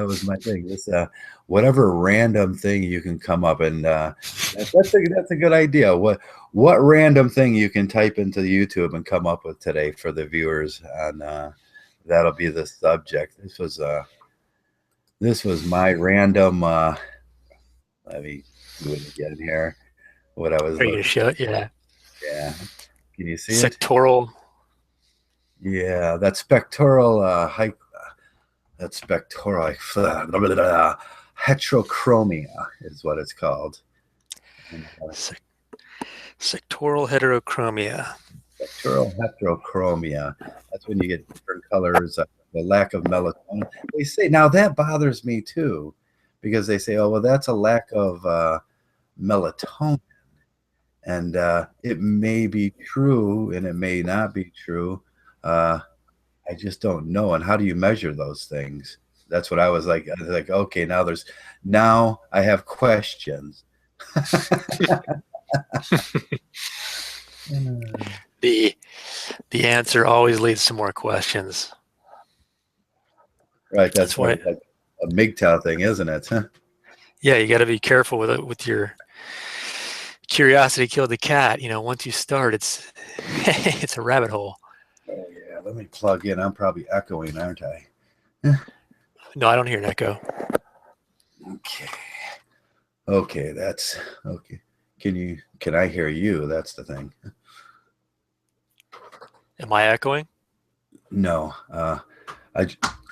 was my thing. This whatever random thing you can come up and that's a good idea. What random thing you can type into YouTube and come up with today for the viewers, and that'll be the subject. This was my random. Let me do it again here. What I was Are you gonna looking. show it? Yeah. Yeah. Can you see it? Sectoral. Yeah, that's spectral. That's spectral. Heterochromia is what it's called. And, Sec- sectoral heterochromia. spectral heterochromia. That's when you get different colors. The lack of melatonin. They say now that bothers me too, because they say, "Oh, well, that's a lack of melatonin," and it may be true, and it may not be true. Uh, I just don't know. And how do you measure those things? That's what I was like. I was like, okay, now I have questions. The the answer always leads to more questions. Right, that's That's why why. it's like a MGTOW thing, isn't it? Yeah, you got to be careful with it. With your curiosity killed the cat. Once you start, it's it's a rabbit hole. Oh yeah, let me plug in. I'm probably echoing, aren't I? No, I don't hear an echo. Okay. Okay, that's okay. Can I hear you? That's the thing. Am I echoing? No. I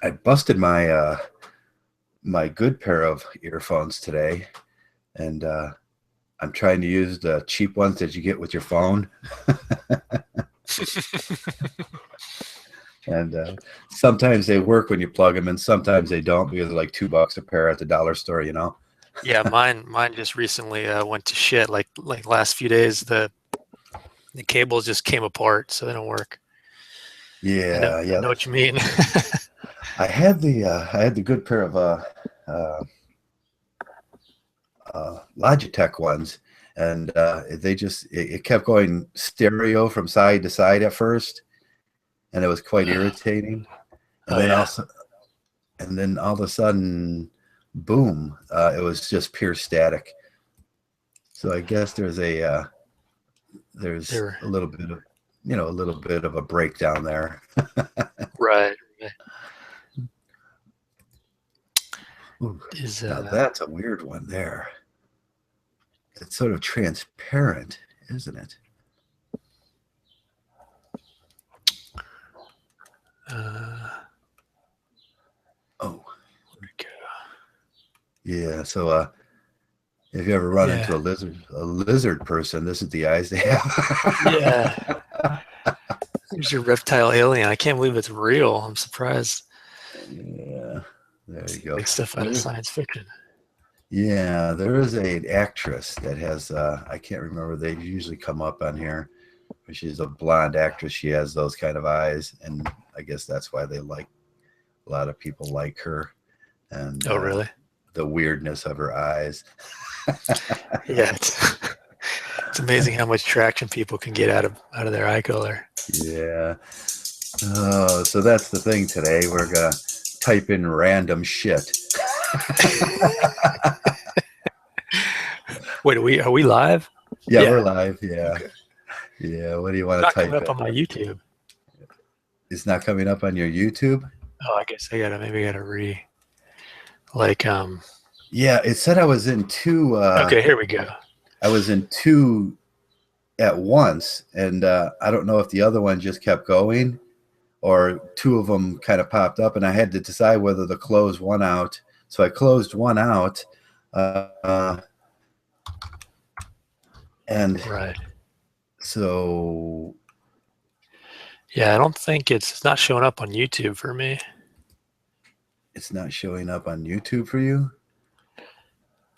I busted my good pair of earphones today, and I'm trying to use the cheap ones that you get with your phone. And sometimes they work when you plug them, and sometimes they don't because they're like $2 a pair at the dollar store, you know. Yeah, mine just recently went to shit. Like last few days, the cables just came apart, so they don't work. I know Yeah, I yeah. know what you mean. I had the good pair of uh, Logitech ones, and it kept going stereo from side to side at first, and it was quite irritating. And Oh then yeah, also, and then all of a sudden, boom! It was just pure static. So I guess there's they're a little bit of a little bit of a breakdown there. right. Ooh, Is now that's a weird one there. It's sort of transparent, isn't it? uh, Oh, where'd it go? yeah. So if you ever run into Yeah, a lizard person, this is the eyes they have. yeah. There's your reptile alien. I can't believe it's real. I'm surprised. Yeah, there you They go. make stuff out of There, science fiction. yeah, there is an actress that has I can't remember. They usually come up on here. But she's a blonde actress. She has those kind of eyes, and I guess that's why a lot of people like her, and Oh really? the weirdness of her eyes. Yeah, it's amazing how much traction people can get out of their eye color. Yeah. Oh, so that's the thing today. We're gonna type in random shit. Wait, are we live? Yeah, we're Yeah. live. Yeah. Okay. Yeah. What do you It's want to not coming type up in? on my YouTube. It's not coming up on your YouTube? Oh, I guess maybe I gotta like Yeah, it said okay, here we go. I was in two at once, and I don't know if the other one just kept going or two of them kind of popped up, and I had to decide whether to close one out. So I closed one out, uh, and Right. so Yeah, I don't think it's not showing up on YouTube for me. it's not showing up on YouTube for you.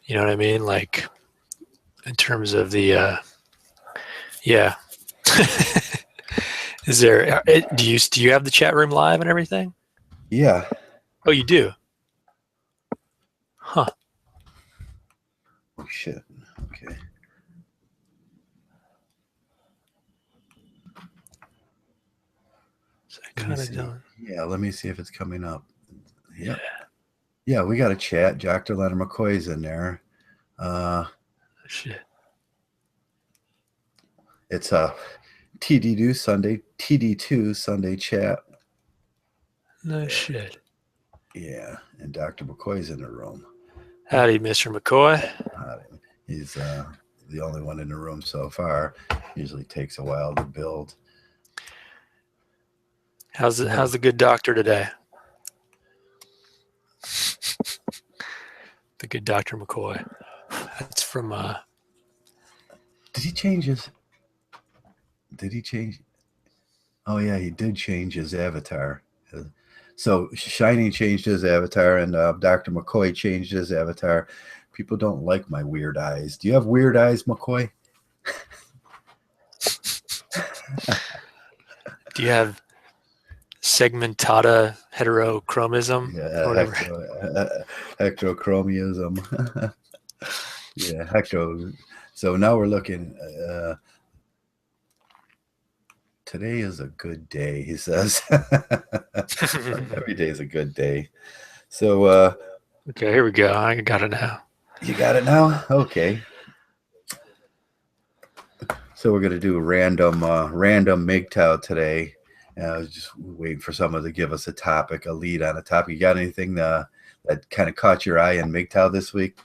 You know what I mean? Like in terms of the yeah. Is there do you have the chat room live and everything? Yeah. Oh, you do? Huh. Oh shit. Okay. So I Let me kind of see. don't. Yeah, let me see if it's coming up. Yeah. Yep. Yeah, we got a chat. Dr. Leonard McCoy's in there. Shit. It's a TD2 Sunday chat. No shit. Yeah, and Dr. McCoy's in the room. Howdy, Mr. McCoy. He's the only one in the room so far. Usually takes a while to build. How's the good doctor today? The good Dr. McCoy. That's from Did he change? Oh yeah, he did change his avatar. So Shining changed his avatar, and Dr. McCoy changed his avatar. People don't like my weird eyes. Do you have weird eyes, McCoy? Do you have segmentada heterochromism? Yeah, hectochromism. Yeah, hecto. So now we're looking. Today is a good day, he says. Every day is a good day. So, okay, here we go. I got it now. You got it now? Okay. So we're going to do random Mgtow today. I was just waiting for someone to give us a lead on a topic. You got anything that kind of caught your eye in Mgtow this week?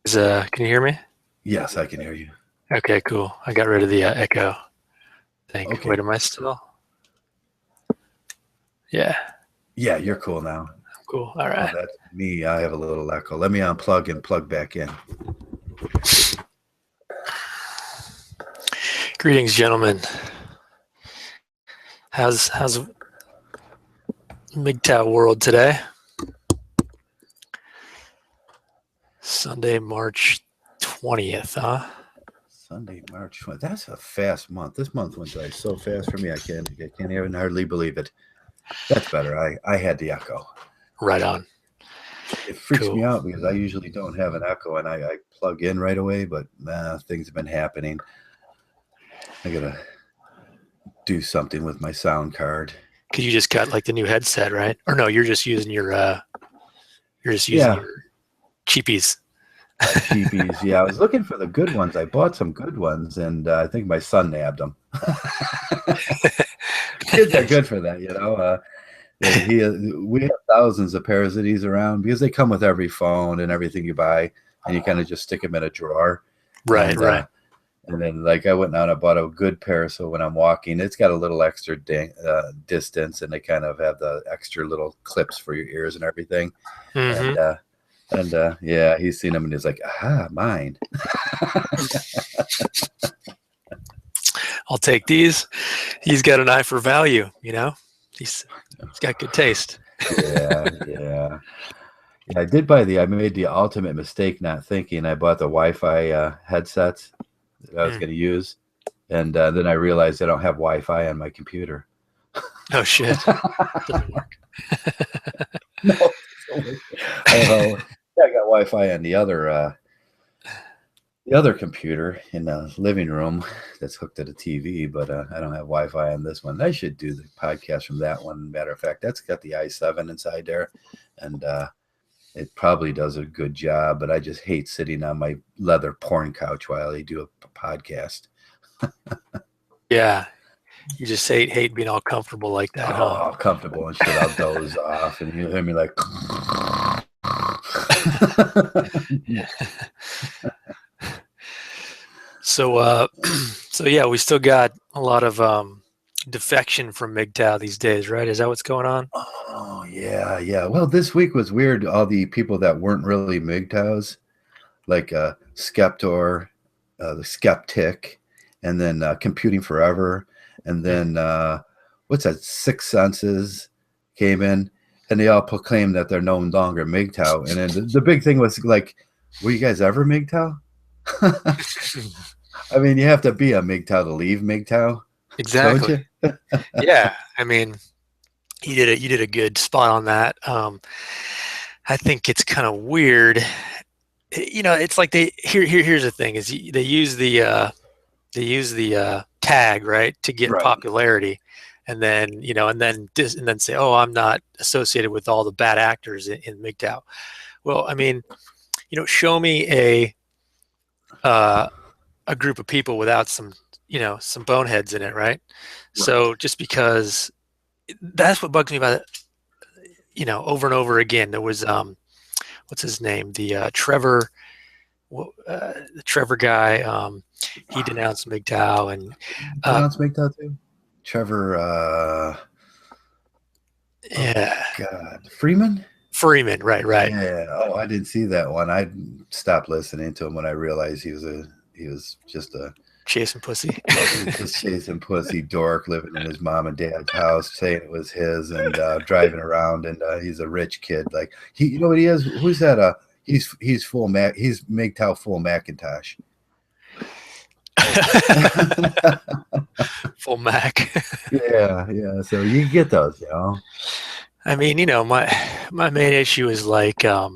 Can you hear me? Yes, I can hear you. Okay, cool. I got rid of the echo thing. Okay. Wait, am I still? Yeah. Yeah, you're cool now. Cool. All right. Oh, that's me. I have a little echo. Let me unplug and plug back in. Greetings, gentlemen. How's Mgtow world today? Sunday, March 20th, huh? Sunday, March 20th. That's a fast month. This month went by so fast for me. I can't even hardly believe it. That's better. I had the echo. Right on. It freaks me out because I usually don't have an echo and I plug in right away, but things have been happening. I gotta do something with my sound card. Could you just got like the new headset, right? Or no, you're just using your your cheapies. Cheapies. Yeah, I was looking for the good ones. I bought some good ones, and I think my son nabbed them. Kids are good for that, you know. We have thousands of pairs of these around because they come with every phone and everything you buy, and you kind of just stick them in a drawer. Right, right. And then, like, I went out and I bought a good pair, so when I'm walking, it's got a little extra distance, and they kind of have the extra little clips for your ears and everything. Mm-hmm. And yeah, he's seen them and he's like, aha, mine. I'll take these. He's got an eye for value, you know. He's got good taste. Yeah. I made the ultimate mistake not thinking. I bought the Wi-Fi headsets that I was going to use, and then I realized I don't have Wi-Fi on my computer. Oh shit! Doesn't work. No, I got Wi-Fi on the other computer in the living room that's hooked to the TV, but I don't have Wi-Fi on this one. I should do the podcast from that one. Matter of fact, that's got the i7 inside there, and it probably does a good job, but I just hate sitting on my leather porn couch while I do a podcast. Yeah. You just hate being all comfortable like that. Oh, comfortable and shit. I'll doze off and you'll hear me like. So yeah, we still got a lot of defection from Mgtow these days, right? Is that what's going on? Oh, yeah. Well, this week was weird. All the people that weren't really Mgtows, like Skeptor, the Skeptic, and then Computing Forever, and then what's that? Six Senses came in, and they all proclaimed that they're no longer Mgtow. And then the big thing was like, were you guys ever Mgtow? I mean, you have to be a Mgtow to leave Mgtow. Exactly. Yeah. I mean, you did a good spot on that. I think it's kind of weird. You know, it's like here's the thing is they use the tag, right, to get popularity, and then and then say, oh, I'm not associated with all the bad actors in Mgtow. Well, I mean, show me a group of people without some boneheads in it, right? Right. So just because that's what bugs me about it, over and over again. There was what's his name, the Trevor guy. He denounced Mgtow, and Pronounce Mgtow too? Trevor, oh yeah, God, Freeman? Freeman, right. Yeah. Oh, I didn't see that one. I stopped listening to him when I realized he was just a Chasing pussy. just chasing pussy dork living in his mom and dad's house, saying it was his, and driving around, and he's a rich kid. Like he, you know what he is? Who's that? He's full Mac. He's Mgtow full Macintosh. Full Mac. Yeah. So you get those, you know. I mean, my main issue is like that.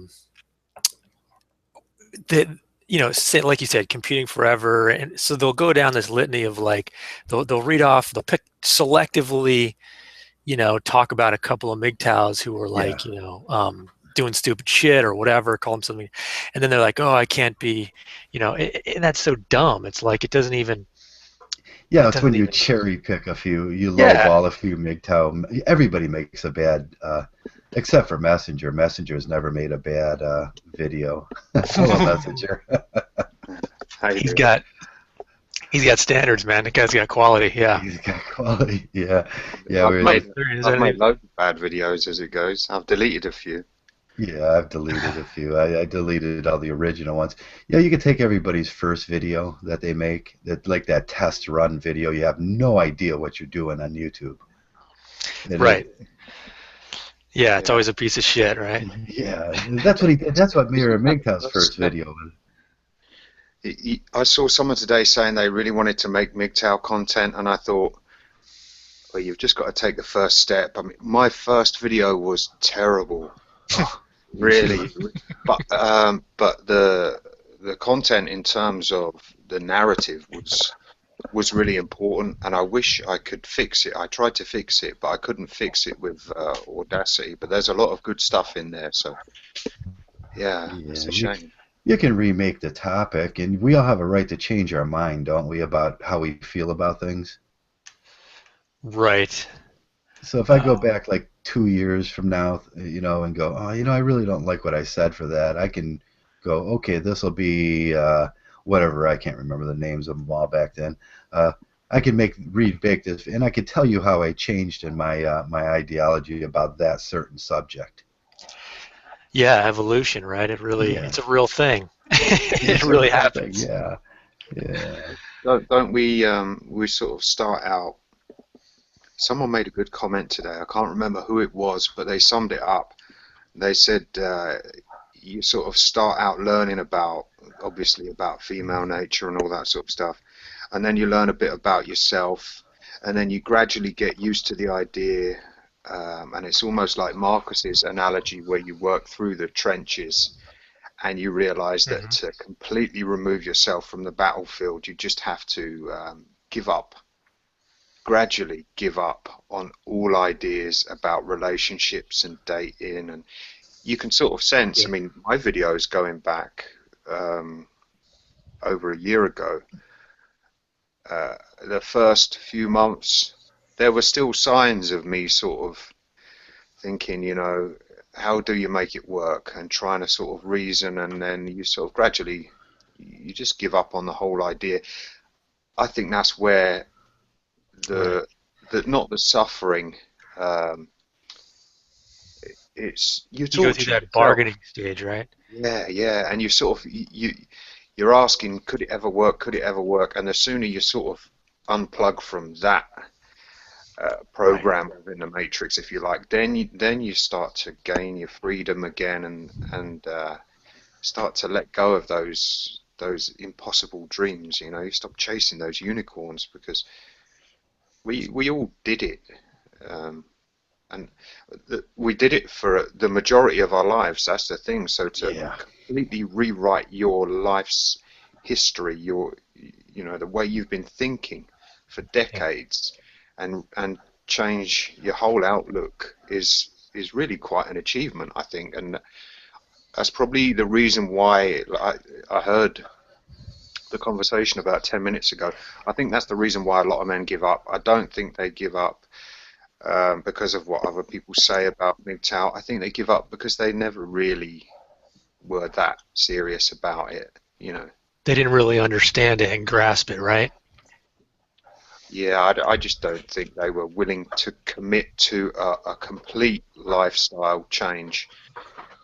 Like you said, computing forever, and so they'll go down this litany of like they'll read off, they'll pick selectively, talk about a couple of MGTOWs who were Yeah. like, doing stupid shit or whatever, call them something, and then they're like, oh, I can't be, and that's so dumb. It's like it doesn't even. Yeah, It it's doesn't when you even. cherry pick a few, you Yeah. lowball a few MGTOW. Everybody makes a bad, except for Messenger. Messenger's never made a bad video. I love Messenger. How you He's doing? got he's got standards, man. The guy's got quality. Yeah. He's got quality. Yeah, I've we're made Is I've that made loads of bad videos as it goes. I've deleted a few. yeah. I've deleted a few. I deleted all the original ones. Yeah, you could take everybody's first video that they make, that like that test run video. You have no idea what you're doing on YouTube. And right? Yeah, it's Yeah. always a piece of shit, right? yeah, that's what he did. That's what Mira Migtow's first video was. I saw someone today saying they really wanted to make MGTOW content, and I thought, well, you've just got to take the first step. I mean, my first video was terrible, really, but the content in terms of the narrative was really important, and I wish I could fix it. I tried to fix it, but I couldn't fix it with Audacity. But there's a lot of good stuff in there, so yeah, Yeah, it's a shame. you can remake the topic, and we all have a right to change our mind, don't we, about how we feel about things? Right. So if I go back like 2 years from now, and go, oh, I really don't like what I said for that, I can go, okay, this will be whatever. I can't remember the names of them all back then. Uh, I can remake this, and I can tell you how I changed in my ideology about that certain subject. Yeah, evolution, right? Yeah, It's a real thing. It it's a really real thing. happens. Yeah. Don't we sort of start out. Someone made a good comment today. I can't remember who it was, but they summed it up. They said you sort of start out learning obviously about female nature and all that sort of stuff, and then you learn a bit about yourself, and then you gradually get used to the idea, and it's almost like Marcus's analogy where you work through the trenches, and you realize that Hmm. to completely remove yourself from the battlefield, you just have to give up gradually give up on all ideas about relationships and dating, and you can sort of sense, Yeah. I mean, my videos going back um, over a year ago, uh, the first few months there were still signs of me sort of thinking, how do you make it work, and trying to sort of reason, and then you sort of gradually you just give up on the whole idea. I think that's where Right. the not the suffering, um, it's you You go through torture that yourself. bargaining stage, right? Yeah, and you sort of you're asking, could it ever work? Could it ever work? And the sooner you sort of unplug from that Right. program within the matrix, if you like, then you start to gain your freedom again, and start to let go of those impossible dreams. You stop chasing those unicorns, because we all did it. Um, and we did it for the majority of our lives. That's the thing. So to Yeah. completely rewrite your life's history, the way you've been thinking for Yeah. decades, and change your whole outlook is really quite an achievement, I think. And that's probably the reason why I heard the conversation about 10 minutes ago. I think that's the reason why a lot of men give up. I don't think they give up because of what other people say about Mgtow. I think they give up because they never really were that serious about it, you know. They didn't really understand it and grasp it, right? Yeah, I just don't think they were willing to commit to a complete lifestyle change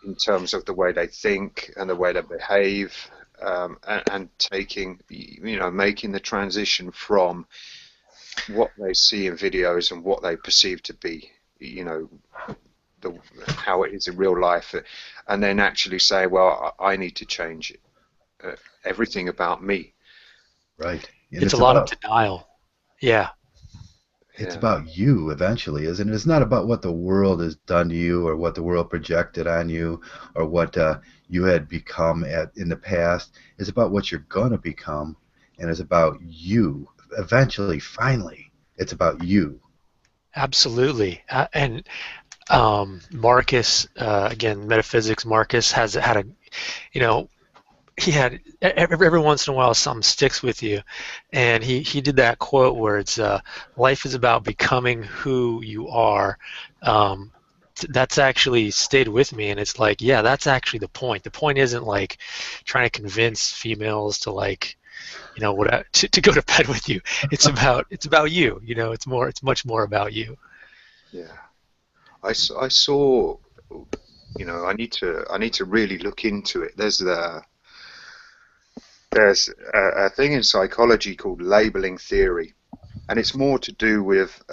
in terms of the way they think and the way they behave, and taking, you know, making the transition from what they see in videos and what they perceive to be, you know, how it is in real life, and then actually say, well, I need to change everything about me. Right. And It's a lot of denial. Yeah. it's Yeah. about you eventually, isn't it? It's not about what the world has done to you or what the world projected on you or what you had become in the past. It's about what you're going to become, and it's about you. Eventually, finally, it's about you. Absolutely. And Marcus, again, metaphysics, Marcus has had a, you know, he had every once in a while something sticks with you, and he did that quote where it's life is about becoming who you are. That's actually stayed with me, and it's like, yeah, that's actually the point. The point isn't like trying to convince females to, like, you know, what to go to bed with you. It's about you. You know, it's much more about you. Yeah. I saw, you know, I need to really look into it. There's a thing in psychology called labeling theory, and it's more to do with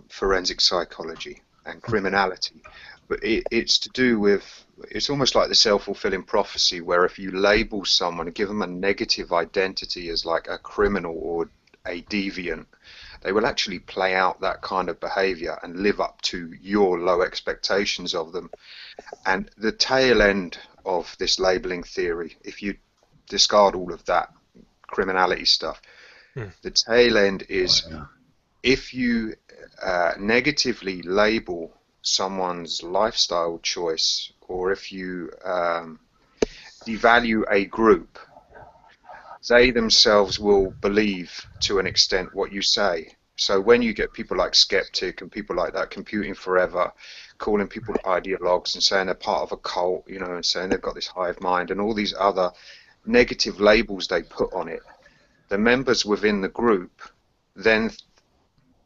forensic psychology and criminality. But it's to do with, it's almost like the self-fulfilling prophecy, where if you label someone and give them a negative identity as like a criminal or a deviant, they will actually play out that kind of behavior and live up to your low expectations of them. And the tail end of this labeling theory, if you discard all of that criminality stuff, Hmm. the tail end is Yeah. if you negatively label someone's lifestyle choice, or if you devalue a group, they themselves will believe to an extent what you say. So when you get people like Skeptic and people like that computing forever, calling people ideologues and saying they're part of a cult, you know, and saying they've got this hive mind and all these other negative labels they put on it, the members within the group, then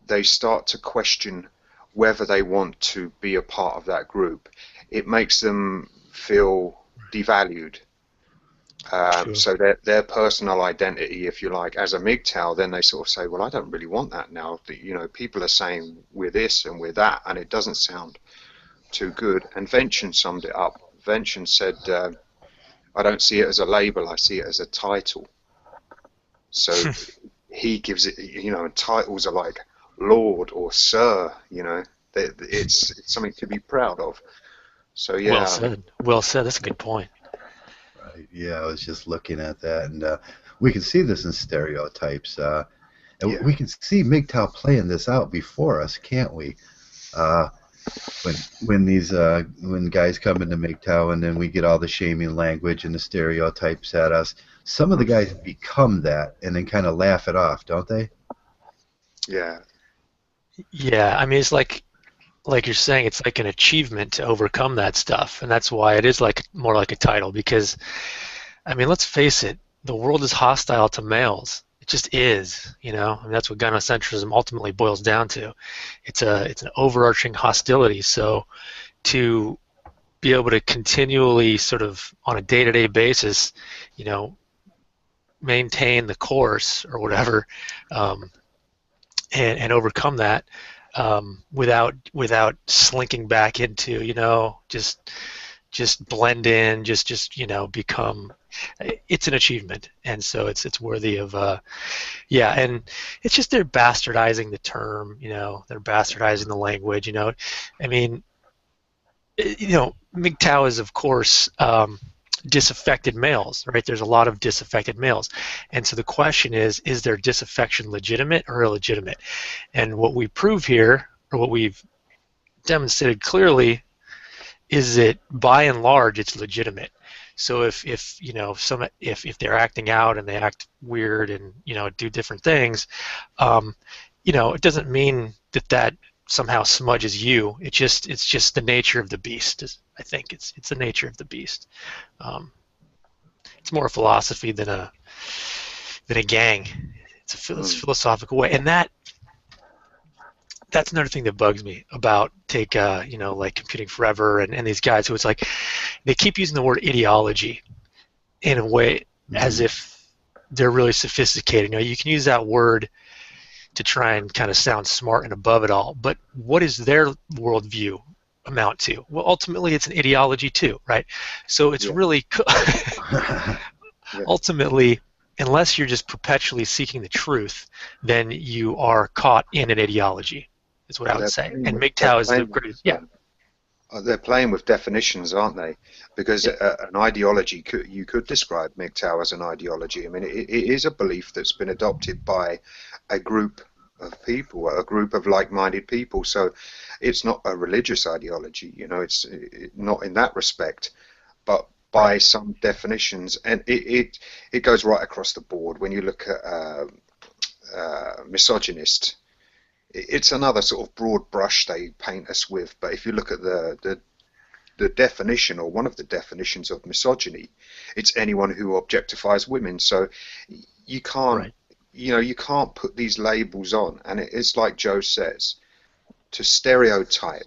they start to question whether they want to be a part of that group. It makes them feel devalued. Sure. So their personal identity, if you like, as a MGTOW, then they sort of say, well, I don't really want that now. You know, people are saying we're this and we're that, and it doesn't sound too good. And Vention summed it up. Vention said, I don't see it as a label, I see it as a title. So he gives it, you know, titles are like Lord or Sir, you know, it's something to be proud of. So Well yeah, said. Well said. That's a good point. Right. Yeah, I was just looking at that, and we can see this in stereotypes. And yeah, we can see MGTOW playing this out before us, can't we? Uh, when guys come into MGTOW and then we get all the shaming language and the stereotypes at us, some of the guys become that and then kind of laugh it off, don't they? yeah, Yeah, I mean, it's like you're saying, it's like an achievement to overcome that stuff, and that's why it is like more like a title. Because, I mean, let's face it, the world is hostile to males. It just is, you know. I mean, that's what Gynocentrism ultimately boils down to. It's an overarching hostility. So to be able to continually, sort of on a day-to-day basis, you know, maintain the course or whatever, um, and overcome that, without slinking back into, you know, just blend in, just you know, become. It's an achievement, and so it's worthy of, yeah. And it's just they're bastardizing the term, you know, they're bastardizing the language, you know. I mean, you know, MGTOW is, of course, disaffected males, right? There's a lot of disaffected males. And so the question is their disaffection legitimate or illegitimate? And what we prove here, or what we've demonstrated clearly, is that by and large it's legitimate. So if you know if they're acting out and they act weird and do different things, it doesn't mean that somehow smudges you. It's just the nature of the beast. I think it's the nature of the beast. It's more a philosophy than a gang. It's a philosophical way, and that's another thing that bugs me about like Computing Forever and these guys who it's like they keep using the word ideology in a way as if they're really sophisticated. You can use that word to try and kind of sound smart and above it all, but what does their worldview amount to? Well, ultimately it's an ideology too, right? So it's really ultimately, unless you're just perpetually seeking the truth, then you are caught in an ideology, is what I would say. And Mgtow is the greatest. Yeah. They're playing with definitions, aren't they? Because an ideology, you could describe Mgtow as an ideology. I mean, it is a belief that's been adopted by a group of people, a group of like-minded people. So it's not a religious ideology, it's not in that respect, but by some definitions, and it goes right across the board. When you look at misogynist, it's another sort of broad brush they paint us with. But if you look at the definition, or one of the definitions of misogyny, it's anyone who objectifies women. So you can't, you can't put these labels on. And it's like Joe says, to stereotype.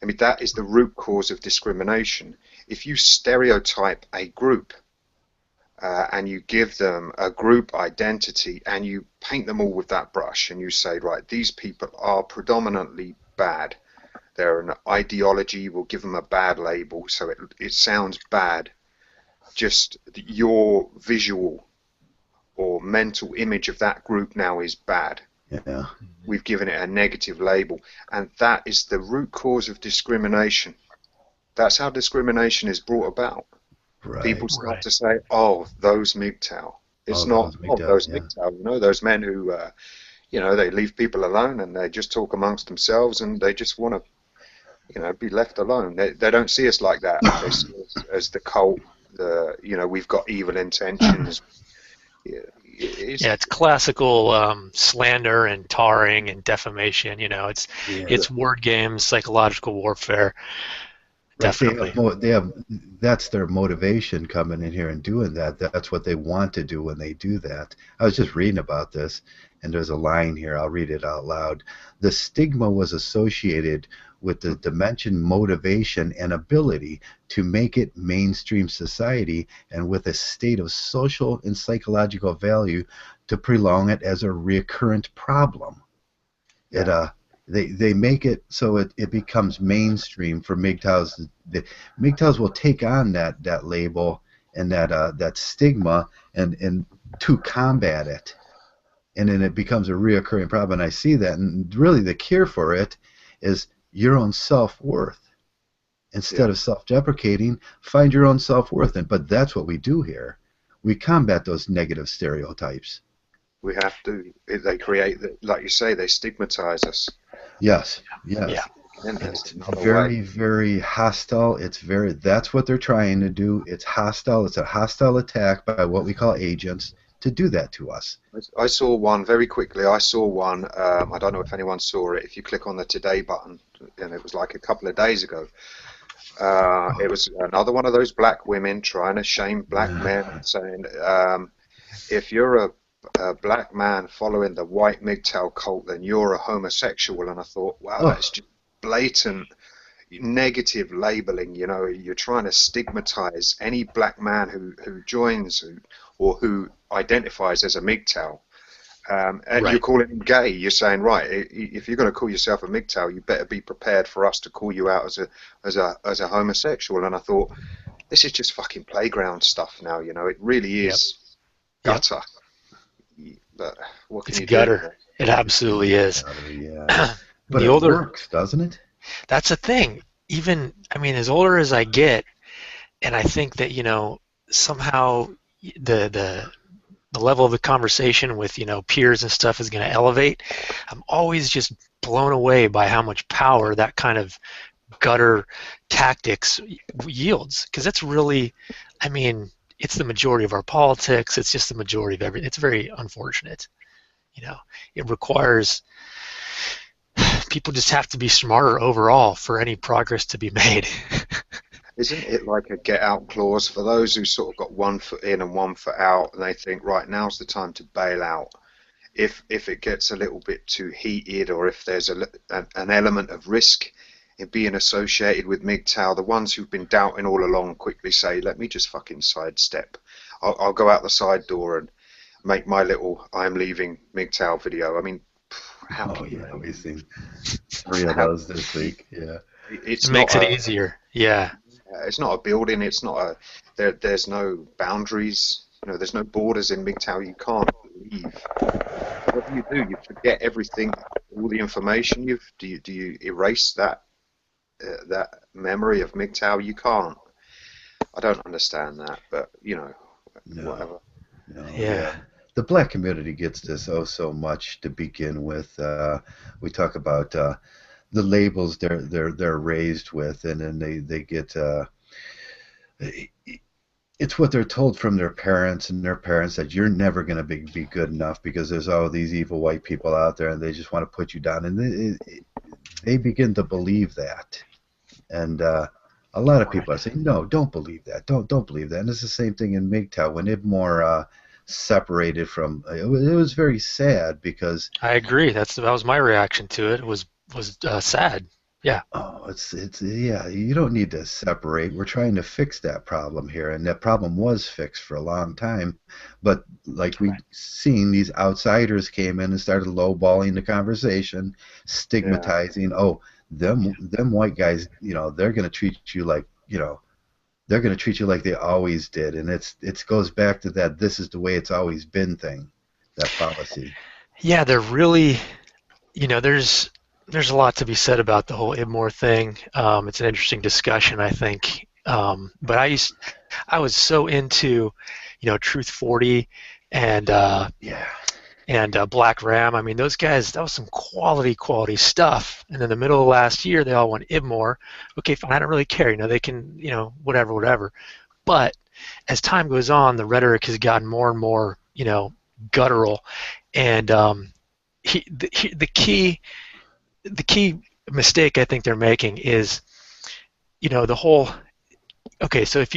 I mean, that is the root cause of discrimination. If you stereotype a group and you give them a group identity and you paint them all with that brush and you say, right, these people are predominantly bad. They're an ideology, we'll give them a bad label so it sounds bad. Just your visual or mental image of that group now is bad. Yeah. We've given it a negative label, and that is the root cause of discrimination. That's how discrimination is brought about. Right. People start to say, "Oh, those Mgtow." It's not those Mgtow. Those men who, they leave people alone and they just talk amongst themselves and they just want to, be left alone. They don't see us like that. They see us as the cult. We've got evil intentions. It's classical slander and tarring and defamation. It's word games, psychological warfare. Right. Definitely. They have that's their motivation coming in here and doing that. That's what they want to do when they do that. I was just reading about this, and there's a line here. I'll read it out loud. The stigma was associated with the dimension, motivation, and ability to make it mainstream society, and with a state of social and psychological value to prolong it as a recurrent problem. They make it so it becomes mainstream for MGTOWs. MGTOWs will take on that label and that stigma and to combat it, and then it becomes a reoccurring problem. And I see that, and really the cure for it is your own self-worth. Instead of self-deprecating, find your own self-worth. But that's what we do here. We combat those negative stereotypes. We have to. They create, like you say, they stigmatize us. Yes. Yeah. And it's very, very hostile. That's what they're trying to do. It's hostile. It's a hostile attack by what we call agents to do that to us. I saw one very quickly. I don't know if anyone saw it. If you click on the Today button, and it was like a couple of days ago. It was another one of those black women trying to shame black men, saying, if you're a black man following the white Mgtow cult, then you're a homosexual. And I thought, wow, that's just blatant negative labeling. You're trying to stigmatize any black man who joins or who identifies as a Mgtow. And you're calling him gay. You're saying, right, if you're going to call yourself a Mgtow, you better be prepared for us to call you out as a homosexual. And I thought, this is just fucking playground stuff now. It really is gutter. But what can you gutter. do? It absolutely is. But it works, doesn't it? That's the thing. Even, as older as I get, I think that, you know, somehow the level of the conversation with, you know, peers and stuff is going to elevate. I'm always just blown away by how much power that kind of gutter tactics yields, because that's really, I mean, it's the majority of our politics. It's just the majority of everything. It's very unfortunate. You know, it requires people just have to be smarter overall for any progress to be made. Isn't it like a get out clause for those who sort of got 1 foot in and 1 foot out, and they think, right, now's the time to bail out? If it gets a little bit too heated, or if there's an element of risk in being associated with MGTOW, the ones who've been doubting all along quickly say, let me just fucking sidestep. I'll go out the side door and make my little I'm leaving MGTOW video. I mean, how Oh can you? yeah, we've seen 3 of those this week. Yeah. It's It not makes it a, ever. Yeah. it's not a building. It's not a. There's no boundaries. You know, there's no borders in MGTOW. You can't leave. Whatever you do, you forget everything, all the information you've. Do you erase that memory of MGTOW? You can't. I don't understand that, but you know, No. whatever. No. Yeah. Yeah. The black community gets this so much to begin with. We talk about the labels they're raised with, and then they get it's what they're told from their parents and their parents, that you're never going to be good enough because there's all these evil white people out there and they just want to put you down, and they begin to believe that. And a lot of people are saying, no, don't believe that, don't believe that. And it's the same thing in MGTOW when it more separated from it was very sad because I agree. That was my reaction to it. Was sad. Yeah. oh, it's yeah, you don't need to separate. We're trying to fix that problem here, and that problem was fixed for a long time. But like we seen, these outsiders came in and started lowballing the conversation, Yeah. stigmatizing. Oh, them white guys, you know, they're gonna treat you like, you know, they're gonna treat you like they always did, and it goes back to that this is the way it's always been thing, that fallacy. Yeah, they're really, you know, there's a lot to be said about the whole Ibmore thing. It's an interesting discussion, I think. But I was so into, you know, Truth 40 and Yeah. Black Ram. I mean, those guys, that was some quality stuff. And in the middle of last year, they all went Ibmore. Okay, fine, I don't really care. You know, they can, you know, whatever. But as time goes on, the rhetoric has gotten more and more, you know, guttural. And the key mistake I think they're making is, you know, the whole. Okay, so if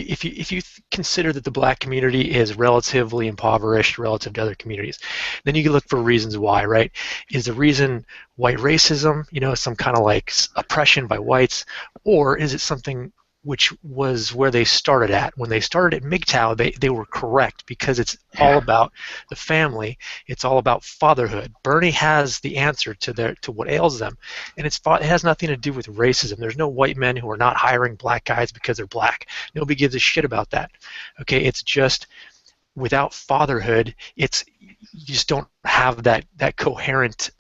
you consider that the black community is relatively impoverished relative to other communities, then you can look for reasons why, right? Is the reason white racism, you know, some kind of like oppression by whites, or is it something which was where they started at? When they started at Mgtow, they were correct because it's all Yeah. about the family. It's all about fatherhood. Bernie has the answer to what ails them, and it has nothing to do with racism. There's no white men who are not hiring black guys because they're black. Nobody gives a shit about that. Okay, it's just without fatherhood, it's you just don't have that coherent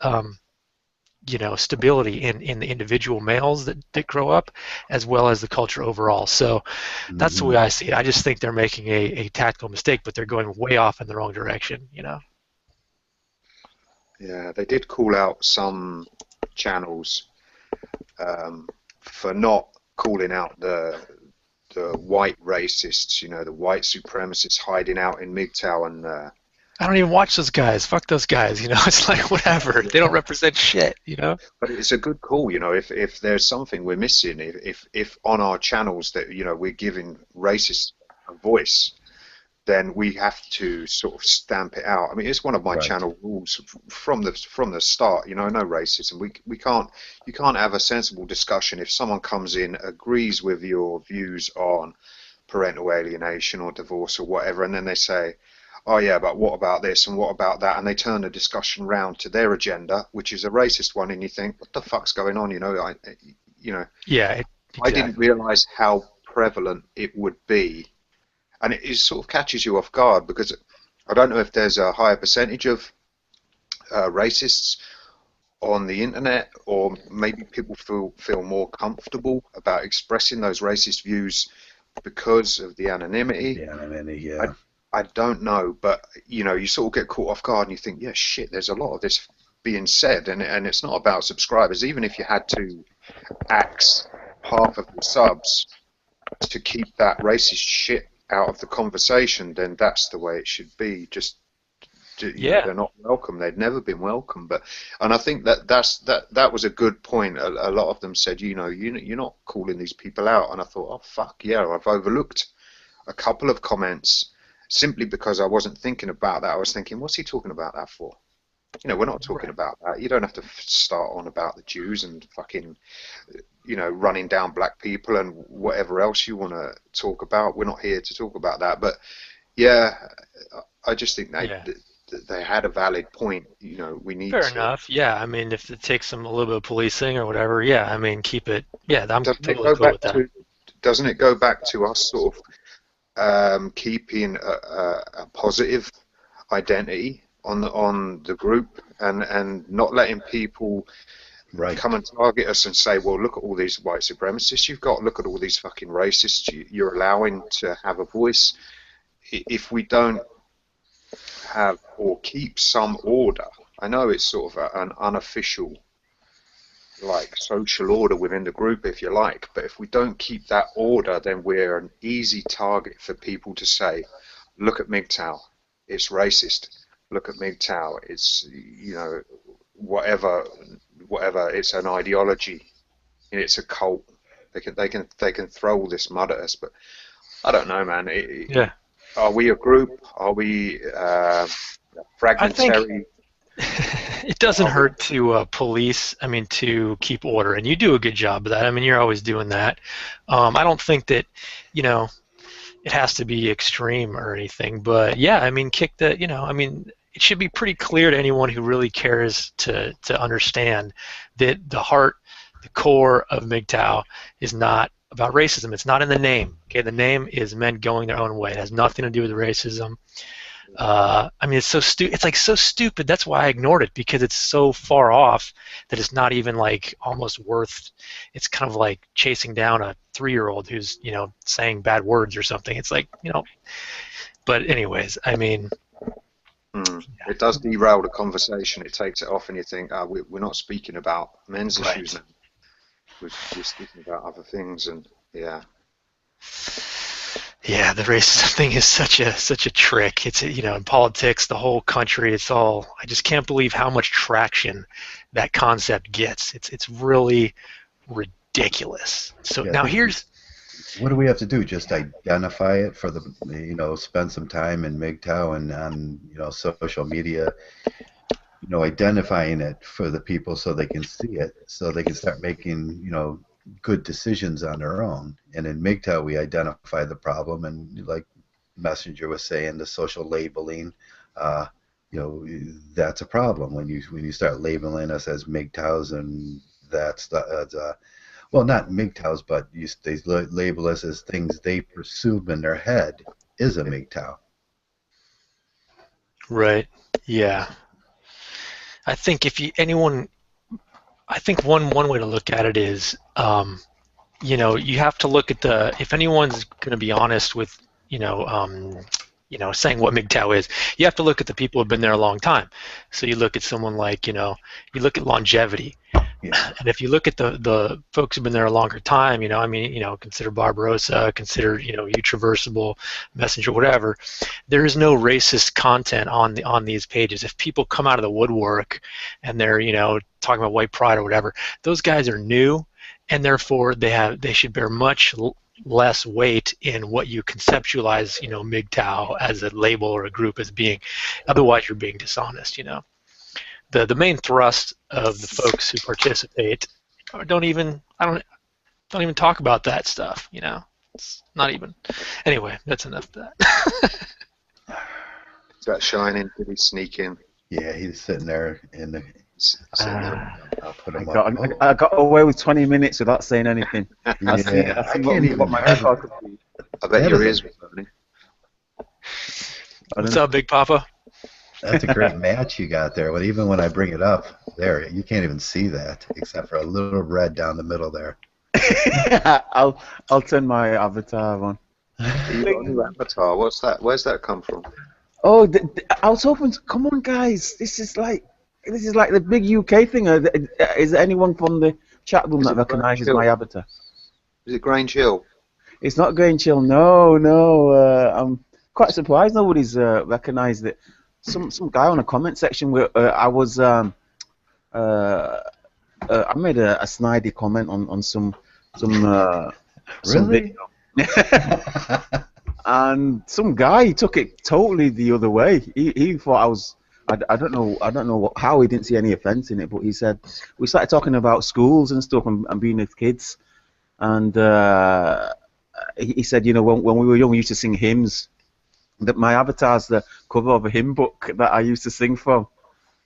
you know, stability in the individual males that grow up, as well as the culture overall. So that's the way Hmm. I see it. I just think they're making a tactical mistake, but they're going way off in the wrong direction, you know. Yeah, they did call out some channels for not calling out the white racists, you know, the white supremacists hiding out in MGTOW, and I don't even watch those guys. Fuck those guys, you know. It's like whatever. They don't represent shit, you know. but it's a good call, you know, if there's something we're missing, if on our channels that, you know, we're giving racists a voice, then we have to sort of stamp it out. I mean, it's one of my Right. channel rules from the start. You know, no racism. We can't you can't have a sensible discussion if someone comes in, agrees with your views on parental alienation or divorce or whatever, and then they say, oh yeah, but what about this and what about that, and they turn the discussion round to their agenda, which is a racist one, and you think, what the fuck's going on? You know, Yeah, I didn't exactly. realize how prevalent it would be, and it sort of catches you off guard because I don't know if there's a higher percentage of racists on the internet, or maybe people feel more comfortable about expressing those racist views because of the anonymity? Yeah, I mean, yeah. I don't know, but you know, you sort of get caught off guard and you think, yeah, shit, there's a lot of this being said, and it's not about subscribers. Even if you had to axe half of the subs to keep that racist shit out of the conversation, then that's the way it should be. Just you know, they're not welcome. They'd never been welcome. But and I think that was a good point. A lot of them said, you know, you're not calling these people out, and I thought, oh fuck yeah, I've overlooked a couple of comments simply because I wasn't thinking about that. I was thinking, what's he talking about that for? You know, we're not talking about that. You don't have to start on about the Jews and fucking, you know, running down black people and whatever else you want to talk about. We're not here to talk about that. But yeah, I just think they had a valid point. You know, we need Fair enough. Yeah, I mean, if it takes some a little bit of policing or whatever, yeah, I mean, keep it. Yeah, I'm totally cool with that. Doesn't it go back to us sort of keeping a positive identity on the group and not letting people come and target us and say, well, look at all these white supremacists you've got, look at all these fucking racists you're allowing to have a voice. If we don't have or keep some order, I know it's sort of an unofficial like social order within the group, if you like, but if we don't keep that order, then we're an easy target for people to say, look at Mgtow, it's racist. Look at Mgtow, it's, you know, whatever, it's an ideology, it's a cult. They can throw all this mud at us, but I don't know, man. Are we a group? Are we fragmentary? It doesn't hurt to police, I mean, to keep order, and you do a good job of that. I mean, you're always doing that. I don't think that, you know, it has to be extreme or anything, but yeah, I mean, kick the, you know, I mean, it should be pretty clear to anyone who really cares to understand that the heart, the core of Mgtow is not about racism. It's not in the name. Okay, the name is men going their own way. It has nothing to do with racism. I mean, it's so stupid. It's like so stupid. That's why I ignored it, because it's so far off that it's not even like almost worth. It's kind of like chasing down a 3-year-old who's, you know, saying bad words or something. It's like, you know. But anyways, I mean. It does derail the conversation. It takes it off, and you think, we're not speaking about men's issues now. We're speaking about other things, and yeah. Yeah, the racism thing is such a trick. It's, you know, in politics, the whole country, it's all. I just can't believe how much traction that concept gets. It's really ridiculous. So now here's. What do we have to do? Just identify it for the, you know, spend some time in Mgtow and on, you know, social media, you know, identifying it for the people so they can see it, so they can start making, you know, good decisions on their own. And in Mgtow, we identify the problem, and like Messenger was saying, the social labeling, you know, that's a problem when you start labeling us as Mgtows, and that's the well, not Mgtows, but they label us as things they presume in their head is a Mgtow. Right. Yeah. I think I think one way to look at it is, you know, you have to look at if anyone's going to be honest with, you know, saying what Mgtow is, you have to look at the people who have been there a long time. So you look at someone like, you know, you look at longevity. Yeah. And if you look at the folks who've been there a longer time, you know, I mean, you know, consider Barbarossa, consider, you know, Traversable, Messenger, whatever. There is no racist content on these pages. If people come out of the woodwork and they're, you know, talking about white pride or whatever, those guys are new, and therefore they should bear much less weight in what you conceptualize, you know, Mgtow as a label or a group as being. Otherwise, you're being dishonest, you know. The main thrust of the folks who participate don't even talk about that stuff, you know. It's not even. Anyway, that's enough of that. Is that Shining? Did he sneak in? Yeah, he's sitting there in the. I'll put him up. I got away with 20 minutes without saying anything. I can't even. I bet your ears were burning. What's up, Big Papa? That's a great match you got there. But even when I bring it up, there you can't even see that except for a little red down the middle there. I'll turn my avatar on. You got a new avatar. What's that? Where's that come from? Oh, I was hoping. Come on, guys. This is like the big UK thing. Is there anyone from the chat room that recognises my avatar? Is it Grange Hill? It's not Grange Hill. No, no. I'm quite surprised nobody's recognised it. Some guy on a comment section where I made a snidey comment on some Really? and some guy took it totally the other way. He thought I was. I don't know how he didn't see any offence in it, but he said we started talking about schools and stuff and being with kids, and he said, you know, when we were young, we used to sing hymns. That my avatar's the cover of a hymn book that I used to sing from,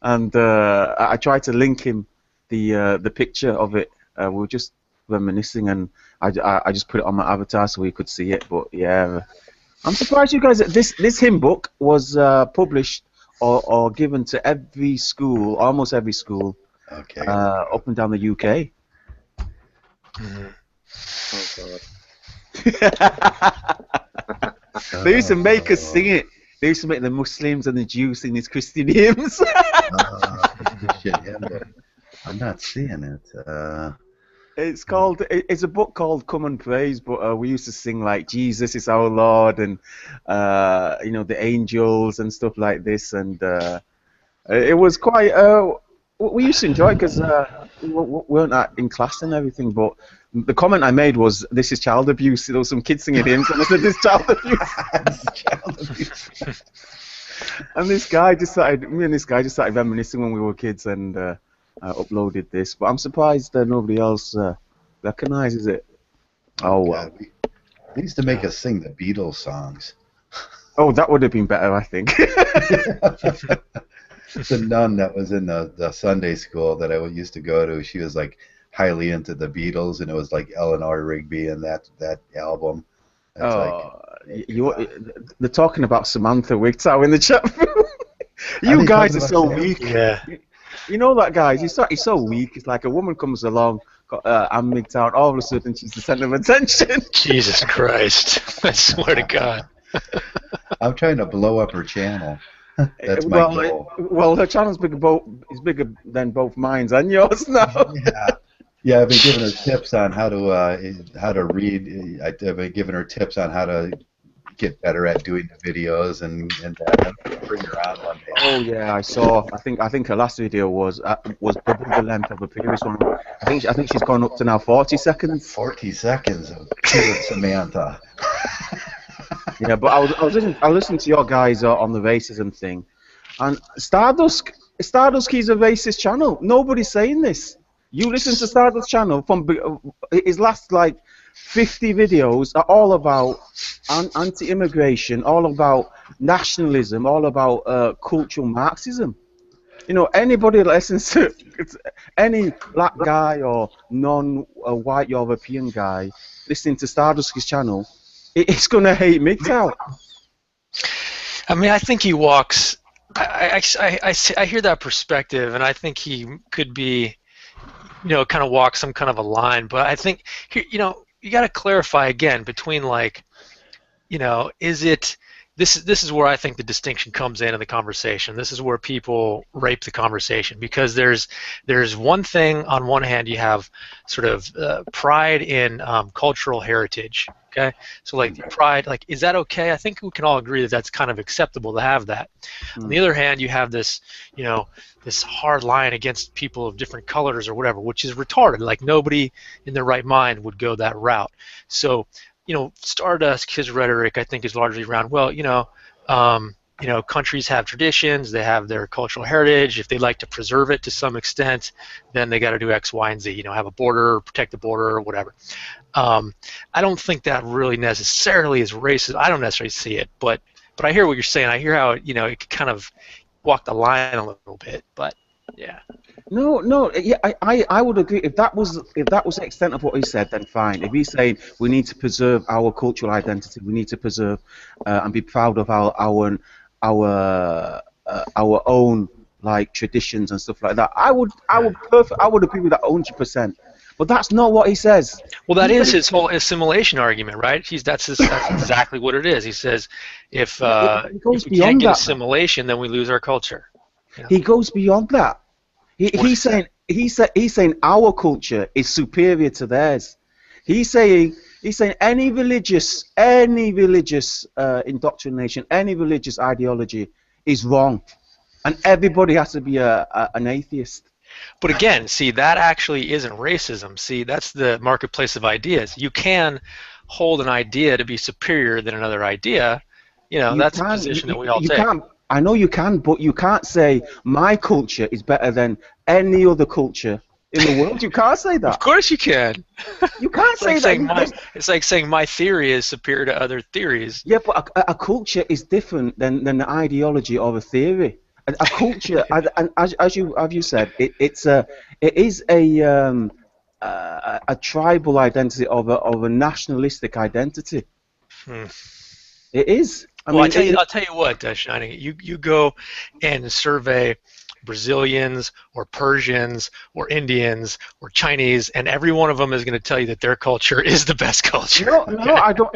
and I tried to link him the picture of it. We were just reminiscing, and I just put it on my avatar so we could see it. But yeah, I'm surprised you guys. This hymn book was published or given to every school, almost every school, Okay. up and down the UK. Oh, God. They used to make us sing it. They used to make the Muslims and the Jews sing these Christian hymns. I'm not seeing it. It's a book called Come and Praise, but we used to sing like Jesus is our Lord and you know, the angels and stuff like this, and it was quite. We used to enjoy it because we weren't in class and everything. But the comment I made was, "This is child abuse." There was some kids singing hymns, and I said, "This is child abuse." This is child abuse. And this guy just started. Me and this guy just started reminiscing when we were kids, and uploaded this. But I'm surprised that nobody else recognizes it. Oh well. They used to make us sing the Beatles songs. Oh, that would have been better, I think. The nun that was in the Sunday school that I used to go to, she was like highly into the Beatles, and it was like Eleanor Rigby and that album. They're talking about Samantha Mgtow in the chat room. You guys are so weak. Yeah. You know that, guys. He's so weak. It's like a woman comes along, I'm Mgtow, and all of a sudden she's the center of attention. Jesus Christ. I swear to God. I'm trying to blow up her channel. That's my goal. Well, her channel's bigger than both mine and yours now. Yeah, I've been giving her tips on how to read. I've been giving her tips on how to get better at doing the videos and bring her on one day. Oh yeah, I saw. I think her last video was double the length of the previous one. I think she's gone up to now 40 seconds. 40 seconds of pure Samantha. Yeah, but I was listening to your guys on the racism thing, and Stardust is a racist channel. Nobody's saying this. You listen to Stardust channel from his last like 50 videos are all about anti-immigration, all about nationalism, all about cultural Marxism. You know, anybody that listens to any black guy or non-white European guy listening to Stardust's channel, it's gonna hate Mgtow. I mean, I think he walks. I hear that perspective, and I think he could be, you know, kind of walk some kind of a line. But I think, you know, you got to clarify again between, like, you know, is it this is where I think the distinction comes in the conversation. This is where people rape the conversation, because there's one thing. On one hand, you have sort of pride in cultural heritage. Okay, so like pride, like, is that okay? I think we can all agree that that's kind of acceptable to have that. On the other hand, you have this, you know, this hard line against people of different colors or whatever, which is retarded. Like, nobody in their right mind would go that route. So, you know, Stardust, his rhetoric, I think, is largely around, well, you know, countries have traditions, they have their cultural heritage. If they like to preserve it to some extent, then they got to do X, Y, and Z. You know, have a border, protect the border, or whatever. I don't think that really necessarily is racist. I don't necessarily see it, but I hear what you're saying. I hear how, you know, it could kind of walk the line a little bit, but yeah. No, yeah, I would agree. If that was the extent of what he said, then fine. If he's saying we need to preserve our cultural identity, we need to preserve and be proud of our own like traditions and stuff like that, I would agree with that 100%. But that's not what he says. Well, that is his whole assimilation argument, right? That's exactly what it is. He says if It goes if we can't beyond get that. assimilation, then we lose our culture. Yeah. He goes beyond that. He's saying our culture is superior to theirs. He's saying any religious indoctrination, any religious ideology is wrong, and everybody has to be an atheist. But again, see, that actually isn't racism. See, that's the marketplace of ideas. You can hold an idea to be superior than another idea. You know, that's a position that we all take. I know you can, but you can't say my culture is better than any other culture in the world. You can't say that. Of course you can. You can't say that. It's like saying my theory is superior to other theories. Yeah, but a culture is different than an ideology or a theory. A culture, and as you said, it is a tribal identity of a nationalistic identity. It is. I'll tell you what, Shining. You go and survey Brazilians or Persians or Indians or Chinese, and every one of them is going to tell you that their culture is the best culture. No, I don't.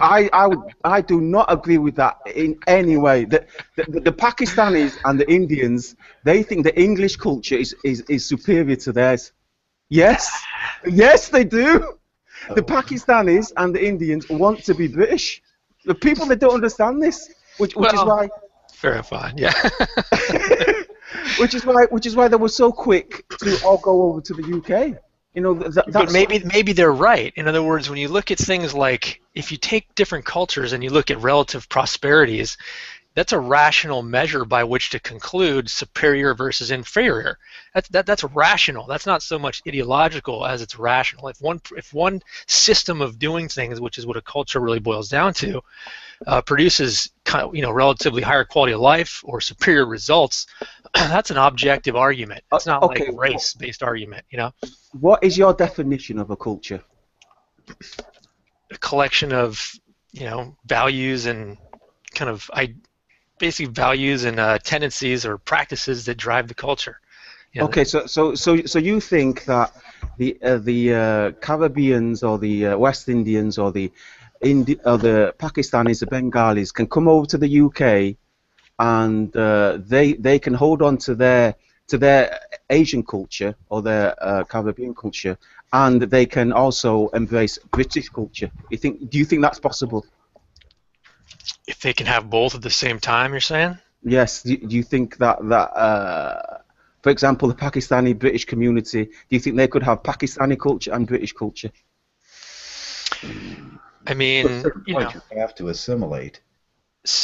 I do not agree with that in any way. The Pakistanis and the Indians, they think the English culture is superior to theirs. Yes, yes, they do. The Pakistanis and the Indians want to be British. The people that don't understand this, which is why. Fair fine, yeah. which is why they were so quick to all go over to the UK. You know, but maybe they're right. In other words, when you look at things like, if you take different cultures and you look at relative prosperities, that's a rational measure by which to conclude superior versus inferior. That's rational. That's not so much ideological as it's rational. If one system of doing things, which is what a culture really boils down to, produces relatively higher quality of life or superior results, that's an objective argument. It's not like a race-based argument. You know. What is your definition of a culture? A collection of values and kind of basic values and tendencies or practices that drive the culture. Okay, so you think that the Caribbeans or the West Indians or the Pakistanis, the Bengalis can come over to the UK and they can hold on to their Asian culture or their Caribbean culture, and they can also embrace British culture. Do you think that's possible? If they can have both at the same time, you're saying? Yes. Do you think that for example, the Pakistani British community, do you think they could have Pakistani culture and British culture? I mean, at a certain point, you have to assimilate.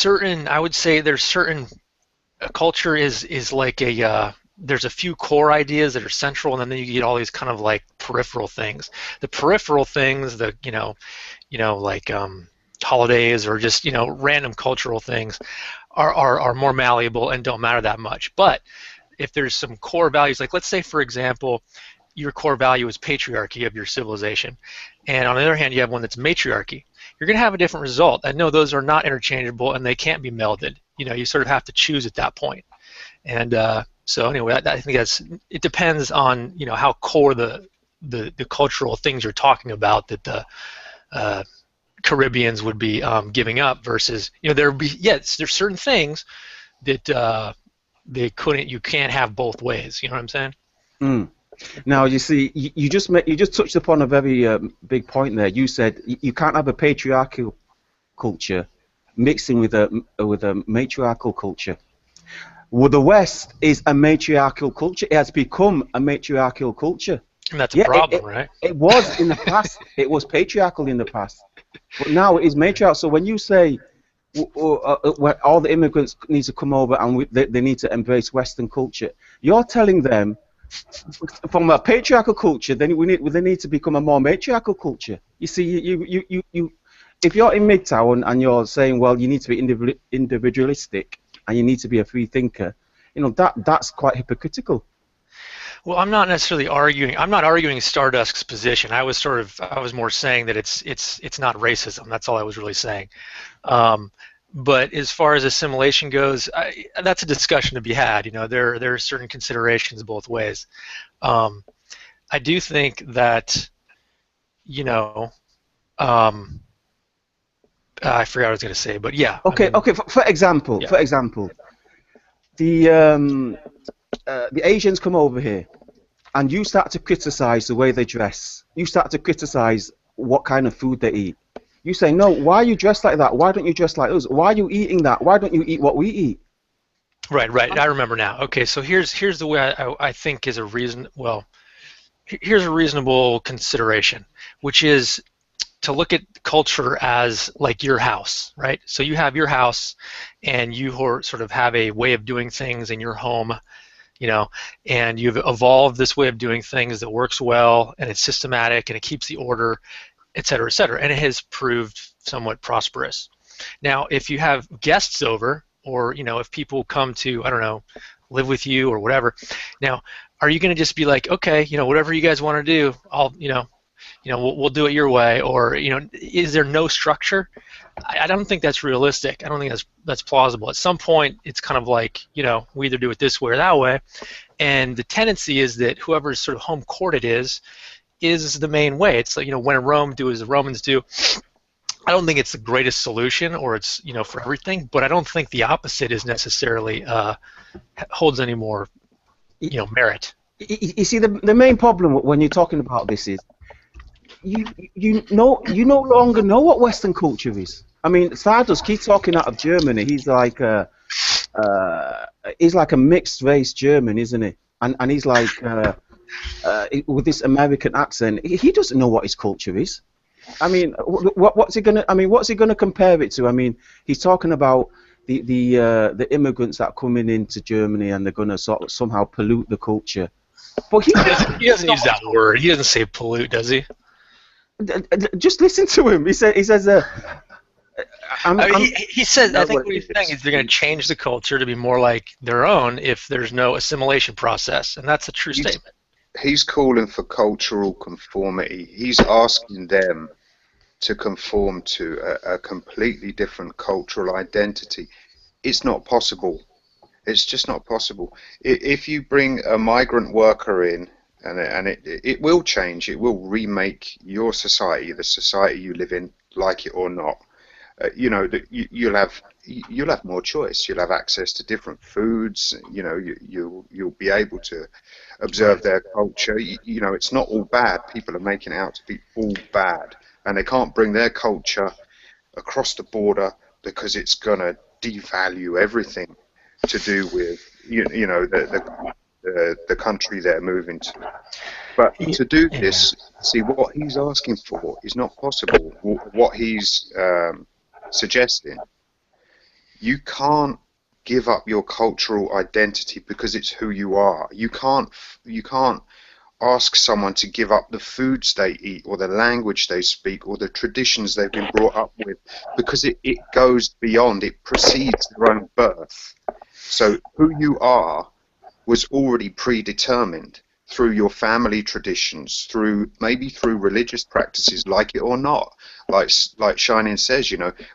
I would say there's certain culture is like there's a few core ideas that are central, and then you get all these kind of like peripheral things. The peripheral things, like holidays or just random cultural things are more malleable and don't matter that much. But if there's some core values, like let's say for example your core value is patriarchy of your civilization, and on the other hand you have one that's matriarchy, you're going to have a different result. I know those are not interchangeable and they can't be melded. You sort of have to choose at that point. And so anyway, I think it depends on how core the cultural things you're talking about that the Caribbeans would be giving up versus there's certain things that you can't have both ways. You know what I'm saying? Mm. Now you see, you just touched upon a very big point there. You said you can't have a patriarchal culture mixing with a matriarchal culture. Well, the West is a matriarchal culture. It has become a matriarchal culture. And that's a problem, right? It was in the past. It was patriarchal in the past, but now it is matriarchal. So when you say when all the immigrants need to come over and they need to embrace Western culture, you're telling them from a patriarchal culture, then they need to become a more matriarchal culture. You see, you if you're in Mgtow and you're saying, well, you need to be individualistic and you need to be a free thinker, that's quite hypocritical. Well, I'm not necessarily arguing. I'm not arguing Stardust's position. I was more saying that it's not racism. That's all I was really saying. But as far as assimilation goes, that's a discussion to be had. There are certain considerations both ways. I do think that you know, I forgot what I was going to say, but yeah. Okay, I mean, okay. For example, yeah. the Asians come over here, and you start to criticize the way they dress. You start to criticize what kind of food they eat. You say, no, why are you dressed like that? Why don't you dress like us? Why are you eating that? Why don't you eat what we eat? Right. I remember now. Okay, so here's the way I think is a reason. Well, here's a reasonable consideration, which is to look at culture as like your house, right? So you have your house, and you sort of have a way of doing things in your home, you know, and you've evolved this way of doing things that works well, and it's systematic, and it keeps the order, et cetera, and it has proved somewhat prosperous. Now, if you have guests over, or if people come to, I don't know, live with you or whatever, now, are you going to just be like, okay, whatever you guys want to do, we'll do it your way, or is there no structure? I don't think that's realistic. I don't think that's plausible. At some point, it's kind of like, we either do it this way or that way, and the tendency is that whoever's sort of home court it is the main way. It's like, when in Rome, do as the Romans do. I don't think it's the greatest solution, or it's for everything, but I don't think the opposite is necessarily holds any more merit. You see, the main problem when you're talking about this is you no longer know what Western culture is. I mean, Stardust keeps talking out of Germany. He's like a mixed race German, isn't he? And he's like with this American accent. He doesn't know what his culture is. I mean, what's he gonna compare it to? I mean, he's talking about the immigrants that are coming into Germany, and they're gonna sort of somehow pollute the culture. But he doesn't use that word. He doesn't say pollute, does he? Just listen to him. He says. He says. I think what he's saying is they're going to change the culture to be more like their own if there's no assimilation process, and that's a true statement. He's calling for cultural conformity. He's asking them to conform to a completely different cultural identity. It's not possible. It's just not possible. If you bring a migrant worker in, and it will change, it will remake your society, the society you live in, like it or not. You'll have more choice. You'll have access to different foods. You'll be able to observe their culture. It's not all bad. People are making it out to be all bad, and they can't bring their culture across the border because it's gonna devalue everything to do with the country they're moving to. But to do this, see, what he's asking for is not possible. What he's suggesting, you can't give up your cultural identity because it's who you are. You can't ask someone to give up the foods they eat, or the language they speak, or the traditions they've been brought up with, because it goes beyond, it precedes their own birth. So who you are was already predetermined through your family traditions, maybe through religious practices, like it or not. Like Shining says,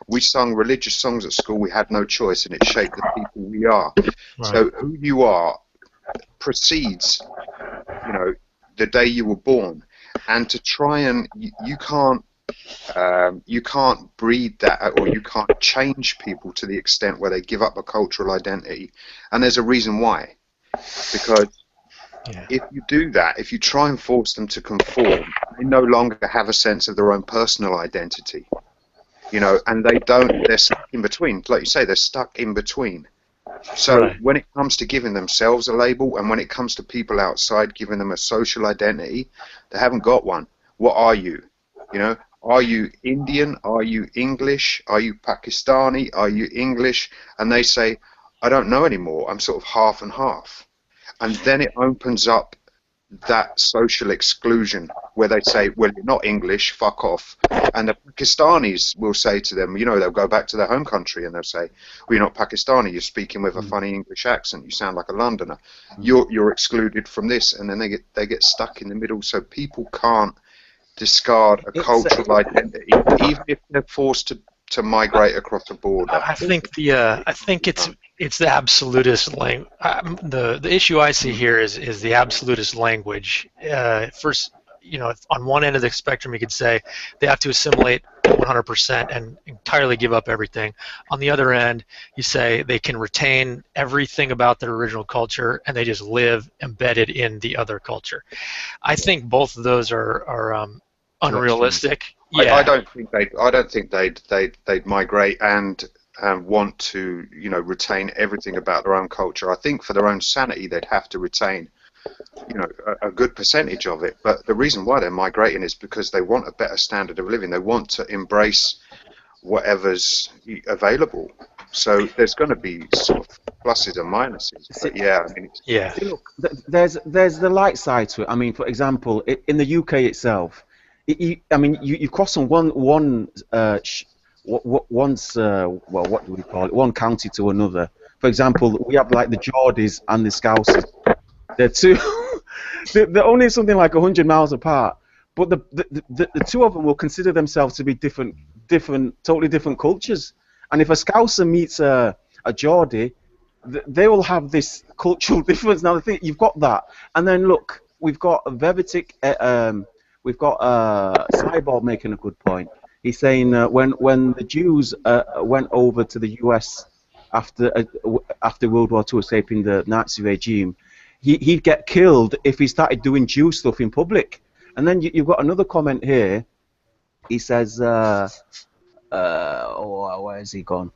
we sung religious songs at school, we had no choice, and it shaped the people we are. Right. So who you are precedes, the day you were born. And to try and, you can't breed that, or you can't change people to the extent where they give up a cultural identity. And there's a reason why. Because if you do that, if you try and force them to conform, they no longer have a sense of their own personal identity, and they're stuck in between. Like you say, they're stuck in between. So when it comes to giving themselves a label, and when it comes to people outside giving them a social identity, they haven't got one. What are you? Are you Indian? Are you English? Are you Pakistani? Are you English? And they say, I don't know anymore. I'm sort of half and half. And then it opens up that social exclusion where they say, well, you're not English, fuck off. And the Pakistanis will say to them, they'll go back to their home country and they'll say, well, you're not Pakistani, you're speaking with a funny English accent, you sound like a Londoner. You're excluded from this. And then they get stuck in the middle. So people can't discard a cultural identity, even if they're forced to migrate across the border. I think it's the absolutist language. The issue I see here is the absolutist language. First, on one end of the spectrum, you could say they have to assimilate 100% and entirely give up everything. On the other end, you say they can retain everything about their original culture and they just live embedded in the other culture. I think both of those are unrealistic. Yeah. I don't think they'd migrate and want to retain everything about their own culture. I think for their own sanity, they'd have to retain a good percentage of it. But the reason why they're migrating is because they want a better standard of living. They want to embrace whatever's available. So there's going to be sort of pluses and minuses. But yeah, I mean, Yeah. Look, there's the light side to it. I mean, for example, in the UK itself, you cross from one county to another. For example, we have like the Geordies and the Scousers. They're two. they're only something like 100 miles apart, but the two of them will consider themselves to be totally different cultures. And if a Scouser meets a Geordie, they will have this cultural difference. Now, the thing, you've got that, and then look, we've got a Vevitic, we've got Cyborg making a good point. He's saying when the Jews went over to the US after World War II, escaping the Nazi regime, he'd get killed if he started doing Jew stuff in public. And then you've got another comment here. He says, where has he gone?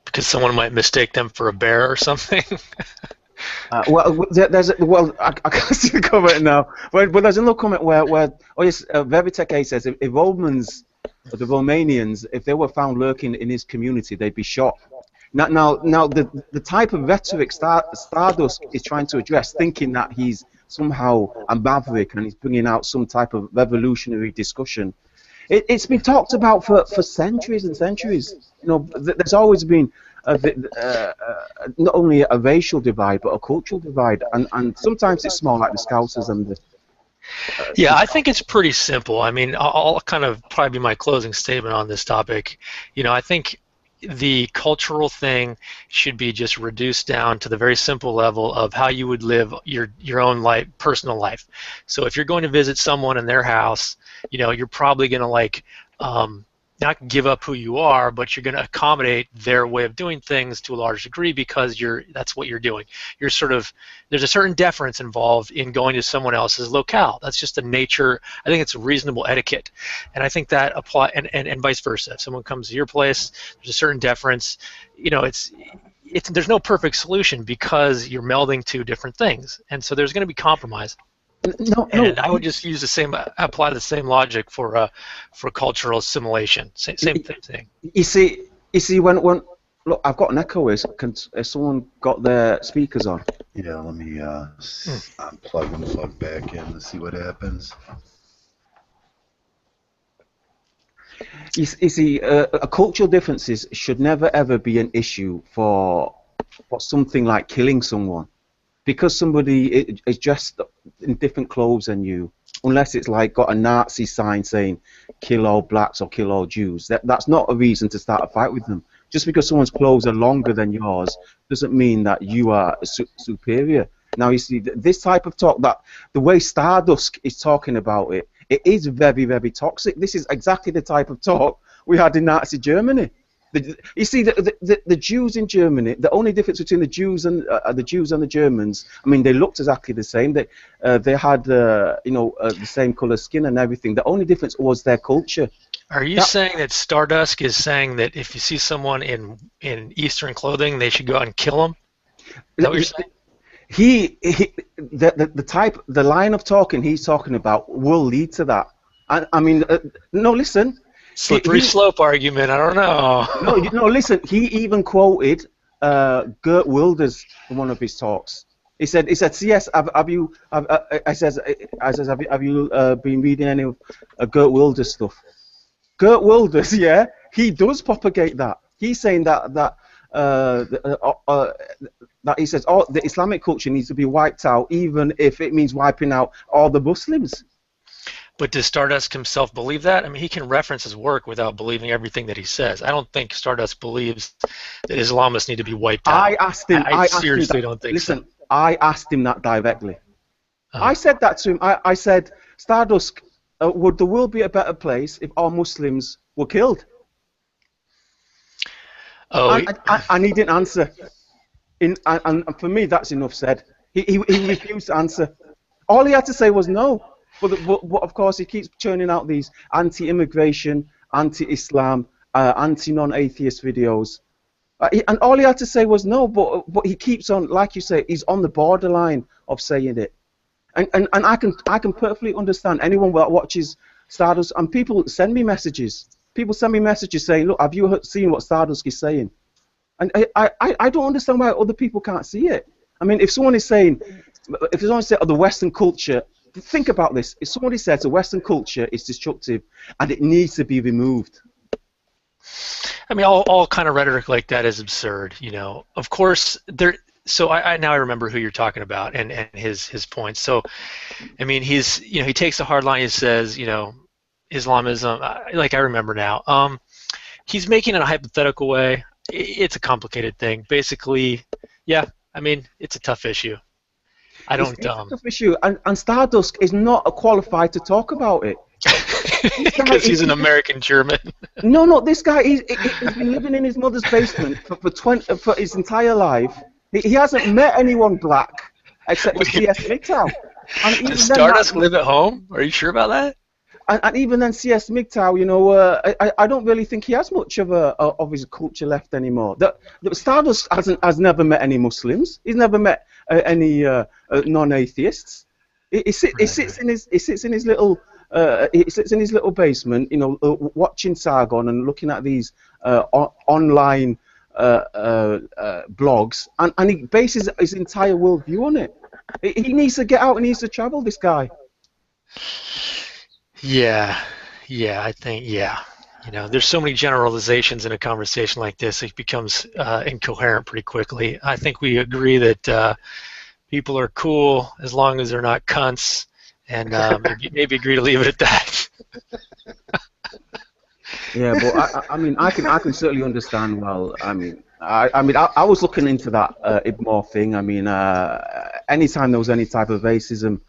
Because someone might mistake them for a bear or something. I can't see the comment now. But there's another comment where Vevitek says if Romans, or the Romanians, if they were found lurking in his community, they'd be shot. Now, the type of rhetoric Stardust is trying to address, thinking that he's somehow a maverick and he's bringing out some type of revolutionary discussion. It's been talked about for centuries and centuries. There's always been not only a racial divide but a cultural divide, and sometimes it's small, like the Scousers and the. Yeah, I think it's pretty simple. I mean, I'll kind of probably be my closing statement on this topic. I think the cultural thing should be just reduced down to the very simple level of how you would live your own life, personal life. So if you're going to visit someone in their house, you're probably going to not give up who you are, but you're going to accommodate their way of doing things to a large degree because that's what you're doing. There's a certain deference involved in going to someone else's locale. That's just the nature. I think it's a reasonable etiquette, and I think that apply and vice versa. If someone comes to your place, there's a certain deference. There's no perfect solution because you're melding two different things, and so there's going to be compromise. No. I would just use apply the same logic for cultural assimilation. Same thing. You see, when look, I've got an echo. Has someone got their speakers on? Yeah, let me unplug and plug back in to see what happens. You see, cultural differences should never ever be an issue for something like killing someone. Because somebody is dressed in different clothes than you, unless it's like got a Nazi sign saying "kill all blacks" or "kill all Jews," that's not a reason to start a fight with them. Just because someone's clothes are longer than yours doesn't mean that you are superior. Now you see this type of talk, that the way Stardust is talking about it is very, very toxic. This is exactly the type of talk we had in Nazi Germany. You see, the Jews in Germany, the only difference between the Jews and the Germans, I mean, they looked exactly the same. They had the same color skin and everything. The only difference was their culture. Are you saying that Stardust is saying that if you see someone in Eastern clothing, they should go out and kill them? Is that what you're saying? The line of talking he's talking about will lead to that. I mean, no, listen. Slippery slope argument. I don't know. No, listen. He even quoted Geert Wilders in one of his talks. He said, "CS, have you been reading any of Geert Wilders stuff?" Geert Wilders, yeah, he does propagate that. He's saying that he says, the Islamic culture needs to be wiped out, even if it means wiping out all the Muslims. But does Stardust himself believe that? I mean, he can reference his work without believing everything that he says. I don't think Stardust believes that Islamists need to be wiped out. I asked him. I seriously don't think so. Listen, I asked him that directly. I said that to him. I said, Stardust, would the world be a better place if all Muslims were killed? Oh, And he didn't answer. And for me, that's enough said. He refused to answer. All he had to say was no. But of course, he keeps churning out these anti-immigration, anti-Islam, anti-non-atheist videos. And all he had to say was no, but he keeps on, like you say, he's on the borderline of saying it. And I can perfectly understand anyone that watches Stardust, and people send me messages. People send me messages saying, look, have you seen what Stardust is saying? And I don't understand why other people can't see it. I mean, if someone is saying, oh, the Western culture, think about this. If somebody says the Western culture is destructive and it needs to be removed. I mean, all kind of rhetoric like that is absurd, you know. Of course, so I now I remember who you're talking about and his points. So, I mean, he takes a hard line. He says, you know, Islamism. Like I remember now. He's making it a hypothetical way. It's a complicated thing. Basically, yeah. I mean, it's a tough issue. It's a tough issue, and Stardust is not qualified to talk about it. Because he's an American German. No, this guy, he's been living in his mother's basement for his entire life. He hasn't met anyone black except for C.S. Mgtow. Does Stardust live at home? Are you sure about that? And even then, C.S. Mgtow, you know, I don't really think he has much of his culture left anymore. Stardust has never met any Muslims. He's never met any non-atheists. He sits in his little basement, you know, watching Sargon and looking at these online blogs, and he bases his entire worldview on it. He needs to get out. He needs to travel. This guy. Yeah, I think, yeah. You know, there's so many generalizations in a conversation like this, it becomes incoherent pretty quickly. I think we agree that people are cool as long as they're not cunts, and maybe agree to leave it at that. Yeah, but I mean, I can certainly understand. Well, I mean, I was looking into that Ibmore thing. I mean, anytime there was any type of racism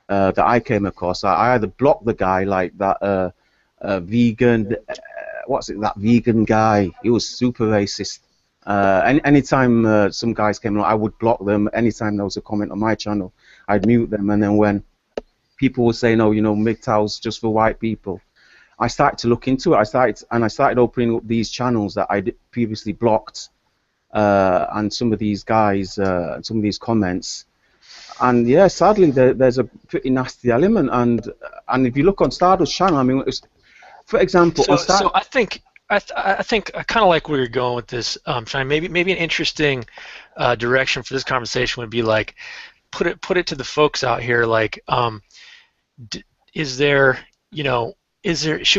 that I came across, I either blocked the guy, like that vegan, that vegan guy. He was super racist. Anytime some guys came along, I would block them. Anytime there was a comment on my channel, I'd mute them. And then when people were saying, "Oh, you know, Mgtow's just for white people," I started to look into it. I started opening up these channels that I previously blocked, and some of these guys, some of these comments. And yeah, sadly, there's a pretty nasty element. And if you look on Stardust channel, I mean, for example, so I think I kind of like where you're going with this, Shine. Maybe an interesting direction for this conversation would be like, put it to the folks out here. Like, should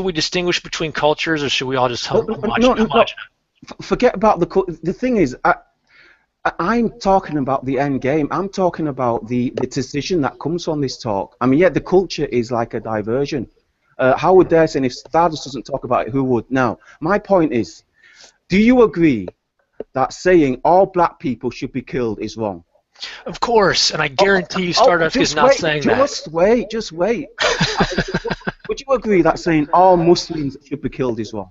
we distinguish between cultures, or should we all just homogenize? Forget about the thing is, I'm talking about the end game. I'm talking about the decision that comes from this talk. I mean, yeah, the culture is like a diversion. How would dare say, if Stardust doesn't talk about it, who would? Now, my point is, do you agree that saying all black people should be killed is wrong? Of course, and I guarantee you Stardust is not saying that. Just wait. Would you agree that saying all Muslims should be killed is wrong?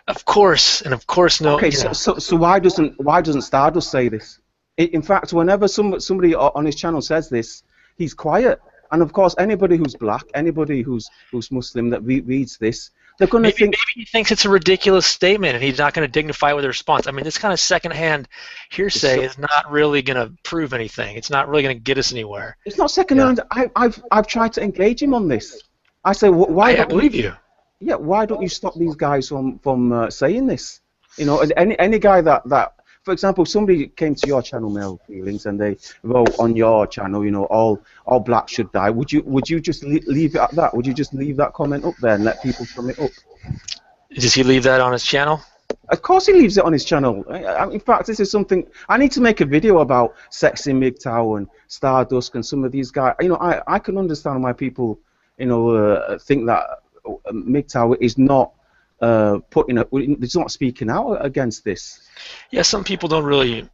Of course, and of course no. Okay, so why doesn't Stardust say this? In fact, whenever somebody on his channel says this, he's quiet. And of course, anybody who's black, anybody who's Muslim that reads this, they're going to think. Maybe he thinks it's a ridiculous statement, and he's not going to dignify with a response. I mean, this kind of secondhand hearsay is not really going to prove anything. It's not really going to get us anywhere. It's not secondhand. Yeah. I've tried to engage him on this. I say, why? I believe you. Yeah, why don't you stop these guys from saying this? You know, any guy that, for example, somebody came to your channel, Male Feelings, and they wrote on your channel, you know, all blacks should die. Would you just leave it at that? Would you just leave that comment up there and let people sum it up? Does he leave that on his channel? Of course he leaves it on his channel. In fact, this is something I need to make a video about. Sexy Mgtow and Stardust and some of these guys. You know, I can understand why people, you know, think that Mgtow is not it's not speaking out against this. Yeah, some people don't really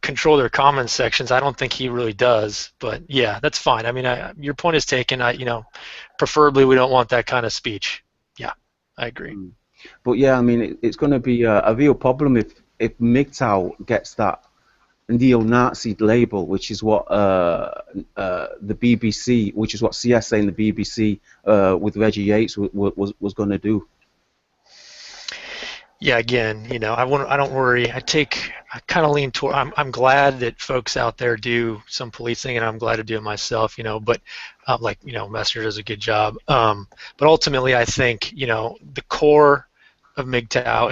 control their comment sections. I don't think he really does, but yeah, that's fine. I mean, your point is taken. Preferably we don't want that kind of speech. Yeah, I agree. But yeah, I mean, it's going to be a real problem if Mgtow gets that neo-Nazi label, which is what the BBC, which is what CSA and the BBC with Reggie Yates was going to do. Yeah, again, I don't worry. I kind of lean toward. I'm glad that folks out there do some policing, and I'm glad to do it myself. But Messenger does a good job. But ultimately, I think the core of Mgtow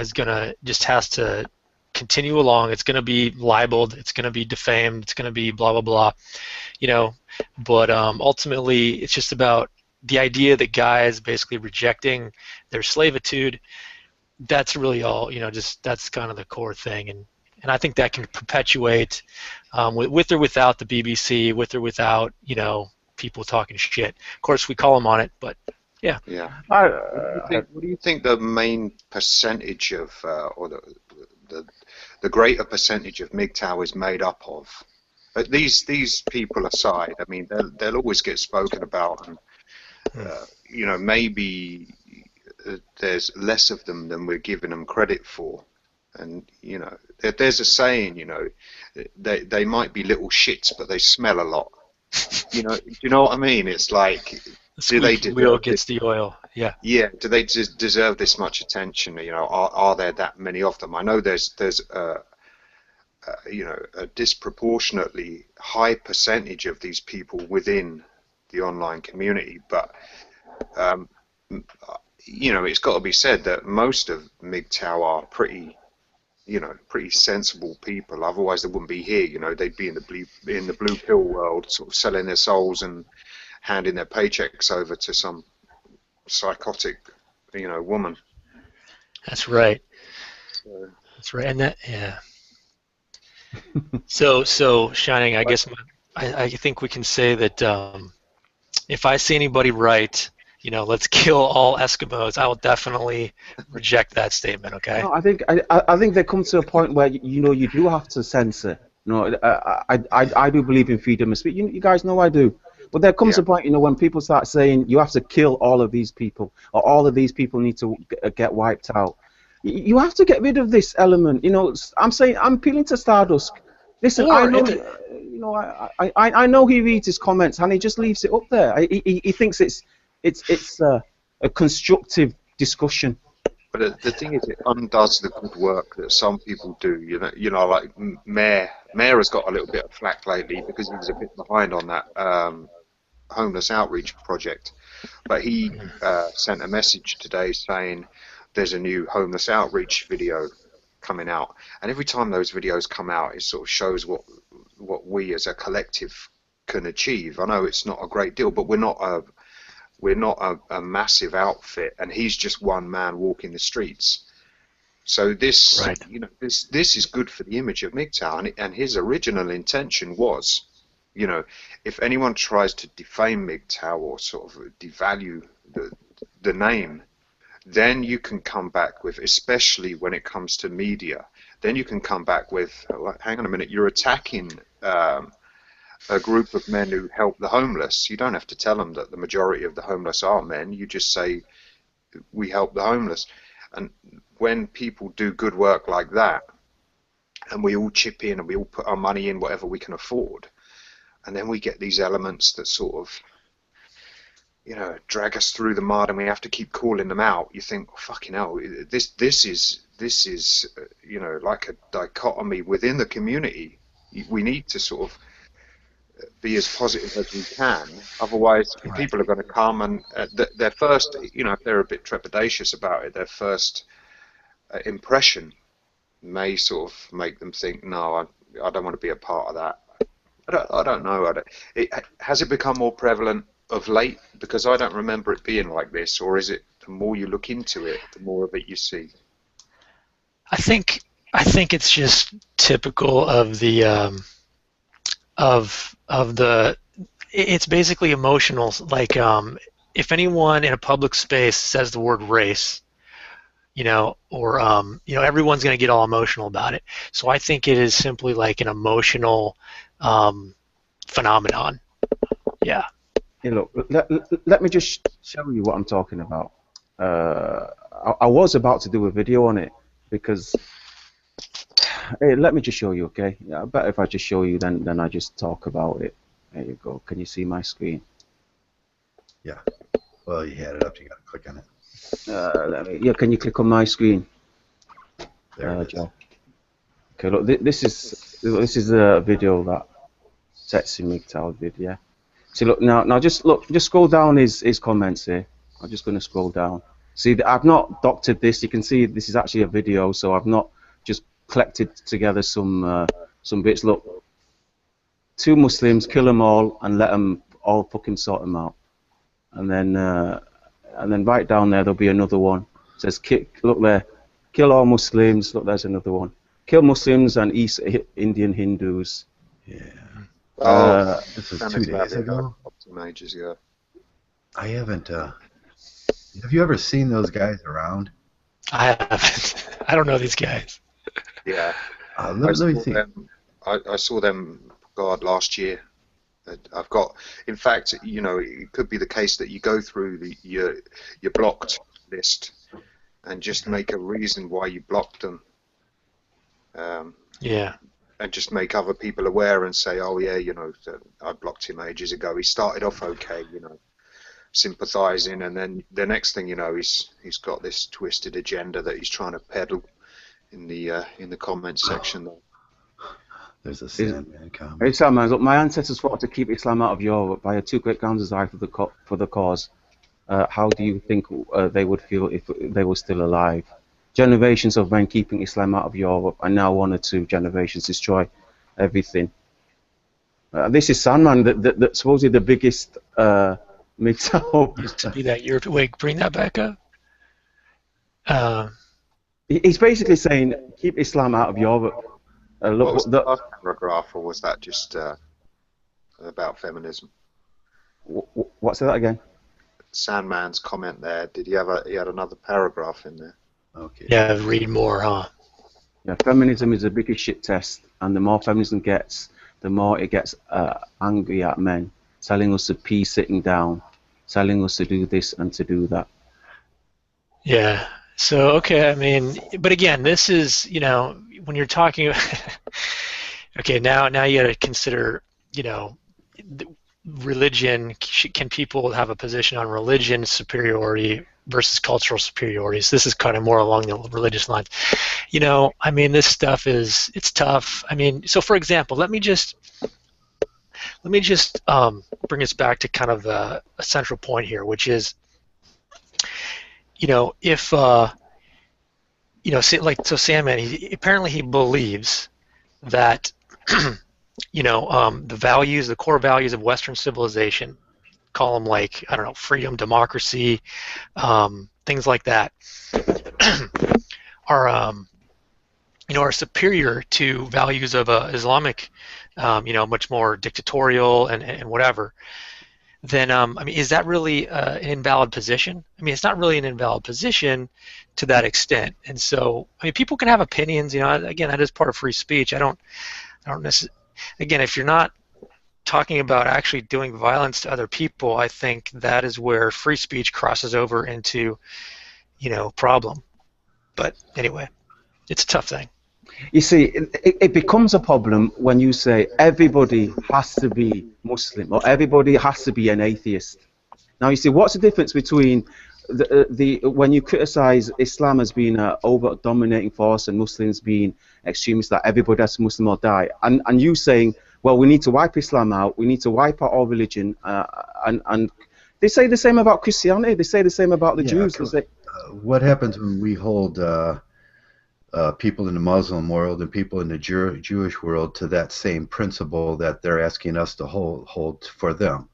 has to continue along. It's going to be libeled. It's going to be defamed. It's going to be blah blah blah. But ultimately, it's just about the idea that guys basically rejecting their slavitude. That's really all, that's kind of the core thing, and I think that can perpetuate with or without the BBC, with or without people talking shit. Of course, we call them on it, but yeah. Yeah. What do you think the main percentage of, or the greater percentage of Mgtow is made up of? But these people aside, I mean, they'll always get spoken about, and maybe there's less of them than we're giving them credit for. And there's a saying, they might be little shits, but they smell a lot. Do you know what I mean? It's like, do they deserve wheel gets the oil? Yeah. Yeah. Do they deserve this much attention? Are there that many of them? I know there's a disproportionately high percentage of these people within the online community, but it's got to be said that most of Mgtow are pretty sensible people. Otherwise, they wouldn't be here. They'd be in the blue pill world, sort of selling their souls and handing their paychecks over to some psychotic, woman. That's right. That's right, and So Shining, I guess I think we can say that if I see anybody write, let's kill all Eskimos, I will definitely reject that statement. Okay. No, I think they come to a point where you do have to censor. I do believe in freedom of speech. You guys know I do. But there comes a point, when people start saying you have to kill all of these people, or all of these people need to get wiped out. You have to get rid of this element. I'm appealing to Stardust. Listen, I know, I know he reads his comments and he just leaves it up there. He thinks it's a constructive discussion. But the thing is, it undoes the good work that some people do. Like Mayor has got a little bit of flack lately because he was a bit behind on that homeless outreach project. But he sent a message today saying there's a new homeless outreach video coming out, and every time those videos come out, it sort of shows what we as a collective can achieve. I know it's not a great deal, but we're not a massive outfit, and he's just one man walking the streets. So this, right. This is good for the image of Mgtow, and his original intention was, if anyone tries to defame Mgtow or sort of devalue the name, then you can come back with, especially when it comes to media, then you can come back with, hang on a minute, you're attacking a group of men who help the homeless. You don't have to tell them that the majority of the homeless are men. You just say, we help the homeless. And when people do good work like that, and we all chip in and we all put our money in whatever we can afford, and then we get these elements that sort of, drag us through the mud, and we have to keep calling them out. You think, fucking hell, this is like a dichotomy within the community. We need to sort of be as positive as we can. Otherwise, people are going to come and their first, if they're a bit trepidatious about it, their first impression may sort of make them think, no, I don't want to be a part of that. I don't know. Has it become more prevalent of late? Because I don't remember it being like this. Or is it the more you look into it, the more of it you see? I think it's just typical of the it's basically emotional. Like if anyone in a public space says the word race, or everyone's going to get all emotional about it. So I think it is simply like an emotional phenomenon. Yeah. Hey, look, let me just show you what I'm talking about. I was about to do a video on it because, hey, let me just show you, okay? Yeah, I bet if I just show you, then I just talk about it. There you go. Can you see my screen? Yeah. Well, you had it up. You got to click on it. Yeah, can you click on my screen? There it is. Joe. Okay, look, this is a video that Tetsu Mgtow did, yeah. See, look now, just scroll down his comments here. I'm just going to scroll down. See, I've not doctored this. You can see this is actually a video, so I've not just collected together some bits. Look, 2 Muslims, kill them all, and let them all fucking sort them out. And then right down there, there'll be another one. It says, look there, kill all Muslims. Look, there's another one. Kill Muslims and East Indian Hindus. Yeah. This was Found 2 it about days it ago. some ages ago. I haven't. Have you ever seen those guys around? I haven't. I don't know these guys. Yeah. Let me see. I saw them, God, last year. I've got, in fact, it could be the case that you go through your blocked list and just make a reason why you blocked them. Yeah. And just make other people aware and say, oh yeah, I blocked him ages ago. He started off okay, sympathizing, and then the next thing you know, he's got this twisted agenda that he's trying to peddle in the comments section there. There's a Sandman comment. Hey, Sandman, look, my ancestors fought to keep Islam out of Europe via 2 great ground desire for the cause. How do you think they would feel if they were still alive? Generations of men keeping Islam out of Europe, and now 1 or 2 generations destroy everything. This is Sandman, that's supposedly the biggest Mgtow. Used to be that year. Wait, bring that back up. He's basically saying, keep Islam out of Europe. What was the last paragraph, or was that just about feminism? What's that again? Sandman's comment there. Did he had another paragraph in there? Okay. Yeah, read more, huh? Yeah, feminism is the biggest shit test, and the more feminism gets, the more it gets angry at men, telling us to pee sitting down, telling us to do this and to do that. Yeah. So, okay, I mean, but again, this is, when you're talking, okay, now you got to consider, religion. Can people have a position on religion superiority versus cultural superiority? So this is kind of more along the religious lines. I mean, this stuff it's tough. I mean, so for example, let me just bring us back to kind of a central point here, which is, if so Sandman, apparently he believes that the core values of Western civilization, call them like, I don't know, freedom, democracy, things like that, are superior to values of Islamic, much more dictatorial and whatever. Then, I mean, is that really an invalid position? I mean, it's not really an invalid position to that extent. And so, I mean, people can have opinions. Again, that is part of free speech. I don't necessarily. Again, if you're not talking about actually doing violence to other people, I think that is where free speech crosses over into, problem. But anyway, it's a tough thing. You see, it becomes a problem when you say everybody has to be Muslim or everybody has to be an atheist. Now, you see, what's the difference between when you criticize Islam as being an over-dominating force and Muslims being extremists, that everybody has to Muslim or die, and you saying, well, we need to wipe Islam out, we need to wipe out all religion, and they say the same about Christianity, they say the same about the Jews. They say, what happens when we hold people in the Muslim world and people in the Jewish world to that same principle that they're asking us to hold for them?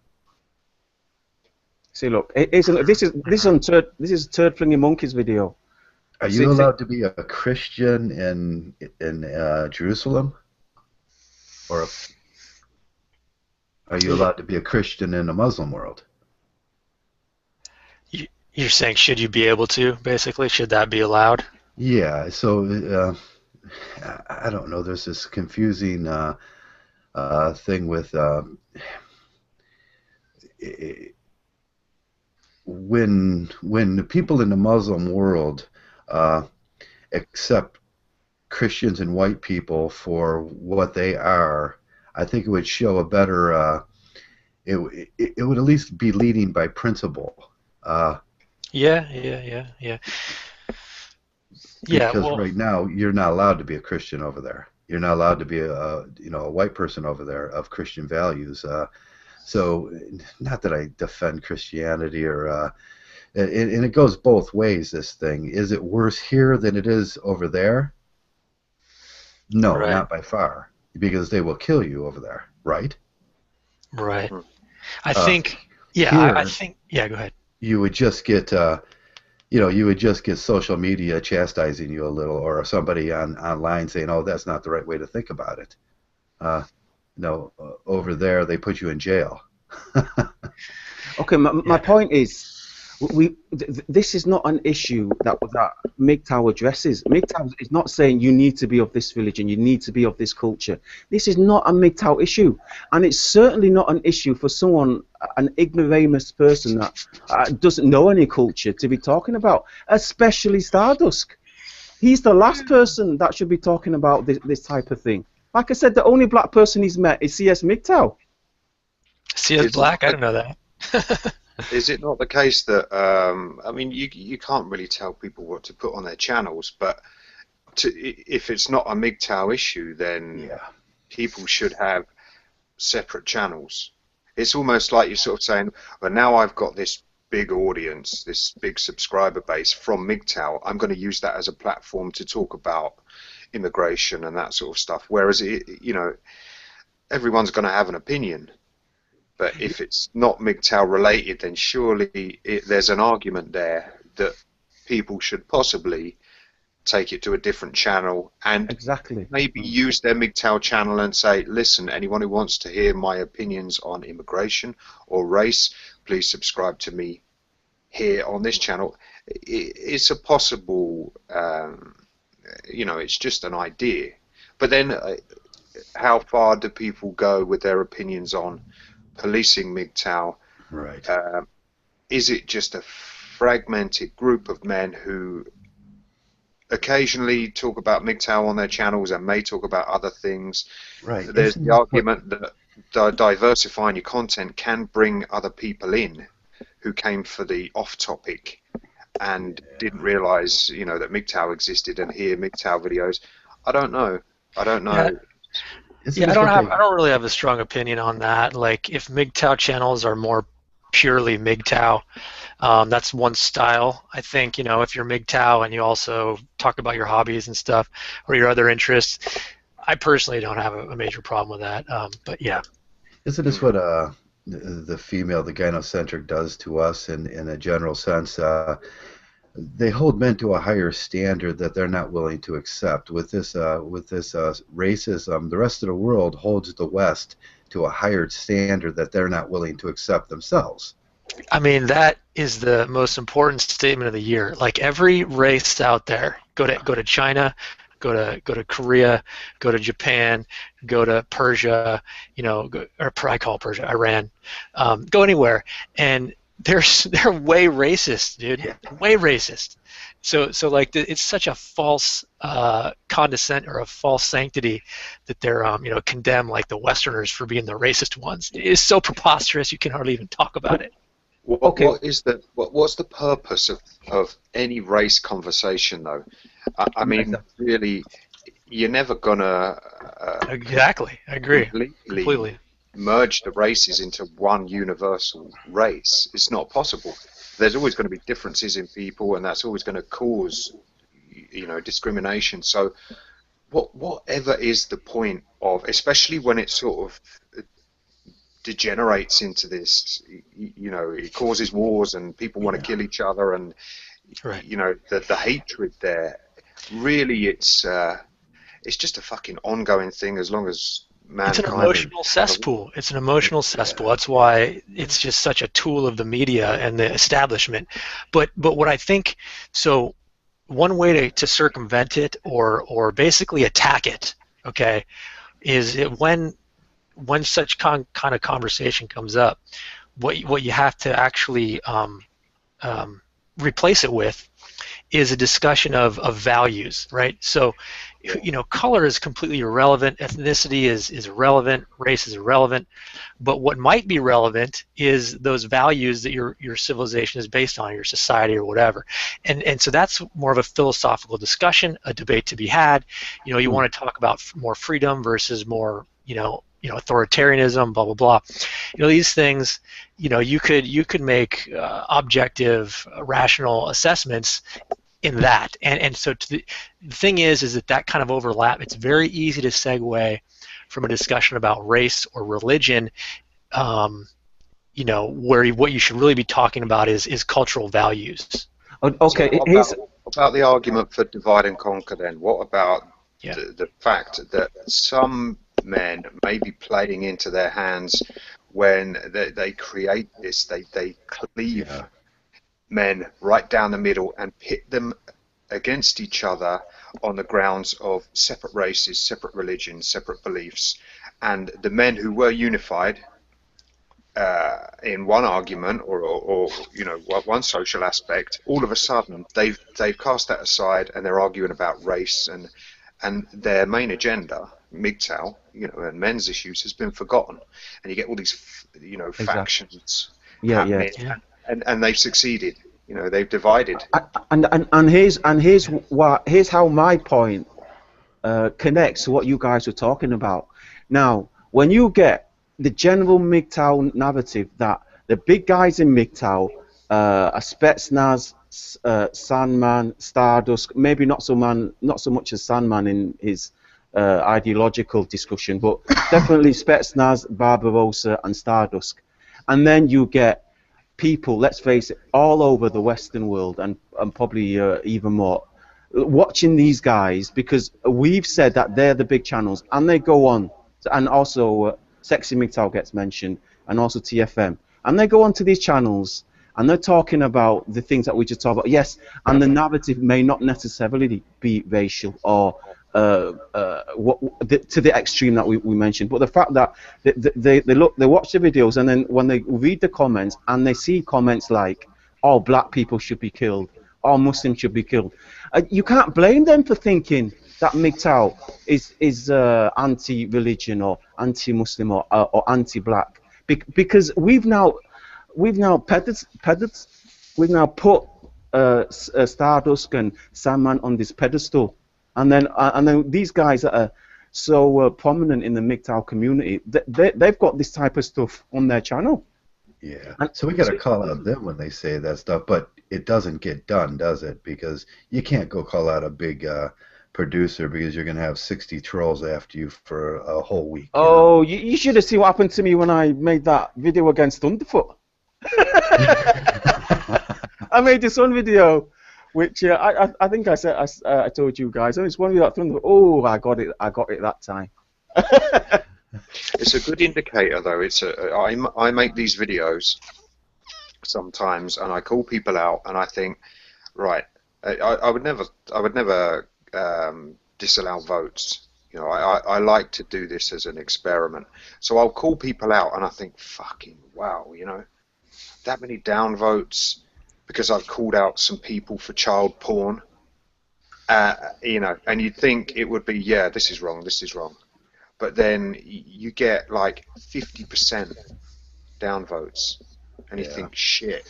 See, look, this is Turd Flinging Monkeys video. Are you allowed to be a Christian in Jerusalem, or are you allowed to be a Christian in the Muslim world? You're saying should you be able to, basically? Should that be allowed? Yeah. So I don't know. There's this confusing thing with when the people in the Muslim world uh, accept Christians and white people for what they are, I think it would show a better. It would at least be leading by principle. Yeah, yeah, yeah, yeah. Yeah, Because well, right now you're not allowed to be a Christian over there. You're not allowed to be a white person over there of Christian values. So not that I defend Christianity and it goes both ways. This thing, is it worse here than it is over there? No, right, not by far, because they will kill you over there, right? right. Hmm. I Uh, think, yeah, I Here think, yeah, go ahead. you would just get you would just get social media chastising you a little, or somebody online saying, "Oh, that's not the right way to think about it." Uh, no, over there they put you in jail. Okay, my Yeah, point is, this is not an issue that Mgtow addresses. Mgtow is not saying you need to be of this religion, you need to be of this culture. This is not a Mgtow issue, and it's certainly not an issue for someone, an ignoramus person that doesn't know any culture, to be talking about, especially Stardust. He's the last person that should be talking about this type of thing. Like I said, the only black person he's met is C.S. Mgtow. see as Is it not black, I don't know that. Is it not the case that I mean, you can't really tell people what to put on their channels, but if it's not a MGTOW issue, then Yeah, people should have separate channels. It's almost like you're sort of saying, well, now I've got this big audience, this big subscriber base from MGTOW. I'm going to use that as a platform to talk about immigration and that sort of stuff. Whereas, everyone's going to have an opinion. But if it's not MGTOW related, then surely there's an argument there that people should possibly take it to a different channel and Exactly. maybe use their Mgtow channel and say, listen, anyone who wants to hear my opinions on immigration or race, please subscribe to me here on this channel. It's a possible, it's just an idea. But then how far do people go with their opinions on policing Mgtow? right. Is it just a fragmented group of men who occasionally talk about Mgtow on their channels and may talk about other things? Right. There's Isn't the that what? argument that diversifying your content can bring other people in who came for the off-topic and didn't realize, that Mgtow existed and hear Mgtow videos. I don't know. I don't Yeah, know. Isn't yeah, this what they? I don't really have a strong opinion on that. Like, if MGTOW channels are more purely MGTOW, that's one style. I think, if you're MGTOW and you also talk about your hobbies and stuff or your other interests, I personally don't have a major problem with that. But yeah, Isn't this what the female, the gynocentric, does to us in a general sense? They hold men to a higher standard that they're not willing to accept. With this racism, the rest of the world holds the West to a higher standard that they're not willing to accept themselves. I mean, that is the most important statement of the year. Like, every race out there, go to China, go to Korea, go to Japan, go to Persia, I call Persia Iran, go anywhere, and they're way racist, dude, Yeah. way racist. So like, it's such a false condescent or a false sanctity that they're condemn like the Westerners for being the racist ones. It is so preposterous you can hardly even talk about it. Okay. What's the purpose of any race conversation though? I mean, really, you're never gonna Exactly, I agree completely completely. merge the races into one universal race. It's not possible. There's always going to be differences in people, and that's always going to cause, discrimination. So, whatever is the point of, especially when it sort of degenerates into this, it causes wars and people want to kill each other, and Right. the hatred there. Really, it's just a fucking ongoing thing as long as It's an mankind. emotional cesspool. It's an emotional cesspool. That's why it's just such a tool of the media and the establishment. But what I think, so one way to circumvent it or basically attack it, okay, is when such kind of conversation comes up, what you have to actually replace it with is a discussion of values, right? So, color is completely irrelevant, ethnicity is irrelevant, race is irrelevant, but what might be relevant is those values that your civilization is based on, your society or whatever. And so that's more of a philosophical discussion, a debate to be had. You want to talk about more freedom versus more, authoritarianism, blah, blah, blah. These things, you could make objective, rational assessments in that. And so the thing is that kind of overlap, it's very easy to segue from a discussion about race or religion, where what you should really be talking about is cultural values. Okay, So what about the argument for divide and conquer then? What about the fact that some men may be playing into their hands when they create this, they cleave men right down the middle and pit them against each other on the grounds of separate races, separate religions, separate beliefs, and the men who were unified in one argument or one social aspect, all of a sudden they've cast that aside and they're arguing about race and their main agenda, Mgtow, and men's issues has been forgotten, and you get all these factions happening, and they've succeeded. They've divided. And here's how my point connects to what you guys were talking about. Now, when you get the general Mgtow narrative that the big guys in Mgtow, Spetsnaz, Sandman, Stardust, maybe not so much as Sandman in his ideological discussion, but definitely Spetsnaz, Barbarossa, and Stardust. And then you get people, let's face it, all over the Western world and probably even more, watching these guys because we've said that they're the big channels, and they go on, and also Sexy Mgtow gets mentioned, and also TFM, and they go onto these channels and they're talking about the things that we just talked about. Yes, and the narrative may not necessarily be racial or to the extreme that we mentioned, but the fact that they watch the videos, and then when they read the comments and they see comments like, "All black people should be killed," "All Muslims should be killed," you can't blame them for thinking that Mgtow is anti-religion or anti-Muslim or anti-black, because we've now put Stardust and Sandman on this pedestal, and then these guys that are so prominent in the Mgtow community, they've got this type of stuff on their channel. Yeah, so we got to call out them when they say that stuff, but it doesn't get done, does it? Because you can't go call out a big producer because you're going to have 60 trolls after you for a whole week. You should have seen what happened to me when I made that video against Thunderfoot. I made this one video, which I think I said I told you guys. And it's one video that Thunderfoot. Oh, I got it that time. It's a good indicator, though. I make these videos sometimes, and I call people out, and I think, right, I would never disallow votes. I like to do this as an experiment. So I'll call people out, and I think, fucking wow, that many downvotes because I've called out some people for child porn. And you'd think it would be, yeah, this is wrong. But then you get like 50% downvotes, and you think, shit.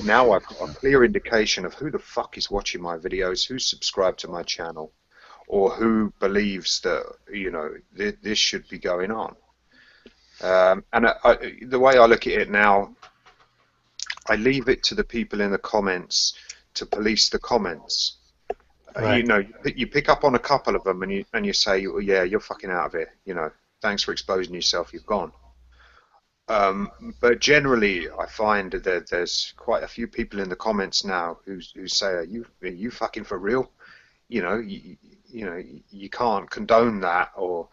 Now I've got a clear indication of who the fuck is watching my videos, who's subscribed to my channel, or who believes that this should be going on. And the way I look at it now, I leave it to the people in the comments to police the comments. Right. You pick up on a couple of them, and you say, well, yeah, you're fucking out of it. Thanks for exposing yourself. You've gone. But generally, I find that there's quite a few people in the comments now who say, "Are you fucking for real? You can't condone that." Or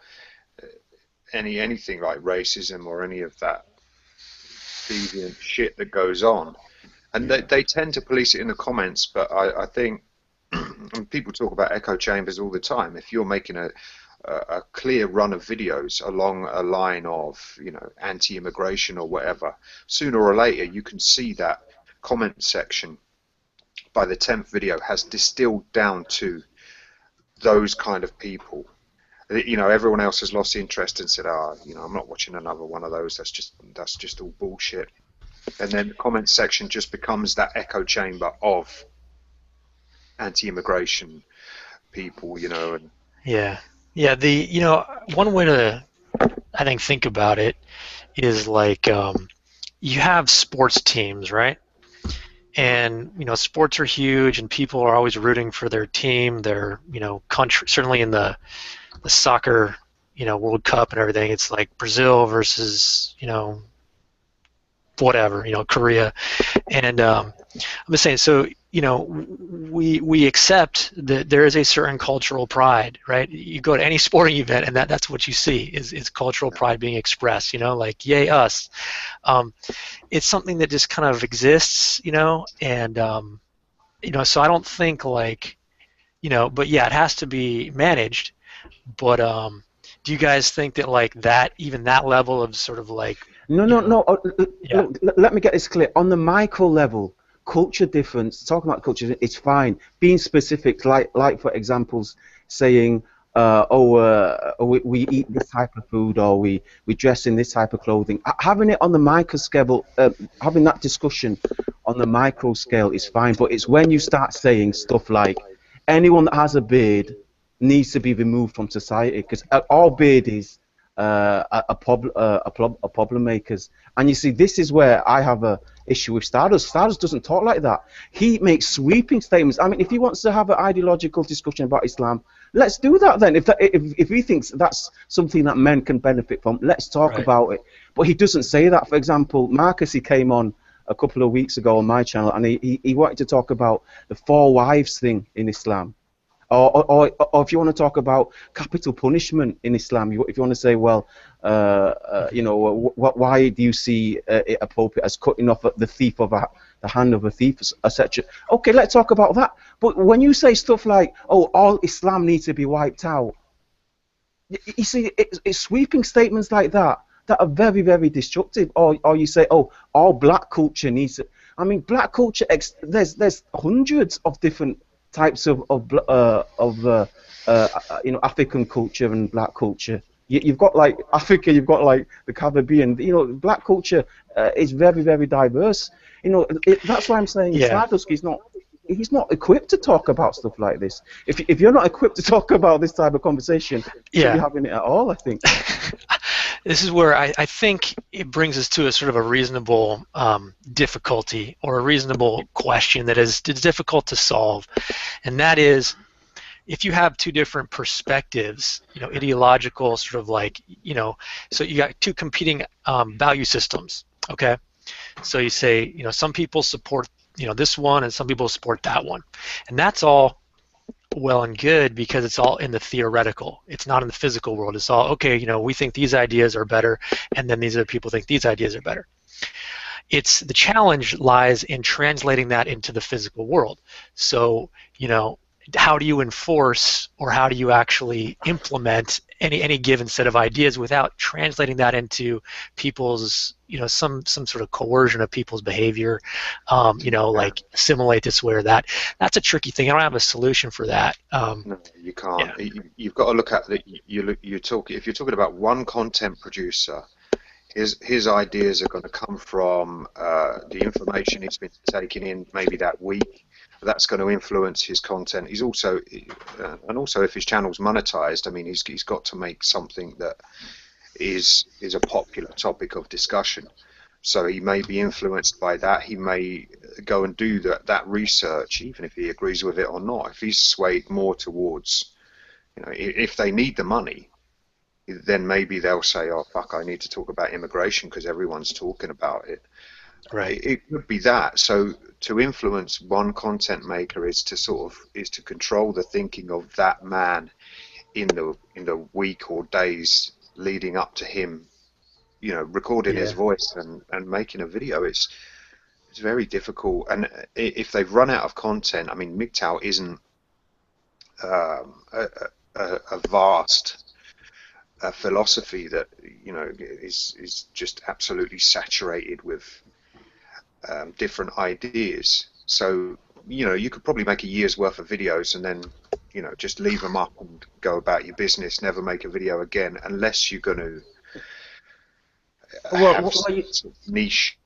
anything like racism or any of that deviant shit that goes on. And they tend to police it in the comments, but I think and people talk about echo chambers all the time. If you're making a clear run of videos along a line of, you know, anti-immigration or whatever, sooner or later you can see that comment section by the 10th video has distilled down to those kind of people. You know, everyone else has lost interest and said, you know, I'm not watching another one of those. That's just all bullshit. And then the comment section just becomes that echo chamber of anti-immigration people, you know. And Yeah. Yeah. You know, one way to, I think about it is like, you have sports teams, right? And, you know, sports are huge and people are always rooting for their team, their, you know, country. Certainly in the soccer, you know, World Cup and everything, it's like Brazil versus, you know, whatever, you know, Korea. And I'm just saying, so, you know, we accept that there is a certain cultural pride, right? You go to any sporting event and that's what you see is cultural pride being expressed, you know, like, yay us. It's something that just kind of exists, you know, and, you know, so I don't think like, you know, but yeah, it has to be managed. But do you guys think that like that, even that level of sort of like, No, you no, know, no. yeah, Look, let me get this clear. On the micro level, culture difference, talking about culture, it's fine. Being specific, like for examples, saying, we eat this type of food, or we dress in this type of clothing. Having it on the micro scale, having that discussion on the micro scale is fine. But it's when you start saying stuff like, anyone that has a beard needs to be removed from society, because all beard is a problem makers. And you see, this is where I have a issue with Stardust. Stardust doesn't talk like that. He makes sweeping statements. I mean, if he wants to have an ideological discussion about Islam, let's do that then. If he thinks that's something that men can benefit from, let's talk right. about it. But he doesn't say that. For example, Marcus, he came on a couple of weeks ago on my channel, and he wanted to talk about the 4 wives thing in Islam. Or if you want to talk about capital punishment in Islam, if you want to say, well, you know, why do you see it appropriate as cutting off the thief of the hand of a thief, etc. Okay, let's talk about that. But when you say stuff like, oh, all Islam needs to be wiped out, you see, it's sweeping statements like that are very, very destructive. Or you say, oh, all black culture needs to. I mean, black culture. There's hundreds of different types of you know, African culture and black culture. You've got like Africa, you've got like the Caribbean. You know, black culture is very, very diverse. You know, that's why I'm saying Yeah. Stardust is not. He's not equipped to talk about stuff like this. If you're not equipped to talk about this type of conversation, you shouldn't be having it at all, I think. This is where I think it brings us to a sort of a reasonable difficulty, or a reasonable question that is difficult to solve, and that is, if you have 2 different perspectives, you know, ideological, sort of like, you know, so you got 2 competing value systems, okay? So you say, you know, some people support, you know, this one, and some people support that one, and that's all well and good because it's all in the theoretical. It's not in the physical world. It's all, okay, you know, we think these ideas are better, and then these other people think these ideas are better. It's the challenge lies in translating that into the physical world. So, you know, how do you enforce, or how do you actually implement any given set of ideas without translating that into people's, you know, some sort of coercion of people's behavior, you know, like assimilate this way or that. That's a tricky thing. I don't have a solution for that. no, you can't. Yeah. You've got to look at that. If you're talking about one content producer, his ideas are going to come from the information he's been taking in maybe that week. That's going to influence his content. He's also, and also if his channel's monetized, I mean, he's got to make something that is a popular topic of discussion. So he may be influenced by that. He may go and do that research, even if he agrees with it or not. If he's swayed more towards, you know, if they need the money, then maybe they'll say, oh, fuck, I need to talk about immigration because everyone's talking about it. Right. It could be that. So to influence one content maker is to control the thinking of that man in the week or days leading up to him, recording his voice and making a video. It's very difficult. And if they've run out of content, I mean, Mgtow isn't a vast philosophy that is just absolutely saturated with different ideas. So you could probably make a year's worth of videos and then just leave them up and go about your business, never make a video again, unless you're going to have some sort of niche.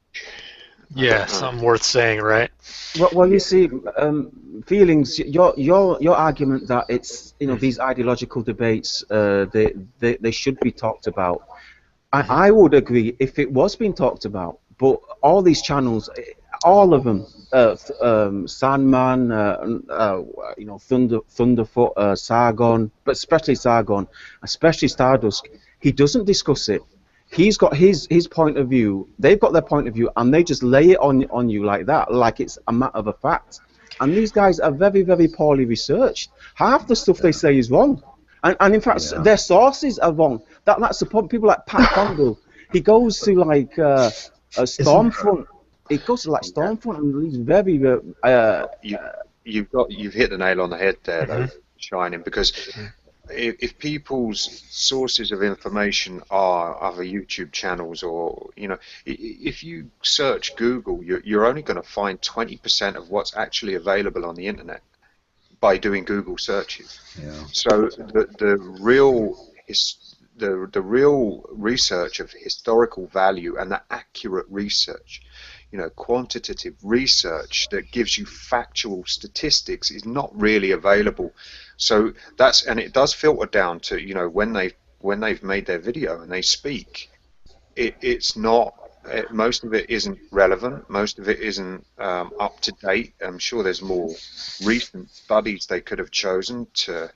Yeah, something worth saying, right? Well, you see, feelings. Your argument that it's these ideological debates, they should be talked about. I would agree if it was being talked about, but all these channels, all of them, Sandman, Thunderfoot, Sargon, but especially Sargon, especially Stardust, he doesn't discuss it. He's got his point of view. They've got their point of view, and they just lay it on you like that, like it's a matter of a fact. And these guys are very, very poorly researched. Half the stuff they say is wrong, and in fact, their sources are wrong. That's the point. People like Pat Condell, he goes to like a Stormfront. It goes to like Stormfront, and he's very. You've hit the nail on the head there, though, Shining, because. If people's sources of information are other YouTube channels, or if you search Google, you're only going to find 20% of what's actually available on the internet by doing Google searches. So the real research of historical value and the accurate research, quantitative research that gives you factual statistics is not really available. So it does filter down to when they've made their video and they speak, it's not. Most of it isn't relevant. Most of it isn't up to date. I'm sure there's more recent studies they could have chosen to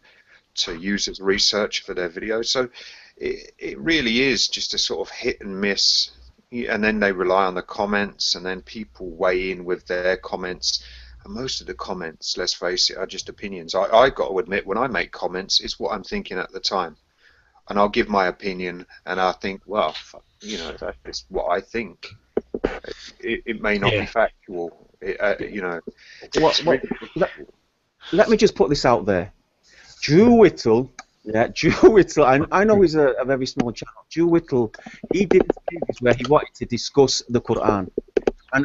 use as research for their videos. So it really is just a sort of hit and miss. And then they rely on the comments, and then people weigh in with their comments. And most of the comments, let's face it, are just opinions. I got to admit, when I make comments, it's what I'm thinking at the time. And I'll give my opinion, and I think, well, that's just what I think. It may not be factual. Let me just put this out there. Drew Whittle, I know he's a very small channel. Drew Whittle, he did a series where he wanted to discuss the Quran.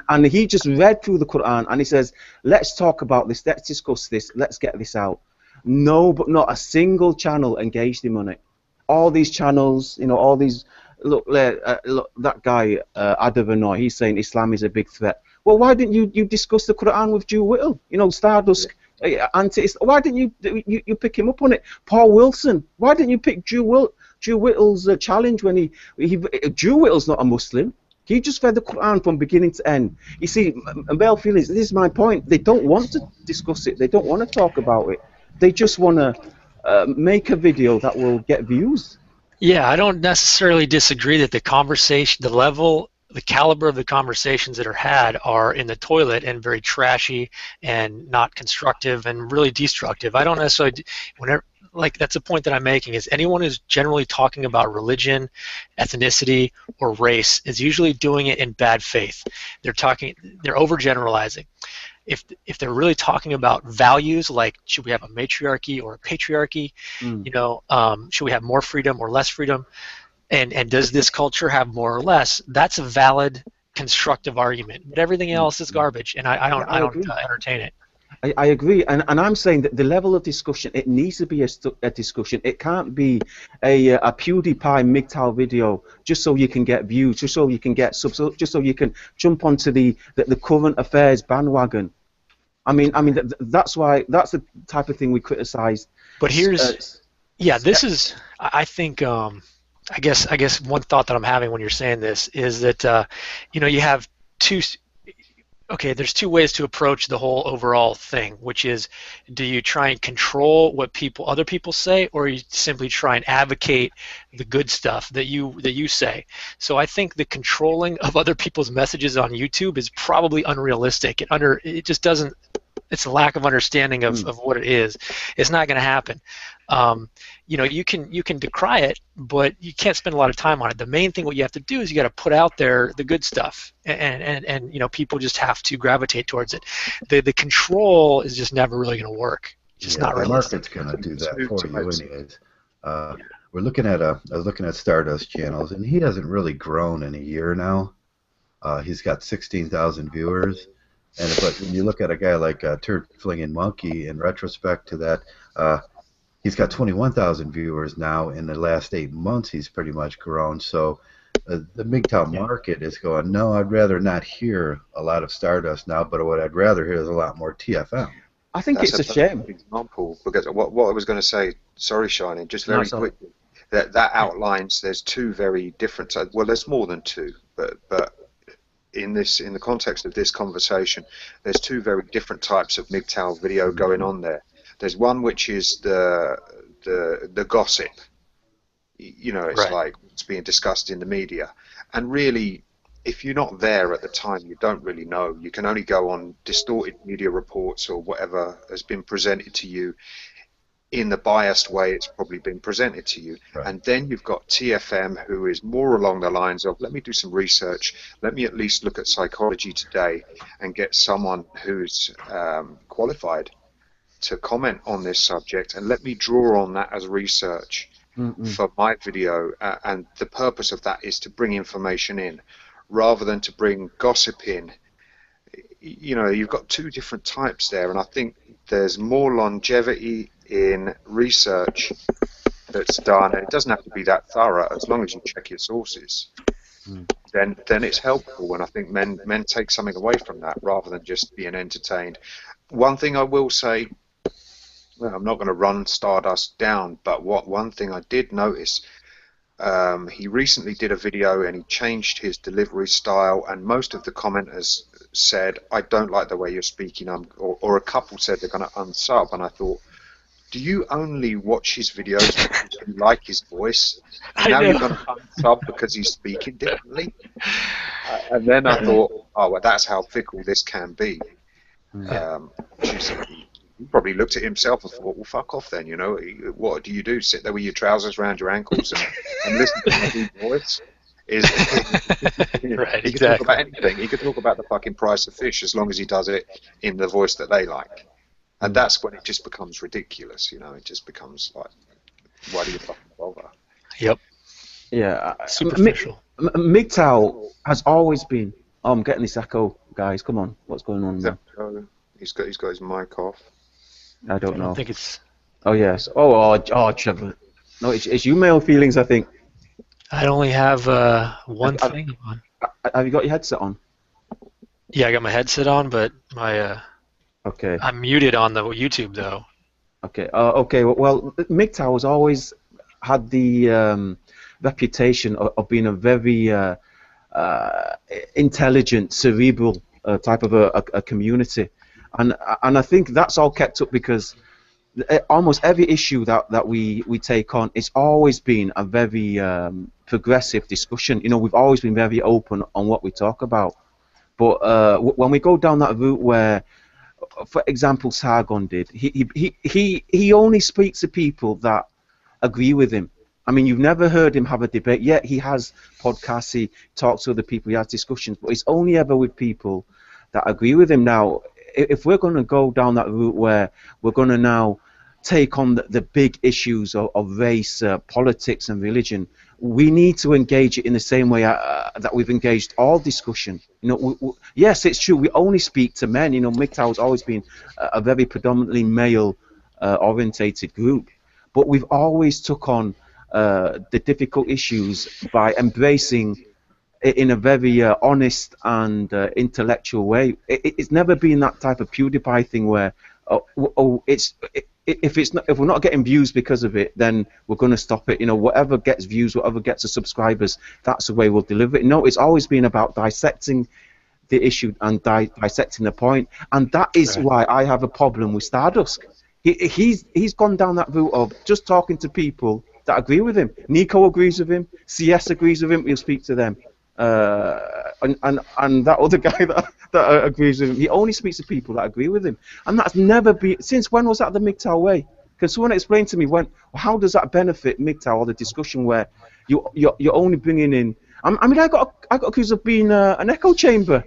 And he just read through the Quran, and he says, let's talk about this, let's discuss this, let's get this out. No, but not a single channel engaged him on it. All these channels, all these, look, that guy, Adavanoy, he's saying Islam is a big threat. Well, why didn't you discuss the Quran with Drew Whittle? Stardust, why didn't you pick him up on it? Paul Wilson, why didn't you pick Drew Whittle's challenge when Drew Whittle's not a Muslim. He just read the Quran from beginning to end. You see, male feelings, this is my point. They don't want to discuss it. They don't want to talk about it. They just want to make a video that will get views. Yeah, I don't necessarily disagree that the conversation, the level, the caliber of the conversations that are had are in the toilet and very trashy and not constructive and really destructive. I don't necessarily, that's a point that I'm making, is anyone who's generally talking about religion, ethnicity, or race is usually doing it in bad faith. They're overgeneralizing. If they're really talking about values, like should we have a matriarchy or a patriarchy, should we have more freedom or less freedom, and does this culture have more or less, that's a valid, constructive argument. But everything else is garbage, and I don't entertain it. I agree, and I'm saying that the level of discussion, it needs to be a discussion. It can't be a PewDiePie Mgtow video just so you can get views, just so you can get subs, just so you can jump onto the current affairs bandwagon. I mean that's the type of thing we criticize. But here's this is, I think, I guess one thought that I'm having when you're saying this is that you have there's two ways to approach the whole overall thing, which is, do you try and control what other people say, or you simply try and advocate the good stuff that you say? So I think the controlling of other people's messages on YouTube is probably unrealistic. It just doesn't it's a lack of understanding of what it is. It's not going to happen. You know, you can decry it, but you can't spend a lot of time on it. The main thing what you have to do is you got to put out there the good stuff, and you know, people just have to gravitate towards it. The control is just never really going to work. It's just not the realistic. market's going to do that for you anyways. We're looking at I was looking at Stardust channels, and he hasn't really grown in a year now. He's got 16,000 viewers, but when you look at a guy like Turd Flinging Monkey, in retrospect to that, he's got 21,000 viewers now. In the last 8 months, he's pretty much grown. So the Mgtow market is going, no, I'd rather not hear a lot of Stardust now, but what I'd rather hear is a lot more TFM. I think it's a shame. Example, because what I was going to say, sorry, Shining, just very quickly, that outlines there's two very different. Well, there's more than two, but in the context of this conversation, there's two very different types of Mgtow video going on there. There's one which is the gossip. You know, it's like it's being discussed in the media, and really, if you're not there at the time, you don't really know. You can only go on distorted media reports or whatever has been presented to you in the biased way it's probably been presented to you. Right. And then you've got TFM, who is more along the lines of, let me do some research, let me at least look at Psychology Today and get someone who's qualified to comment on this subject, and let me draw on that as research for my video. And the purpose of that is to bring information in, rather than to bring gossip in. You know, you've got two different types there, and I think there's more longevity in research that's done, and it doesn't have to be that thorough as long as you check your sources. Then it's helpful, and I think men take something away from that rather than just being entertained. One thing I will say, well, I'm not going to run Stardust down, but one thing I did notice, he recently did a video and he changed his delivery style, and most of the commenters said, I don't like the way you're speaking, or a couple said they're going to unsub, and I thought, do you only watch his videos because you like his voice, and now you're going to unsub because he's speaking differently? And then I thought, oh, well, that's how fickle this can be. He probably looked at himself and thought, well, fuck off then, you know. What do you do? Sit there with your trousers around your ankles and listen to my deep voice? Right, he could talk about anything. He could talk about the fucking price of fish as long as he does it in the voice that they like. And that's when it just becomes ridiculous, you know. It just becomes like, why do you fucking bother? Yep. Yeah. Superficial. Mgtow has always been. Oh, I'm getting this echo, guys. Come on, what's going on there? He's got his mic off. I don't know. I don't think it's. Oh yes. Oh, Trevor. No, it's you male feelings, I think. I only have one thing on. Have you got your headset on? Yeah, I got my headset on, but my okay. I'm muted on the YouTube though. Okay. Okay. Well, Mgtow has always had the reputation of being a very intelligent, cerebral type of a community, and I think that's all kept up because almost every issue that we take on, it's always been a very progressive discussion. You know, we've always been very open on what we talk about. But when we go down that route where, for example, Sargon did, he only speaks to people that agree with him. I mean, you've never heard him have a debate. Yet he has podcasts, he talks to other people, he has discussions, but it's only ever with people that agree with him. Now, if we're going to go down that route where we're going to now take on the big issues of race, politics, and religion, we need to engage it in the same way that we've engaged all discussion. You know, yes, it's true. We only speak to men. You know, Mgtow has always been a very predominantly male-orientated group, but we've always took on the difficult issues by embracing it in a very honest and intellectual way. It's never been that type of PewDiePie thing where, if we're not getting views because of it, then we're going to stop it. You know, whatever gets views, whatever gets the subscribers, that's the way we'll deliver it. No, it's always been about dissecting the issue and dissecting the point, and that is why I have a problem with Stardust. He's gone down that route of just talking to people that agree with him. Nico agrees with him. CS agrees with him. We'll speak to them. And that other guy that agrees with him, he only speaks to people that agree with him, and that's never been. Since when was that the Mgtow way? Can someone explain to me how does that benefit Mgtow or the discussion where you're only bringing in? I mean, I got accused of being an echo chamber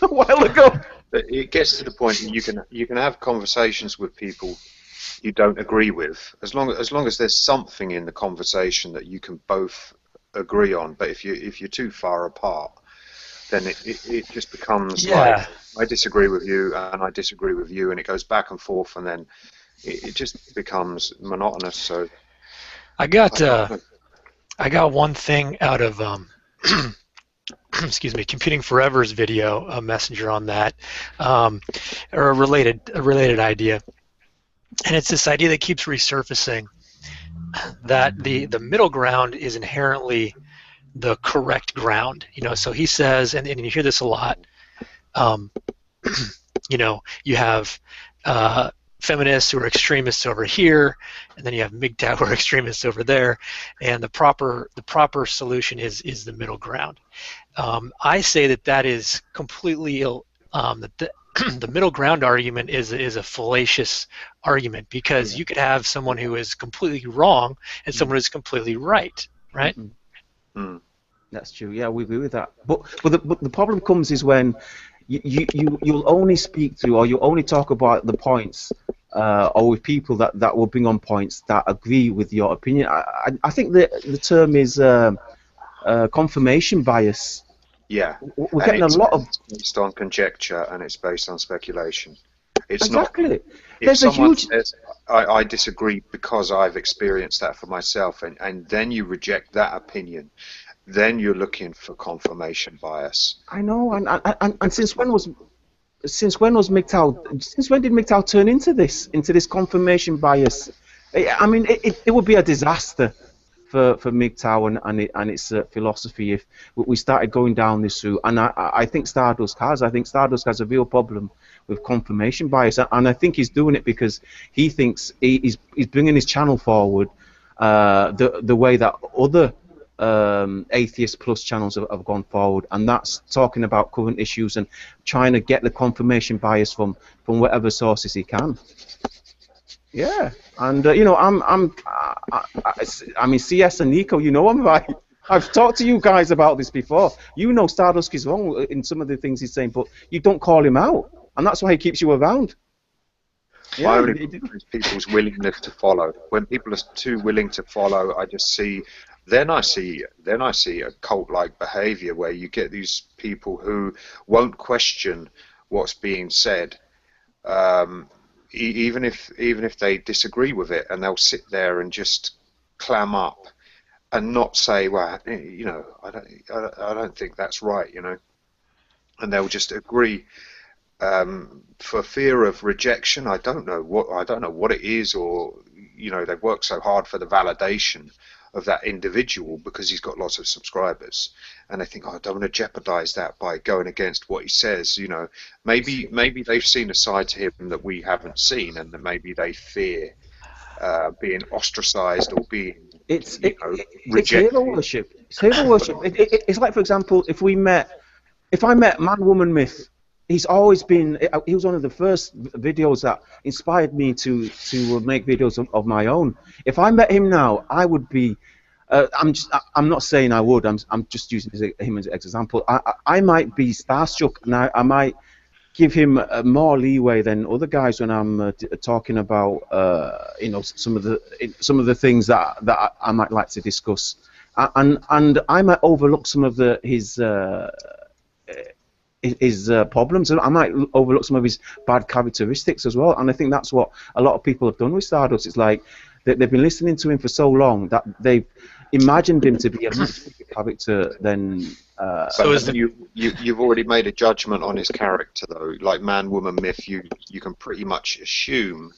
a while ago. It gets to the point that you can have conversations with people you don't agree with, as long as there's something in the conversation that you can both agree on. But if you're too far apart, then it just becomes like, I disagree with you and I disagree with you, and it goes back and forth, and then it just becomes monotonous. So I got one thing out of excuse me, Computing Forever's video, a messenger on that, or a related idea, and it's this idea that keeps resurfacing, that the middle ground is inherently the correct ground. So he says, and you hear this a lot, you have feminists who are extremists over here, and then you have Mgtow who are extremists over there, and the proper solution is the middle ground. I say that is completely ill. The middle ground argument is a fallacious argument, because you could have someone who is completely wrong and someone who's completely right, right? That's true. Yeah, we agree with that. But the problem comes is when you'll only speak to, or you only talk about the points, or with people that will bring on points that agree with your opinion. I think the term is confirmation bias. Yeah, we're getting a lot of. It's based on conjecture and it's based on speculation. It's exactly. Not. There's a huge. Says, I disagree because I've experienced that for myself, and then you reject that opinion, then you're looking for confirmation bias. I know, and since when was Mgtow? Since when did Mgtow turn into this confirmation bias? I mean, it would be a disaster for Mgtow and its philosophy if we started going down this route. And I think Stardust has. I think Stardust has a real problem with confirmation bias, and I think he's doing it because he thinks he's bringing his channel forward the way that other Atheist Plus channels have gone forward, and that's talking about current issues and trying to get the confirmation bias from whatever sources he can. Yeah, and I mean, CS and Nico, I'm right. I've talked to you guys about this before. Stardust is wrong in some of the things he's saying, but you don't call him out, and that's why he keeps you around. Yeah, my only problem is people's willingness to follow. When people are too willing to follow, I just see. Then I see a cult-like behavior where you get these people who won't question what's being said, even if they disagree with it, and they'll sit there and just clam up and not say, well, I don't think that's right, and they'll just agree for fear of rejection. I don't know what it is, or they've worked so hard for the validation of that individual because he's got lots of subscribers, and they think, I don't want to jeopardize that by going against what he says. Maybe they've seen a side to him that we haven't seen, and that maybe they fear being ostracized or being rejected. It's hero worship. It's hero worship. It's like, for example, if I met Man Woman Myth, he was one of the first videos that inspired me to make videos of my own. If I met him now, I would be. I'm not saying I would. I'm just using him as an example. I might be starstruck, and I might give him more leeway than other guys when I'm talking about some of the things that I might like to discuss, and I might overlook some of his problems, and I might overlook some of his bad characteristics as well. And I think that's what a lot of people have done with Stardust. It's like they've been listening to him for so long that they've imagined him to be a much bigger character than. So you've already made a judgment on his character, though. Like Man, Woman, Myth, you can pretty much assume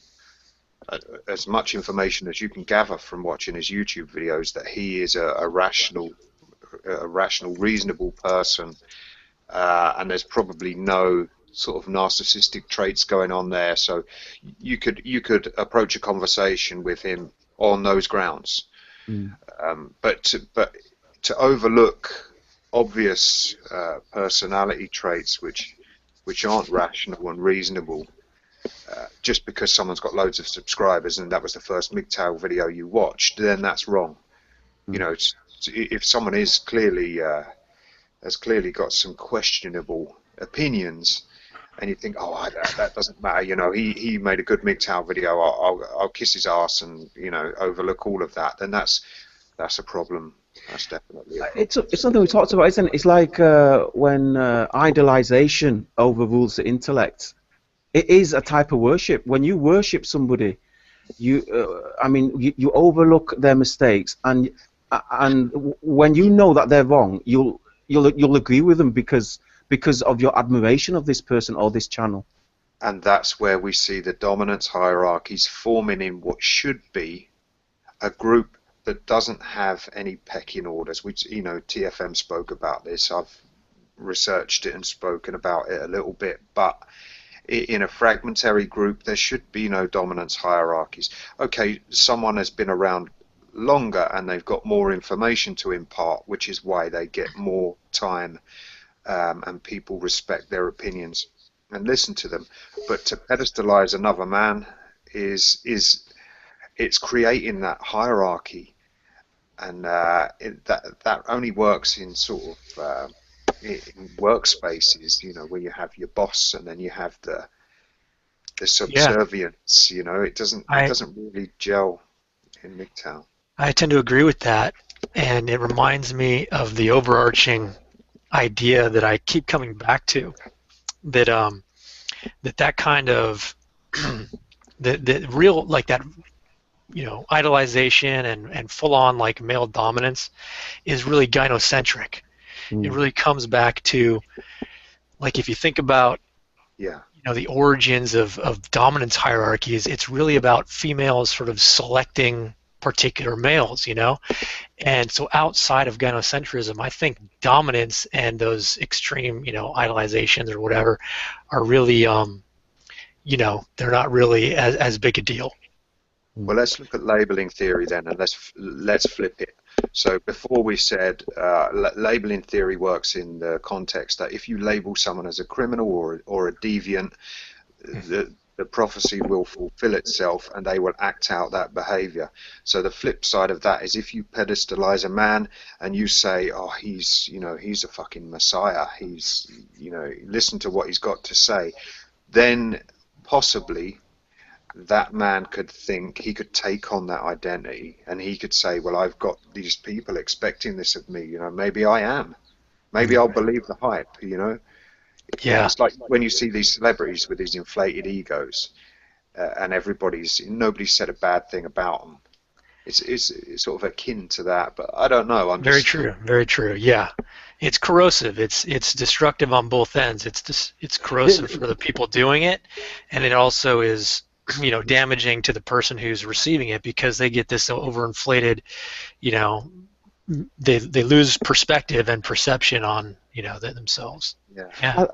as much information as you can gather from watching his YouTube videos that he is a rational, reasonable person. And there's probably no sort of narcissistic traits going on there, so you could approach a conversation with him on those grounds. But to overlook obvious personality traits which aren't rational and reasonable, just because someone's got loads of subscribers and that was the first Mgtow video you watched, then that's wrong. You know, if someone is clearly has clearly got some questionable opinions, and you think, oh, that doesn't matter. You know, he made a good Mgtow video. I'll kiss his ass and, you know, overlook all of that. Then that's a problem. That's definitely a problem. It's something we talked about, isn't it? It's like when idolization overrules the intellect. It is a type of worship. When you worship somebody, you overlook their mistakes, and when you know that they're wrong, you'll agree with them because of your admiration of this person or this channel. And that's where we see the dominance hierarchies forming in what should be a group that doesn't have any pecking orders. Which, you know, TFM spoke about this. I've researched it and spoken about it a little bit, but in a fragmentary group, there should be no dominance hierarchies. Okay, someone has been around longer and they've got more information to impart, which is why they get more time, and people respect their opinions and listen to them. But to pedestalize another man it's creating that hierarchy, and that only works in sort of in workspaces, you know, where you have your boss and then you have the subservience. You know, it doesn't really gel in Mgtow. I tend to agree with that, and it reminds me of the overarching idea that I keep coming back to, that that kind of the real, like, that, you know, idolization and full-on, like, male dominance is really gynocentric. It really comes back to, like, if you think about, you know, the origins of dominance hierarchies, it's really about females sort of selecting particular males, you know. And so outside of gynocentrism, I think dominance and those extreme, you know, idolizations or whatever are really, you know, they're not really as big a deal. Well, let's look at labeling theory then, and let's flip it. So before we said labeling theory works in the context that if you label someone as a criminal or a deviant, the prophecy will fulfill itself and they will act out that behavior. So the flip side of that is if you pedestalize a man and you say, oh, he's a fucking messiah, he's, you know, listen to what he's got to say, then possibly that man could think, he could take on that identity and he could say, well, I've got these people expecting this of me, you know, maybe I am. Maybe I'll believe the hype, you know. Yeah. It's like when you see these celebrities with these inflated egos, and nobody's said a bad thing about them. It's sort of akin to that, but I don't know. Very true. Yeah, it's corrosive. It's destructive on both ends. It's corrosive for the people doing it, and it also is, you know, damaging to the person who's receiving it because they get this overinflated, you know, they lose perspective and perception on, you know, themselves. Yeah.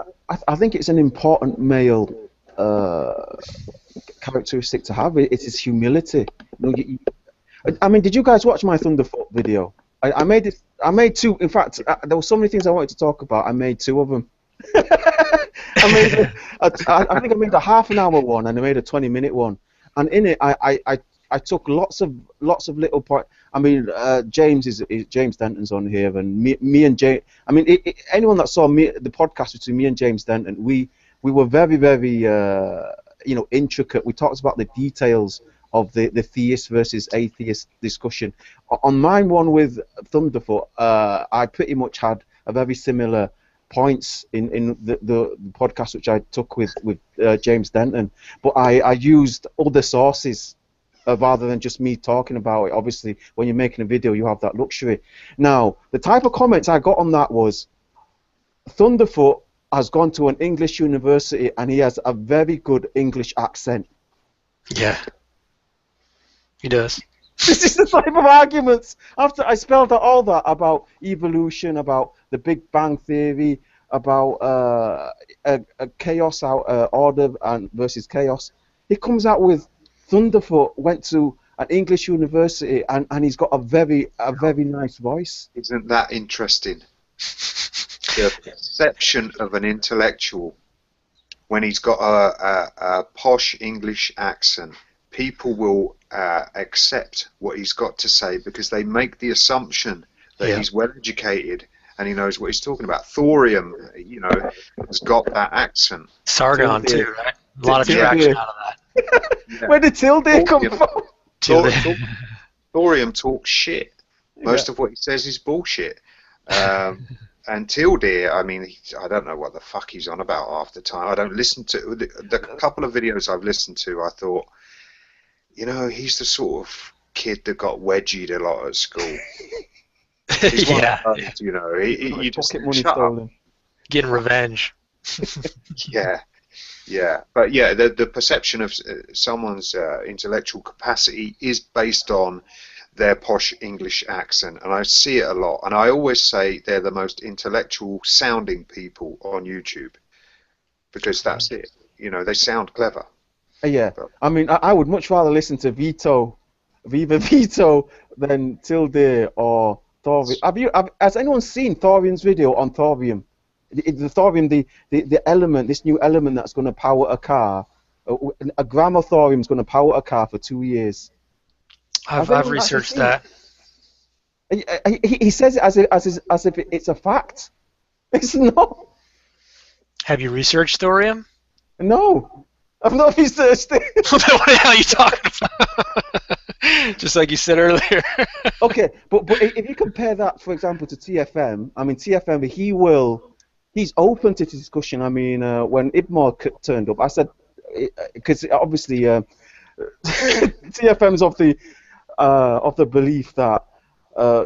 I think it's an important male characteristic to have. It is humility. You know, I mean, did you guys watch my Thunderfoot video? I made it. I made two. In fact, there were so many things I wanted to talk about. I made two of them. I think I made a half-an-hour one and I made a 20-minute one. And in it, I took lots of little points. I mean, James Denton's on here, and me and James. I mean, anyone that saw the podcast between me and James Denton, we were very, very you know, intricate. We talked about the details of the theist versus atheist discussion. On my one with Thunderfoot, I pretty much had a very similar points in the podcast which I took with James Denton, but I used other sources rather than just me talking about it. Obviously, when you're making a video, you have that luxury. Now, the type of comments I got on that was, Thunderfoot has gone to an English university and he has a very good English accent. Yeah, he does. This is the type of arguments. After I spelled out all that about evolution, about the Big Bang Theory, about a chaos order and versus chaos, he comes out with Thunderfoot went to an English university and he's got a very nice voice. Isn't that interesting? the perception of an intellectual when he's got a posh English accent, people will accept what he's got to say because they make the assumption that he's well educated and he knows what he's talking about. Thorium, you know, has got that accent. Sargon too, right? A lot of traction out of that. Yeah. Where did Tilde come from? Thorium talks shit. Most of what he says is bullshit. And Tilde, I mean, I don't know what the fuck he's on about half the time. I don't listen to the couple of videos I've listened to. I thought, you know, he's the sort of kid that got wedgied a lot at school. He's one of those, you know, you just shut up. Getting revenge. Yeah. But yeah, the perception of someone's intellectual capacity is based on their posh English accent, and I see it a lot. And I always say they're the most intellectual sounding people on YouTube because that's it. You know, they sound clever. Yeah, I mean, I would much rather listen to Viva Vito than Tilde or Thorium. Has anyone seen Thorium's video on Thorium? The Thorium, the element, this new element that's going to power a car. A gram of Thorium is going to power a car for 2 years. I've researched that. He says it as if it's a fact. It's not. Have you researched thorium? No, I've not researched it. What the hell are you talking about? Just like you said earlier. Okay, but if you compare that, for example, to TFM, I mean, TFM, he's open to discussion. I mean, when Ibmore turned up, I said, because obviously TFM's of the belief that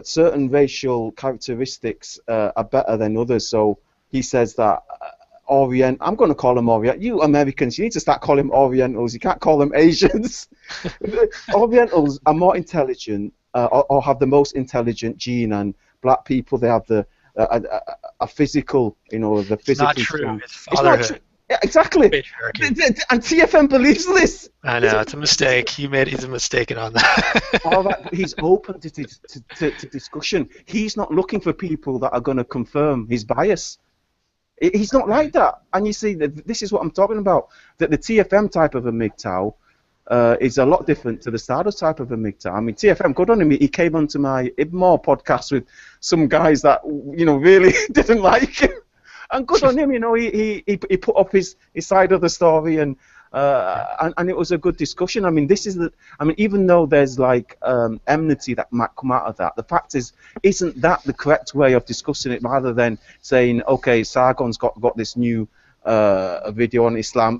certain racial characteristics are better than others. So he says that I'm going to call them Orient. You Americans, you need to start calling them Orientals. You can't call them Asians. Orientals are more intelligent or have the most intelligent gene, and black people, they have a physical, you know, the physically. It's not true. Strong. It's fatherhood. It's not true. Yeah, exactly. And TFM believes this. I know, it's a mistake. He's mistaken on that. All right, he's open to discussion. He's not looking for people that are going to confirm his bias. He's not like that. And you see, this is what I'm talking about. That the TFM type of a Mgtow is a lot different to the Stardust type of a Mgtow. I mean, TFM, good on him. He came onto my Ibmore podcast with some guys that, you know, really didn't like him. And good on him, you know, he put up his side of the story, and it was a good discussion. I mean, even though there's like enmity that might come out of that, the fact is, isn't that the correct way of discussing it, rather than saying, okay, Sargon's got this new video on Islam,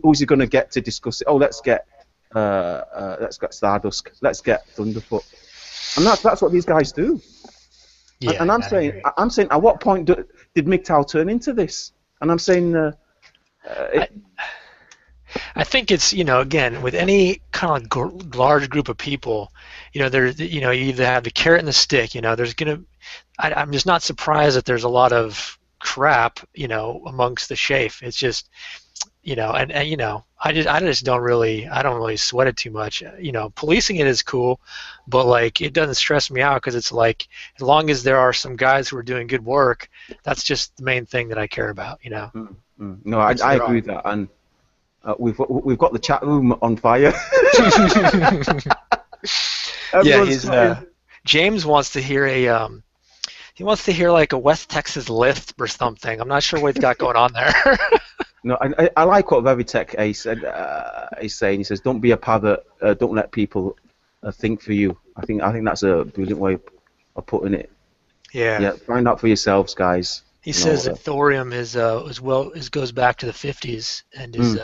who's he going to get to discuss it? Oh, let's get Stardust, let's get Thunderfoot, and that's what these guys do. Yeah, and I'm saying, at what point did Mgtow turn into this? And I'm saying, I think it's, you know, again, with any kind of large group of people, you know, you either have the carrot and the stick. You know, I'm just not surprised that there's a lot of crap, you know, amongst the chaff. It's just, you know, and you know, I don't really sweat it too much. You know, policing it is cool, but like it doesn't stress me out, because it's like, as long as there are some guys who are doing good work, that's just the main thing that I care about. You know. No, I agree with that, and we've got the chat room on fire. Yeah, James wants to hear he wants to hear like a West Texas lisp or something. I'm not sure what he's got going on there. No, I like what Veritech Ace is saying. He says, "Don't be a parrot. Don't let people think for you." I think that's a brilliant way of putting it. Yeah. Find out for yourselves, guys. He says that thorium goes back to the 50s and is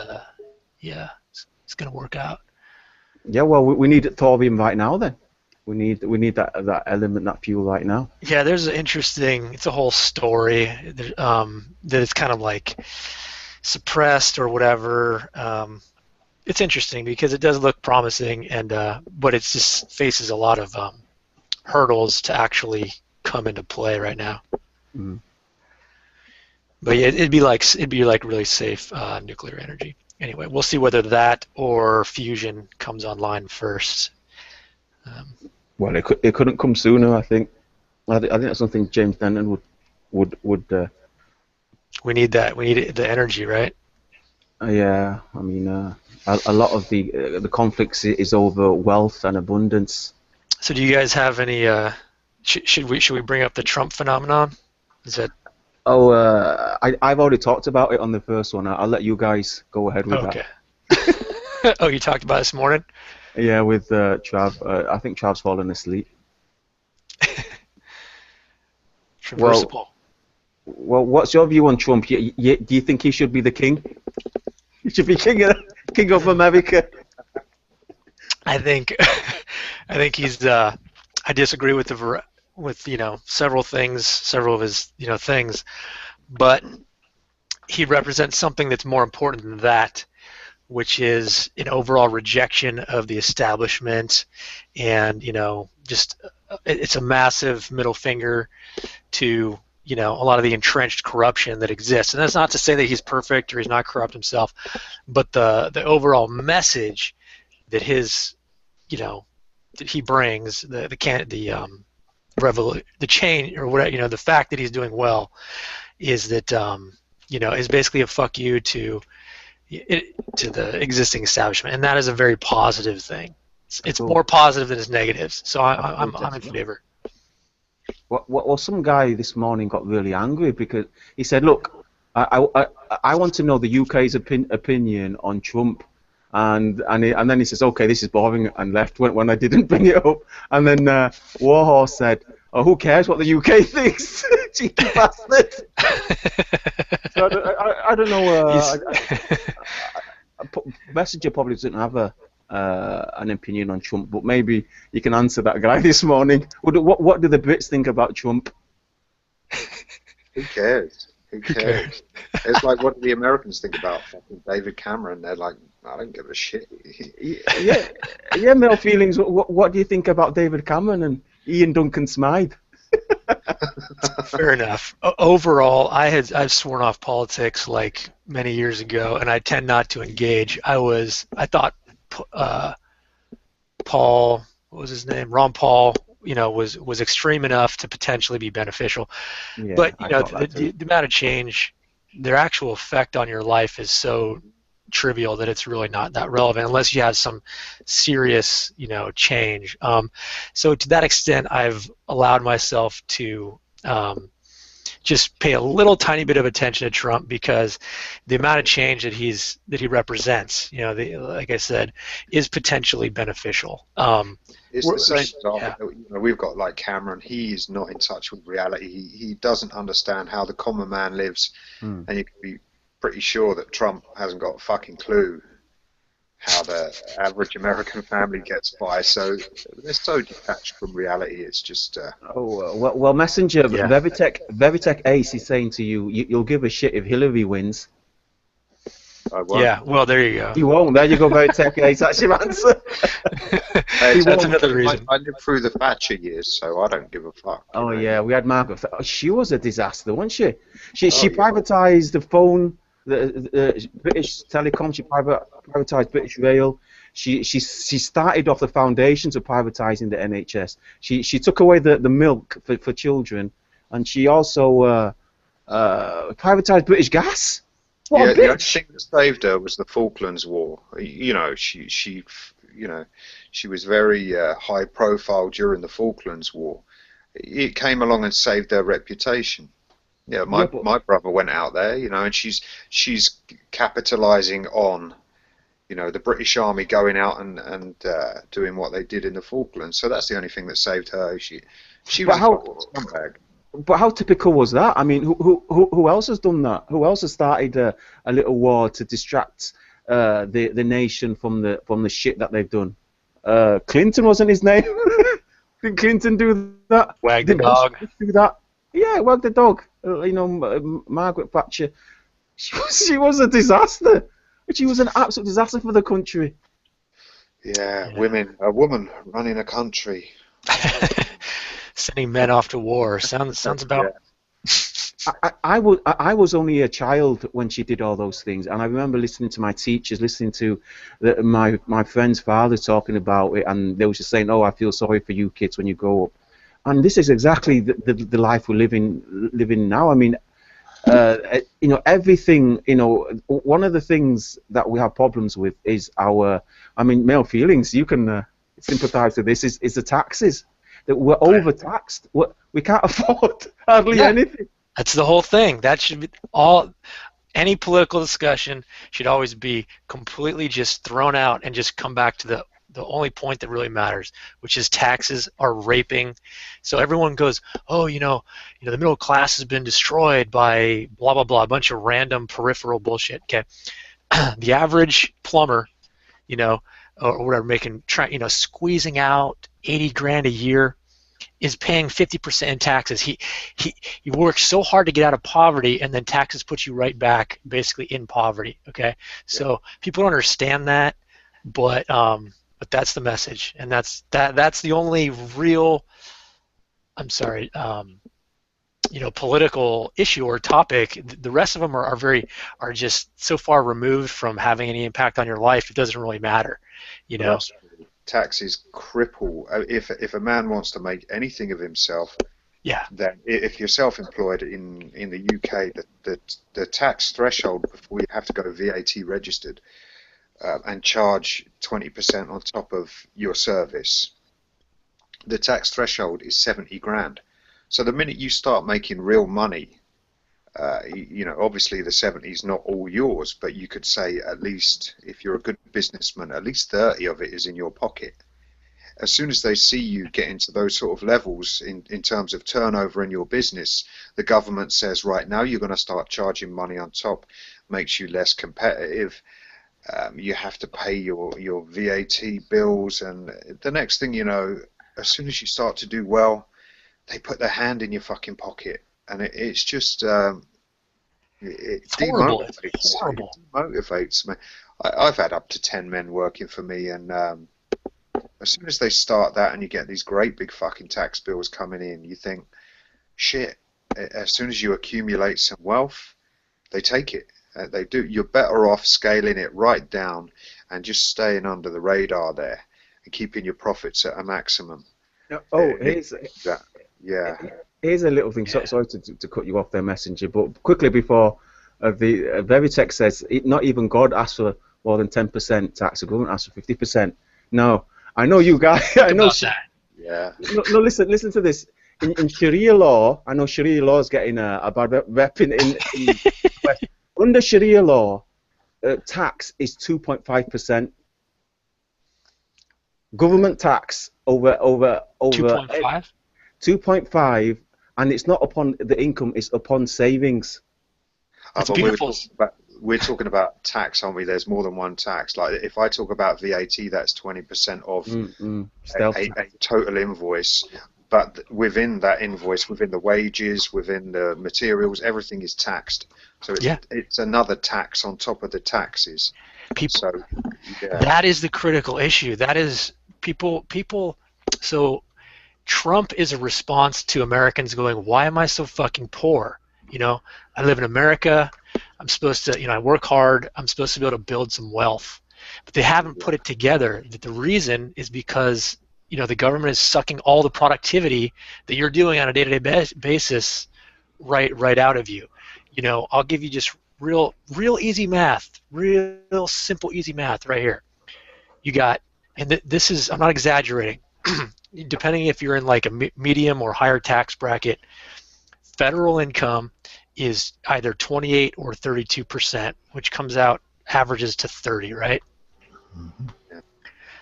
it's gonna work out. Yeah, well, we need thorium right now. Then we need that element, that fuel right now. Yeah, it's a whole story that it's kind of like suppressed or whatever. It's interesting because it does look promising, and but it just faces a lot of hurdles to actually come into play right now. But yeah, it'd be like really safe nuclear energy. Anyway, we'll see whether that or fusion comes online first. Well, it couldn't come sooner. I think that's something James Denton would would We need that. We need the energy, right? yeah. I mean, a lot of the conflicts is over wealth and abundance. So, do you guys have any? Should we bring up the Trump phenomenon? Is that Oh, I've already talked about it on the first one. I'll let you guys go ahead with okay? Oh, you talked about it this morning. that. Yeah, with Trav. I think Trav's fallen asleep. Traversable. Well, what's your view on Trump? Do you think he should be the king? He should be king of America. I think I think he's. I disagree with several things, several of his things, but he represents something that's more important than that, which is an overall rejection of the establishment, and just it's a massive middle finger to a lot of the entrenched corruption that exists. And that's not to say that he's perfect or he's not corrupt himself, but the overall message that his that he brings, the change, or whatever, the fact that he's doing well is that is basically a fuck you to the existing establishment, and that is a very positive thing. It's Cool. more positive than its negatives, so I'm in favor. Well, some guy this morning got really angry because he said, "Look, I want to know the UK's opinion on Trump." And then he says, "Okay, this is boring," and left when I didn't bring it up. And then Warhorse said, "Oh, who cares what the UK thinks?" Cheeky bastard. So I don't know. Messenger probably doesn't have an opinion on Trump, but maybe you can answer that guy this morning. What do the Brits think about Trump? Who cares? Who cares? It's like, what do the Americans think about fucking David Cameron? They're like, I don't give a shit. Yeah, male feelings. What do you think about David Cameron and Ian Duncan Smythe? Fair enough. Overall, I've sworn off politics like many years ago, and I tend not to engage. I thought Paul, what was his name? Ron Paul, was extreme enough to potentially be beneficial. Yeah, but the amount of change, their actual effect on your life is so trivial that it's really not that relevant unless you have some serious change. So to that extent, I've allowed myself to just pay a little tiny bit of attention to Trump, because the amount of change that he represents, like I said, is potentially beneficial. It's the same example. We've got like Cameron. He is not in touch with reality. He doesn't understand how the common man lives, and you can be pretty sure that Trump hasn't got a fucking clue how the average American family gets by. So they're so detached from reality. It's just. Well, Messenger, Yeah. Veritech Ace is saying to you, you'll give a shit if Hillary wins. Yeah, well, there you go. You won't. There you go, Veritech Ace. That's your answer. That's another reason. I lived through the Thatcher years, so I don't give a fuck. Oh yeah, we had Margaret. She was a disaster, wasn't she? She privatised the phone, the British Telecom. She privatised British Rail. She started off the foundations of privatising the NHS. She took away the milk for children, and she also privatised British Gas. What a bitch. The only thing that saved her was the Falklands War. She was very high profile during the Falklands War. It came along and saved her reputation. Yeah, my brother went out there, and she's capitalising on, the British Army going out and doing what they did in the Falklands. So that's the only thing that saved her. She was a fucking scumbag. But how typical was that? I mean, who else has done that? Who else has started a little war to distract the nation from the shit that they've done? Clinton wasn't his name. Did Clinton do that? Wag the dog. Do that? Yeah, wag the dog. Margaret Thatcher. She was a disaster. She was an absolute disaster for the country. Yeah, a woman running a country. Sending men off to war sounds about. Yeah. I was only a child when she did all those things, and I remember listening to my teachers, listening to my friend's father talking about it, and they were just saying, "Oh, I feel sorry for you kids when you grow up." And this is exactly the life we're living now. I mean, everything, one of the things that we have problems with is male feelings. You can sympathize with this, is the taxes. That we're overtaxed. We can't afford hardly anything. That's the whole thing. That should be all. Any political discussion should always be completely just thrown out and just come back to the only point that really matters, which is taxes are raping. So everyone goes, oh, the middle class has been destroyed by blah, blah, blah, a bunch of random peripheral bullshit. Okay. The average plumber, or whatever, squeezing out 80 grand a year is paying 50% in taxes. He works so hard to get out of poverty, and then taxes put you right back basically in poverty. Okay, so people don't understand that, but that's the message, and that's the only real, political issue or topic. The rest of them are just so far removed from having any impact on your life. It doesn't really matter, Taxes cripple. If a man wants to make anything of himself, then if you're self-employed in the UK, the tax threshold before you have to go VAT registered and charge 20% on top of your service, the tax threshold is 70 grand. So the minute you start making real money, obviously the 70 is not all yours, but you could say at least, if you're a good businessman, at least 30 of it is in your pocket. As soon as they see you get into those sort of levels in terms of turnover in your business, the government says, right, now you're going to start charging money on top, makes you less competitive. You have to pay your VAT bills, and the next thing you know, as soon as you start to do well, they put their hand in your fucking pocket. And it's just it horrible. demotivates. It's horrible. It demotivates me. I've had up to 10 men working for me, and as soon as they start that, and you get these great big fucking tax bills coming in, you think, shit. As soon as you accumulate some wealth, they take it. They do. You're better off scaling it right down and just staying under the radar there and keeping your profits at a maximum. Here's a little thing. Sorry to cut you off there, Messenger, but quickly before the Veritex says not even God asks for more than 10% tax. The government asks for 50%. No, I know you guys. I know. Yeah. No, listen to this. In Sharia law, I know Sharia law is getting a bad rep in West. Under Sharia law, tax is 2.5%. Government tax over 2.5. 2.5, and it's not upon the income; it's upon savings. It's beautiful. We're talking about tax, aren't we? There's more than one tax. Like if I talk about VAT, that's 20% of a total invoice. But within that invoice, within the wages, within the materials, everything is taxed. So it's another tax on top of the taxes. That is the critical issue. That is people. So Trump is a response to Americans going, why am I so fucking poor? I live in America. I'm supposed to, I work hard. I'm supposed to be able to build some wealth. But they haven't put it together. That the reason is because, the government is sucking all the productivity that you're doing on a day-to-day basis right out of you. I'll give you just real easy math, real simple easy math right here. You got, and this is, I'm not exaggerating, depending if you're in like a medium or higher tax bracket, federal income is either 28 or 32%, which comes out averages to 30, right? Mm-hmm.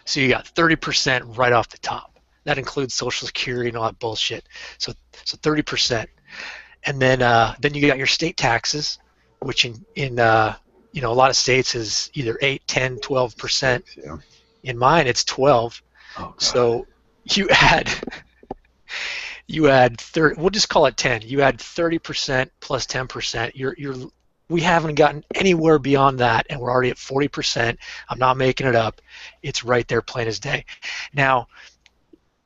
So you got 30% right off the top. That includes Social Security and all that bullshit. So 30%, and then you got your state taxes, which in a lot of states is either 8, 10, 12%. Yeah. In mine, it's 12. Oh, God. So you add 30. We'll just call it 10. You add 30% plus 10%. We haven't gotten anywhere beyond that, and we're already at 40%. I'm not making it up. It's right there, plain as day. Now,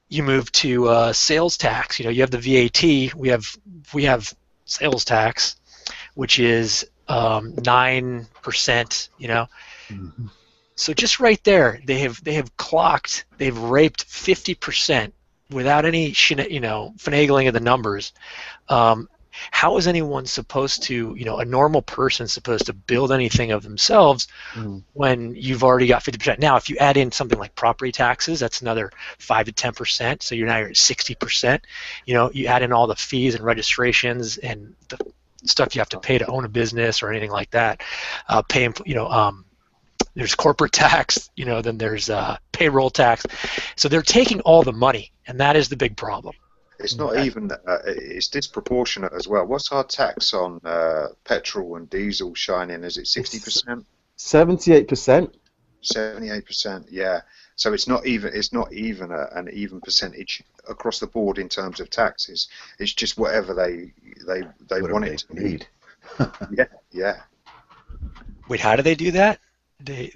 you move to sales tax. You have the VAT. We have sales tax, which is 9%. Mm-hmm. So just right there, they've raped 50% without any finagling of the numbers, how is anyone supposed to, a normal person supposed to build anything of themselves when you've already got 50%? Now, if you add in something like property taxes, that's another 5 to 10%. So you're at 60%. You add in all the fees and registrations and the stuff you have to pay to own a business or anything like that. There's corporate tax. Then there's payroll tax. So they're taking all the money, and that is the big problem. It's not even, it's disproportionate as well. What's our tax on petrol and diesel shining? Is it 60%? 78%. 78%, yeah. So it's not even an even percentage across the board in terms of taxes. It's just whatever they want it to be. Yeah. Wait, how do they do that? They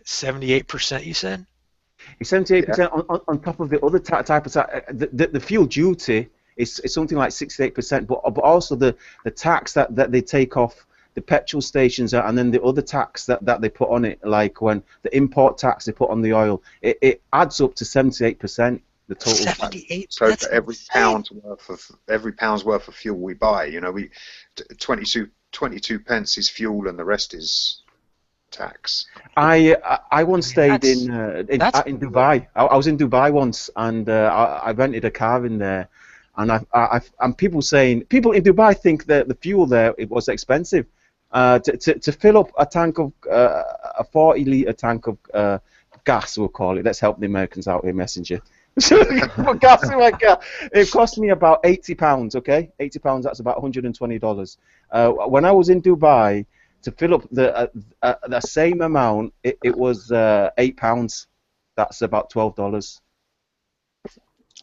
78%, you said? 78% on top of the other type of tax. The fuel duty is something like 68%, but also the tax that they take off the petrol stations, and then the other tax that they put on it, like when the import tax they put on the oil, it adds up to 78%. The total 78. So for every pound's worth of fuel we buy, 22 pence is fuel, and the rest is tax. I once stayed in Dubai. I was in Dubai once, and I rented a car in there, and people in Dubai think that the fuel there it was expensive. To fill up a tank of a 40-litre tank of gas, we'll call it. Let's help the Americans out here, messenger. Put gas in my car. It cost me about £80. Okay, £80. That's about $120. When I was in Dubai, to fill up the same amount, it was £8. That's about $12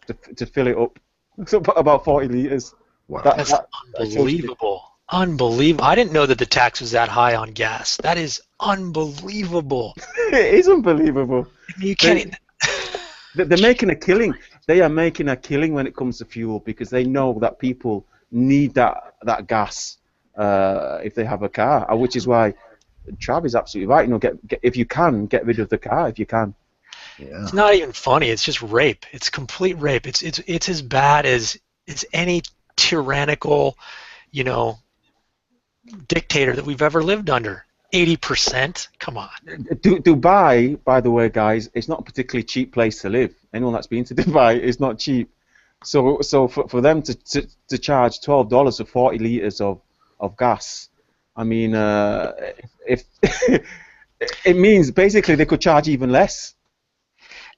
to fill it up. So about 40 litres. Wow. That's unbelievable. Unbelievable. I didn't know that the tax was that high on gas. That is unbelievable. It is unbelievable. You can't. They're making a killing. They are making a killing when it comes to fuel because they know that people need that gas if they have a car, which is why Trav is absolutely right. If you can, get rid of the car if you can. Yeah. It's not even funny. It's just rape. It's complete rape. It's as bad as any tyrannical, dictator that we've ever lived under. 80%? Come on. Dubai, by the way, guys, it's not a particularly cheap place to live. Anyone that's been to Dubai, it's not cheap. So for them to charge $12 for 40 litres of gas, I mean, if it means basically they could charge even less.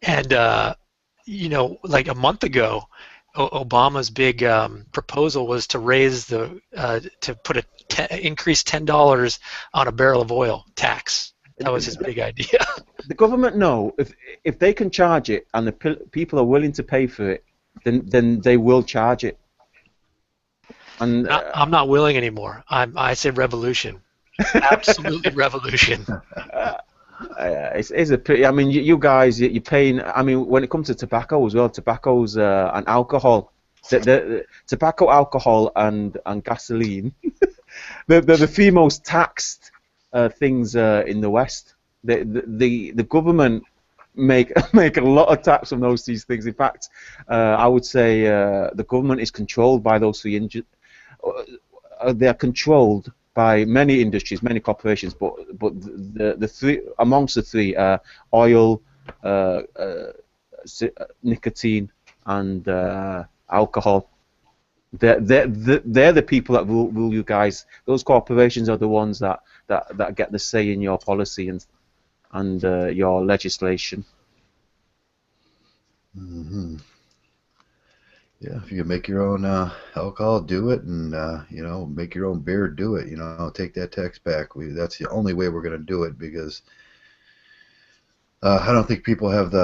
And like a month ago, Obama's big proposal was to raise to put increase $10 on a barrel of oil tax. That was his big idea. The government know if they can charge it and the people are willing to pay for it, then they will charge it. And I'm not willing anymore. I say revolution. Absolutely revolution. It's a pretty. I mean, you guys, you're paying. I mean, when it comes to tobacco as well, tobacco's and alcohol, the tobacco, alcohol, and gasoline, they're the three most taxed things in the West. The government make a lot of tax on these things. In fact, I would say the government is controlled by those three. They are controlled by many industries, many corporations, but the three amongst the three, oil, nicotine, and alcohol. They're the people that rule you guys. Those corporations are the ones that get the say in your policy and your legislation. Mm-hmm. Yeah, if you can make your own alcohol, do it, and make your own beer, do it. Take that tax back. That's the only way we're going to do it because I don't think people have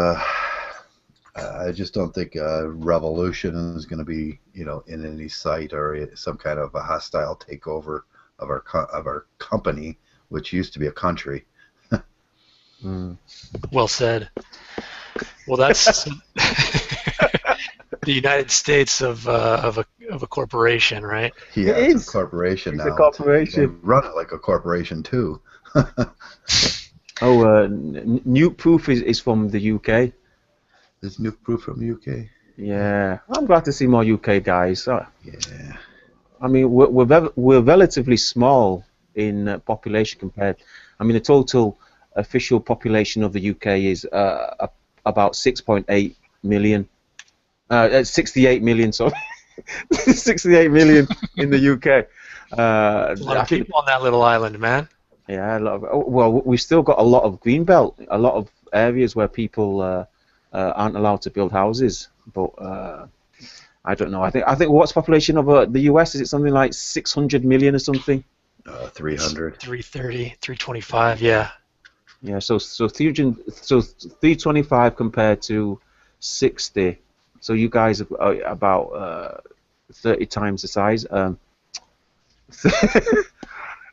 I just don't think revolution is going to be in any sight or some kind of a hostile takeover of our company, which used to be a country. Well said. Well, that's the United States of a corporation, right? Yeah, it's a corporation now. It's a corporation. They run it like a corporation too. Nuke Proof is from the UK. Is Nuke Proof from the UK? Yeah, I'm glad to see more UK guys. Yeah. I mean, we're relatively small in population compared. I mean, the total official population of the UK is about 6.8 million. 68 million, sorry. 68 million in the UK. A lot of people on that little island, man. Yeah, a lot of, well, we've still got a lot of greenbelt, a lot of areas where people aren't allowed to build houses. But I don't know. I think what's population of the US? Is it something like 600 million or something? 300. 330, 325, yeah. Yeah, so 325 compared to 60. So you guys are about 30 times the size.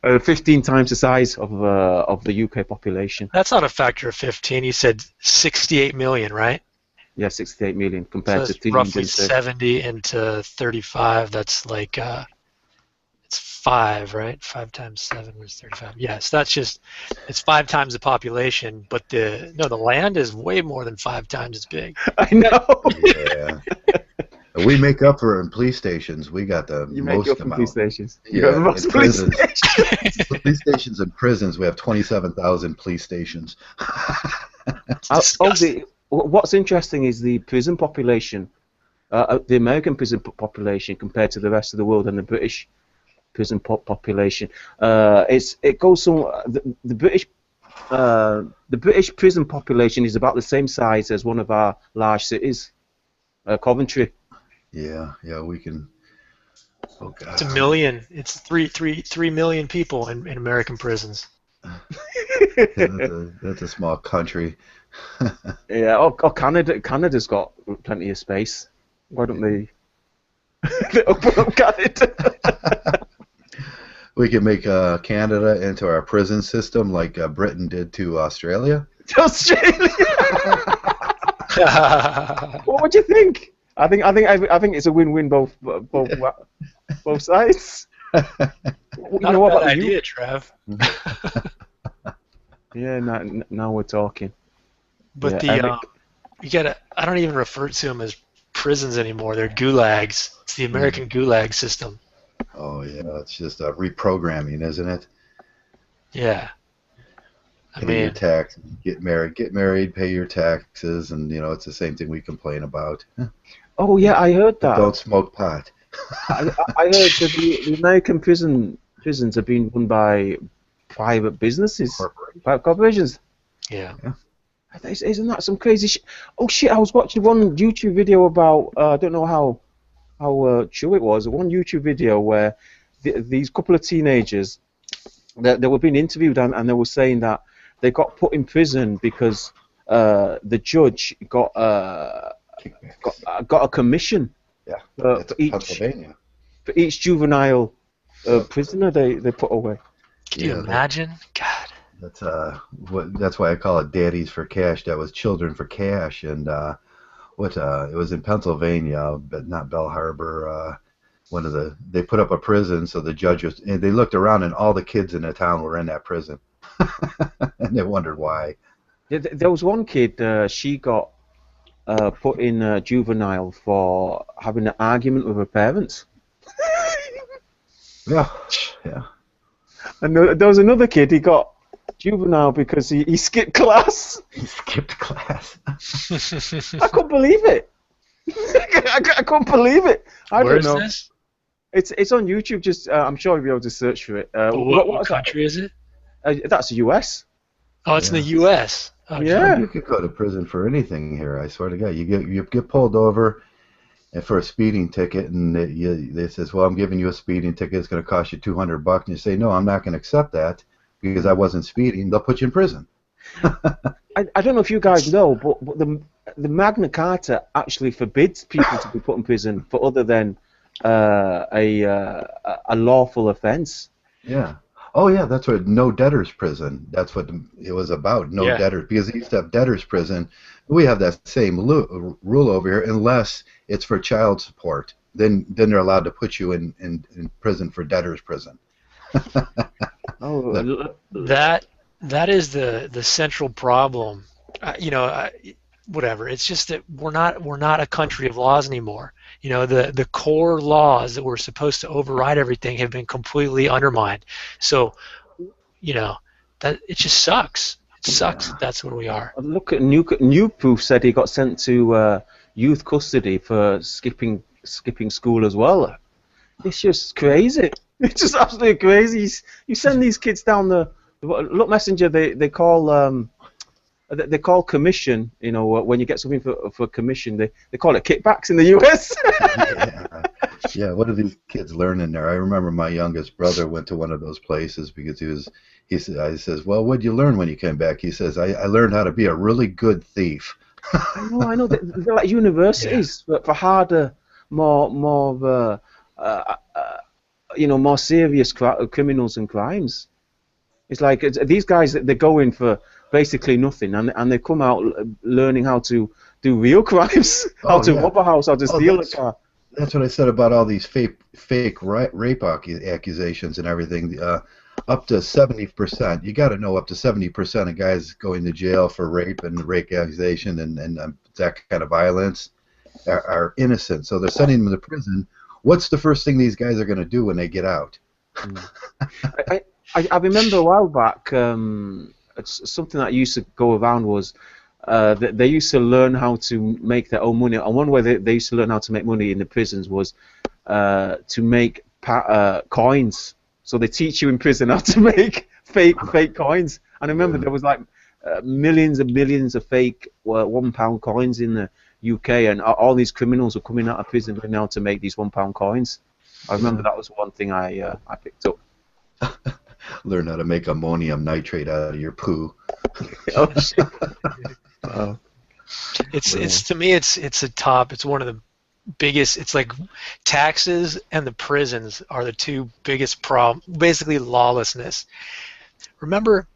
15 times the size of the UK population. That's not a factor of 15. You said 68 million, right? Yeah, 68 million compared So to it's roughly 330. 70 into 35. That's like it's 5, right? 5 times 7 was 35. Yes, that's just it's 5 times the population, but the land is way more than 5 times as big. I know. Yeah. We make up for it in police stations. We got the You make most up in amount. police stations. You Yeah, got the most in police prisons. stations. Police stations and prisons, we have 27,000 police stations. What's interesting is the prison population, the American prison population compared to the rest of the world and the British prison population. It goes some the British prison population is about the same size as one of our large cities, Coventry. Yeah, we can. Oh God. It's a million. It's 3 million people in American prisons. That's a small country. Yeah. Oh, Canada's got plenty of space. Why don't they open up Canada? We can make Canada into our prison system like Britain did to Australia. Australia. What do you think? I think it's a win-win both sides. Not a bad idea, Trev. Yeah, now we're talking. But yeah, you gotta. I don't even refer to them as prisons anymore. They're gulags. It's the American gulag system. Oh yeah, it's just reprogramming, isn't it? Yeah. Pay your tax, get married, pay your taxes, and it's the same thing we complain about. Oh yeah, I heard that. Don't smoke pot. I heard that the American prisons are being run by private businesses, private corporations. Yeah. Isn't that some crazy shit? Oh shit! I was watching one YouTube video about I don't know how true it was. One YouTube video where these couple of teenagers they were being interviewed and they were saying that they got put in prison because the judge got a commission. Yeah. For each juvenile prisoner they put away. Can you imagine? God. That's why I call it Daddies for Cash. That was Children for Cash, and it was in Pennsylvania, but not Bell Harbor. They put up a prison, so the judge and they looked around, and all the kids in the town were in that prison, and they wondered why. There was one kid. She got put in juvenile for having an argument with her parents. Yeah. And there was another kid. He got juvenile because he skipped class. He skipped class. I couldn't believe it. I couldn't believe it. Where is this? It's on YouTube. Just I'm sure you'll be able to search for it. What country is it? That's the US. Oh, it's in the US. Oh, yeah. You could go to prison for anything here. I swear to God, you get pulled over and for a speeding ticket, and they says, well, I'm giving you a speeding ticket. It's going to cost you $200, and you say, no, I'm not going to accept that because I wasn't speeding. They'll put you in prison. I don't know if you guys know, but the Magna Carta actually forbids people to be put in prison for other than a lawful offence. Yeah. Oh yeah, that's what no debtors prison. That's what it was about. No debtors, because they used to have debtors prison. We have that same rule over here, unless it's for child support. Then they're allowed to put you in prison for debtors prison. That is the central problem. whatever. It's just that we're not a country of laws anymore. You know, the core laws that were supposed to override everything have been completely undermined. So, you know, that it just sucks. It sucks. Yeah. That's where we are. Look at New Proof said he got sent to youth custody for skipping school as well. It's just crazy. It's just absolutely crazy. You send these kids down the look messenger. They call commission. You know, when you get something for commission, they call it kickbacks in the US. Yeah, what are these kids learning there? I remember my youngest brother went to one of those places because I says, well, what'd you learn when you came back? He says, I learned how to be a really good thief. I know. They're like universities for harder, more of more serious criminals and crimes. It's like these guys, they're going for basically nothing, and they come out learning how to do real crimes, how to rob a house, how to steal a car. That's what I said about all these fake rape accusations and everything. Up to 70%. You got to know up to 70% of guys going to jail for rape and rape accusation and that kind of violence are innocent. So they're sending them to prison. What's the first thing these guys are going to do when they get out? I remember a while back, something that used to go around was they used to learn how to make their own money. And one way they used to learn how to make money in the prisons was to make coins. So they teach you in prison how to make fake coins. And I remember there was like millions and millions of fake £1 coins in the UK, and all these criminals were coming out of prison learning how to make these £1 coins. I remember that was one thing I picked up. Learn how to make ammonium nitrate out of your poo. Oh shit! It's to me it's a top. It's one of the biggest. It's like taxes and the prisons are the two biggest problems. Basically, lawlessness. Remember,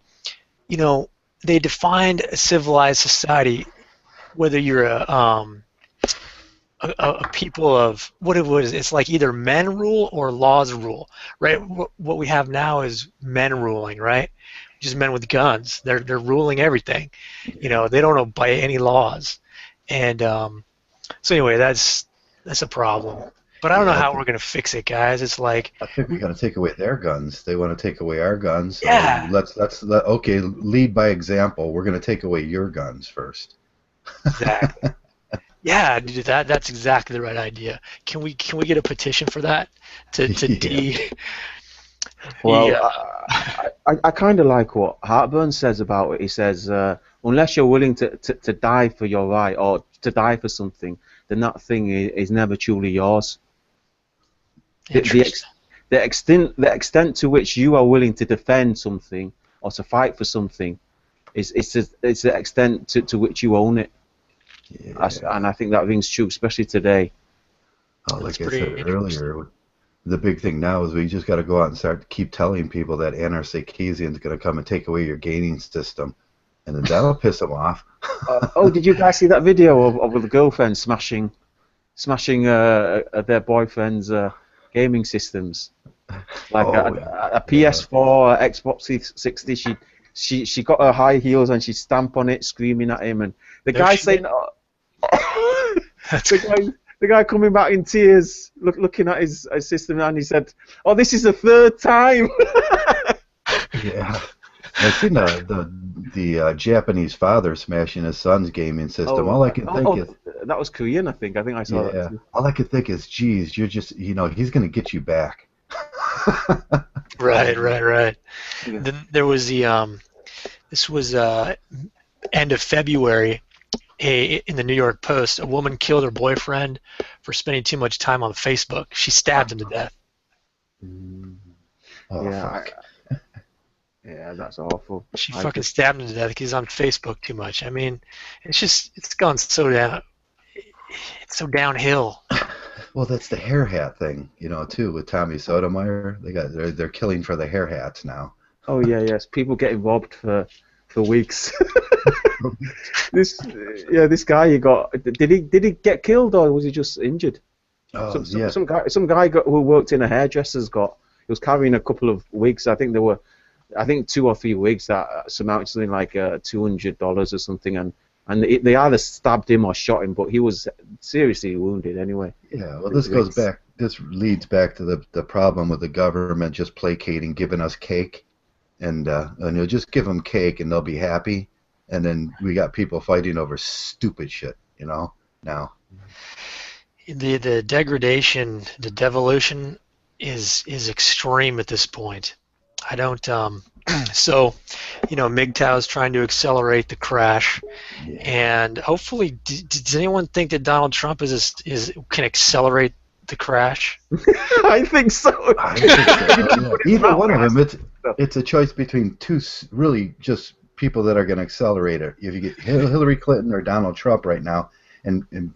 you know, they defined a civilized society, whether you're a people of what it was. It's like either men rule or laws rule, right? What we have now is men ruling, right? Just men with guns. They're ruling everything. You know, they don't obey any laws, and so anyway, that's a problem. But I don't know how we're gonna fix it, guys. It's like I think we got to take away their guns. They want to take away our guns. So Yeah. Okay. Lead by example. We're going to take away your guns first. Exactly. Yeah, dude, that's exactly the right idea. Can we get a petition for that? Well, I kind of like what Heartburn says about it. He says, unless you're willing to die for your right or to die for something, then that thing is never truly yours. The extent to which you are willing to defend something or to fight for something is the extent to which you own it. Yeah. And I think that rings true, especially today. Oh, like I said earlier, the big thing now is we just got to go out and start keep telling people that Anarchist-Keynesian is going to come and take away your gaining system, and then that'll piss them off. Did you guys see that video of the girlfriend smashing their boyfriend's gaming systems? Like a PS4, Xbox 360. She got her high heels and she stamped on it, screaming at him, and the guy saying, the guy coming back in tears, looking at his system, and he said, "Oh, this is the third time." Yeah, I've seen the Japanese father smashing his son's gaming system. All I can think is that was Korean. I think I saw that too. All I could think is, geez, you're just he's gonna get you back. Right. Yeah. Then there was this was end of February. In the New York Post, a woman killed her boyfriend for spending too much time on Facebook. She stabbed him to death. Oh, fuck. Yeah, that's awful. She fucking stabbed him to death because he's on Facebook too much. I mean, it's gone so down. It's so downhill. Well, that's the hair hat thing, too, with Tommy Sotomayor. They're killing for the hair hats now. Oh yeah, yes. People getting robbed for weeks. This guy he got. Did he get killed or was he just injured? Some guy who worked in a hairdresser's he was carrying a couple of wigs. I think 2 or 3 wigs that amounted to something like $200 or something, and and they either stabbed him or shot him, but he was seriously wounded anyway. Yeah, well, this goes back. This leads back to the problem with the government just placating, giving us cake, and you'll just give them cake and they'll be happy, and then we got people fighting over stupid shit, now. The degradation, the devolution is extreme at this point. I don't so MGTOW is trying to accelerate the crash, and hopefully does anyone think that Donald Trump can accelerate the crash? I think so. I think so, yeah. Either one of them, it's a choice between two really just people that are going to accelerate it. If you get Hillary Clinton or Donald Trump right now, and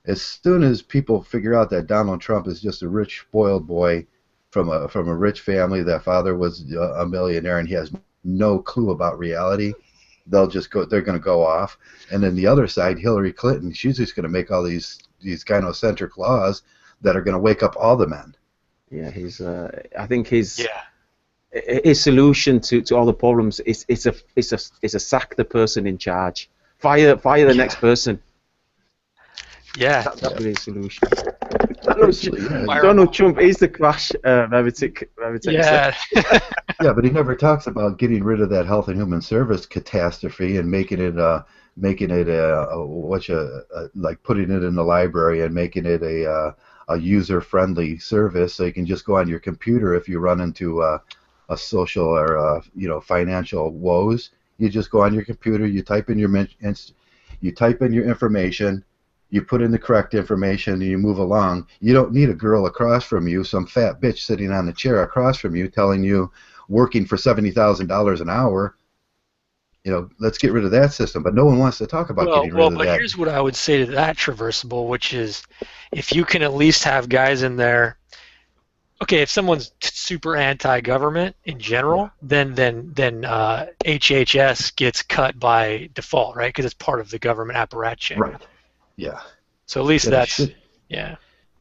as soon as people figure out that Donald Trump is just a rich, spoiled boy from a rich family, that father was a millionaire and he has no clue about reality, they're going to go off. And then the other side, Hillary Clinton, she's just going to make all these gynocentric laws that are going to wake up all the men. Yeah, I think his solution to all the problems is a sack the person in charge, fire the next person. Yeah, that's really his solution. Donald Trump is the crash rhetoric. Yeah. Yeah, but he never talks about getting rid of that Health and Human Service catastrophe and making it like putting it in the library and making it a user-friendly service, so you can just go on your computer if you run into a social or financial woes. You just go on your computer, you type in your information. You put in the correct information and you move along. You don't need a girl across from you, some fat bitch sitting on the chair across from you telling you working for $70,000 an hour. Let's get rid of that system. But no one wants to talk about getting rid of that. Well, but here's what I would say to that, Traversable, which is if you can at least have guys in there. Okay, if someone's super anti-government in general, then HHS gets cut by default, right? Because it's part of the government apparatchik. Right. Yeah. So at least yeah.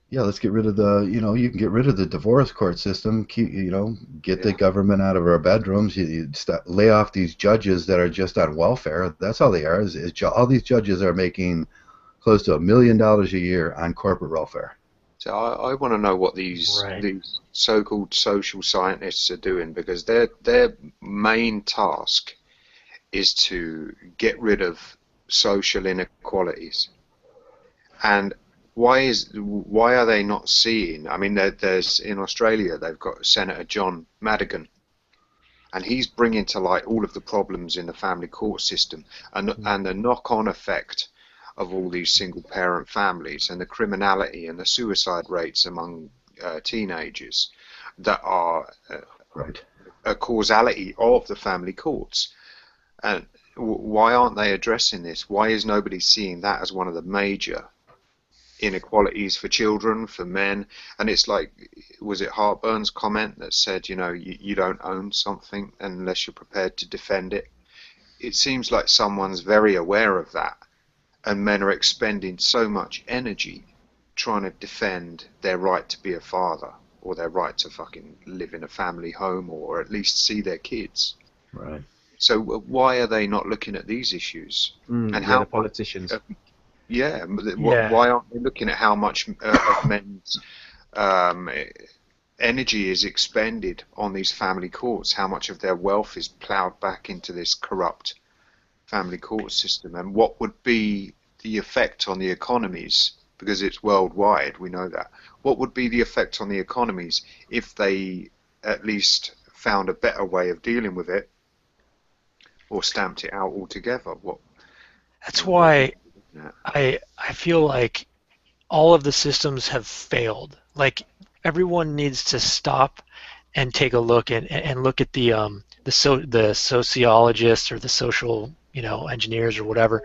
Yeah, let's get rid of you can get rid of the divorce court system. Get the government out of our bedrooms. You lay off these judges that are just on welfare. That's all they are. Is all these judges are making close to $1 million a year on corporate welfare. So I want to know what these so-called social scientists are doing, because their main task is to get rid of social inequalities. And why are they not seeing? I mean, there's in Australia they've got Senator John Madigan, and he's bringing to light all of the problems in the family court system and the knock-on effect of all these single-parent families and the criminality and the suicide rates among teenagers that are a causality of the family courts. And why aren't they addressing this? Why is nobody seeing that as one of the major inequalities for children, for men? And it's like, was it Hartburn's comment that said, you don't own something unless you're prepared to defend it? It seems like someone's very aware of that, and men are expending so much energy trying to defend their right to be a father, or their right to fucking live in a family home, or at least see their kids. Right. So why are they not looking at these issues? And how the politicians? Why aren't they looking at how much of men's energy is expended on these family courts? How much of their wealth is ploughed back into this corrupt family court system? And what would be the effect on the economies? Because it's worldwide, we know that. What would be the effect on the economies if they at least found a better way of dealing with it, or stamped it out altogether? That's why I feel like all of the systems have failed. Like, everyone needs to stop and take a look and look at the sociologists or the social engineers or whatever.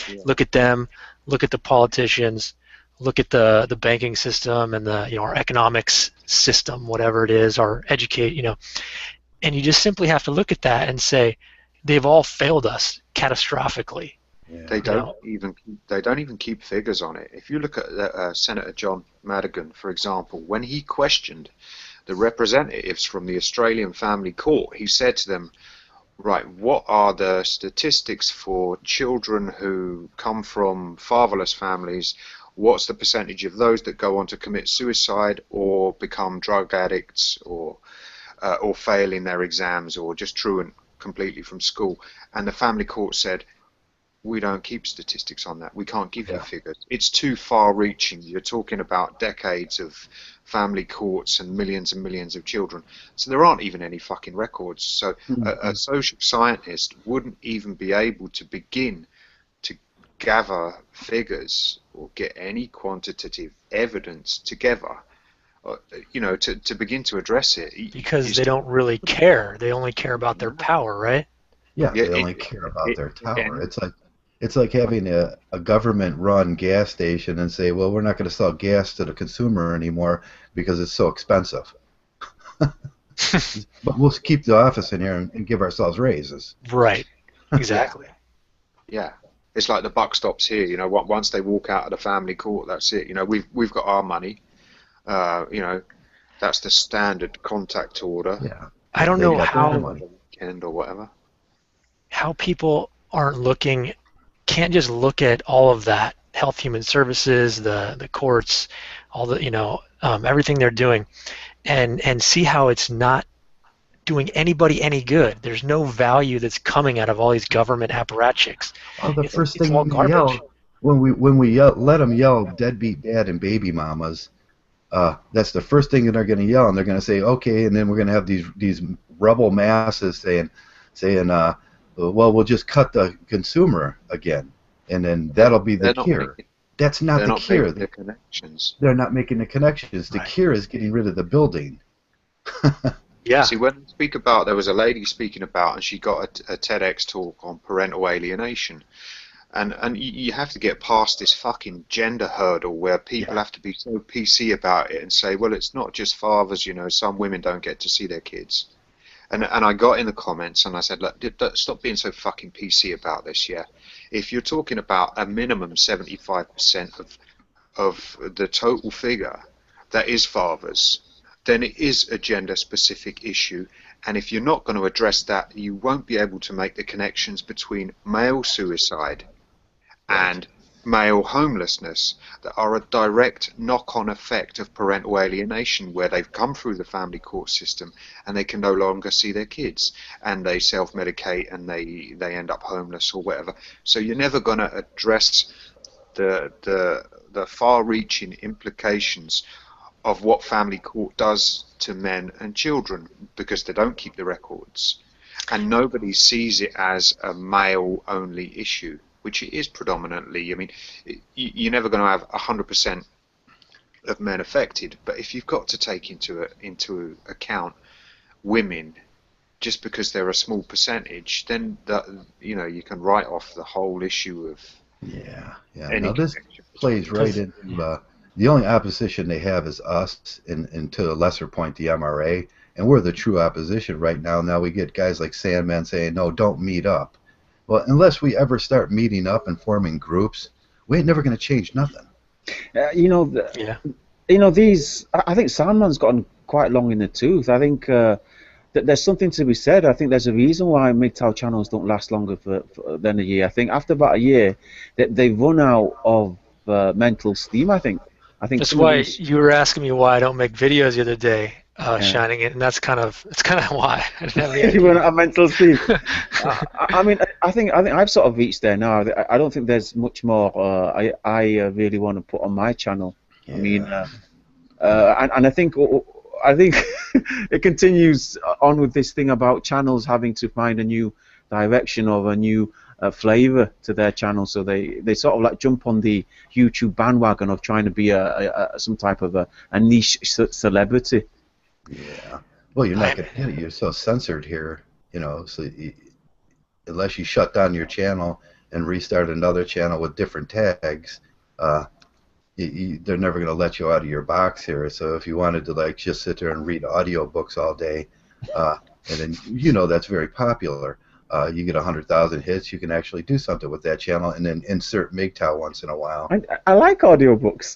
Yeah. Look at them. Look at the politicians. Look at the banking system and the our economics system, whatever it is, our educate. And you just simply have to look at that and say they've all failed us catastrophically. Yeah. They don't even keep figures on it. If you look at Senator John Madigan, for example, when he questioned the representatives from the Australian Family Court, he said to them, right, what are the statistics for children who come from fatherless families? What's the percentage of those that go on to commit suicide or become drug addicts or fail in their exams or just truant completely from school? And the family court said, we don't keep statistics on that. We can't give you figures. It's too far-reaching. You're talking about decades of family courts and millions of children. So there aren't even any fucking records. So a social scientist wouldn't even be able to begin to gather figures or get any quantitative evidence together, to begin to address it. Because they don't really care. They only care about their power, right? Yeah, they only care about their tower. It's like having a government-run gas station and say, well, we're not going to sell gas to the consumer anymore because it's so expensive. But we'll keep the office in here and give ourselves raises. Right. Exactly. Yeah. It's like the buck stops here. Once they walk out of the family court, that's it. We've got our money. That's the standard contact order. Yeah. I don't know how weekend or whatever. How people can't just look at all of that, Health Human Services, the courts, all the everything they're doing, and see how it's not doing anybody any good. There's no value that's coming out of all these government apparatchiks. Well, the first thing we yell when we let them yell deadbeat dad and baby mamas, that's the first thing that they're going to yell, and they're going to say okay, and then we're going to have these rebel masses saying well, we'll just cut the consumer again, and then that'll be the cure. That's not the cure. They're not making the connections. The cure is getting rid of the building. Yeah. See, when we speak about, there was a lady speaking about, and she got a TEDx talk on parental alienation. And you have to get past this fucking gender hurdle where people have to be so PC about it and say, well, it's not just fathers, some women don't get to see their kids. And I got in the comments and I said, look, stop being so fucking PC about this, yeah? If you're talking about a minimum 75% of the total figure that is fathers, then it is a gender-specific issue. And if you're not going to address that, you won't be able to make the connections between male suicide and male homelessness that are a direct knock-on effect of parental alienation, where they've come through the family court system and they can no longer see their kids and they self-medicate and they end up homeless or whatever. So you're never going to address the far-reaching implications of what family court does to men and children, because they don't keep the records, and nobody sees it as a male-only issue, which it is predominantly. I mean, you're never going to have 100% of men affected, but if you've got to take into account women, just because they're a small percentage, then you can write off the whole issue of Now this plays right into the only opposition they have is us, and to a lesser point the MRA, and we're the true opposition right now. Now we get guys like Sandman saying, no, don't meet up. Well, unless we ever start meeting up and forming groups, we ain't never going to change nothing. I think Sandman's gotten quite long in the tooth. I think that there's something to be said. I think there's a reason why Mgtow channels don't last longer than a year. I think after about a year, they run out of mental steam, I think that's why you were asking me why I don't make videos the other day, shining it, and that's kind of why I didn't have any idea. You run out of mental steam. I think I've sort of reached there now. I don't think there's much more I really want to put on my channel. I mean, and I think it continues on with this thing about channels having to find a new direction or a new flavor to their channel, so they sort of like jump on the YouTube bandwagon of trying to be some type of a niche celebrity. Yeah. Well, you're not going to get it. You're so censored here, so unless you shut down your channel and restart another channel with different tags, they're never going to let you out of your box here. So if you wanted to just sit there and read audiobooks all day, and then that's very popular. You get 100,000 hits, you can actually do something with that channel and then insert Mgtow once in a while. I like audiobooks.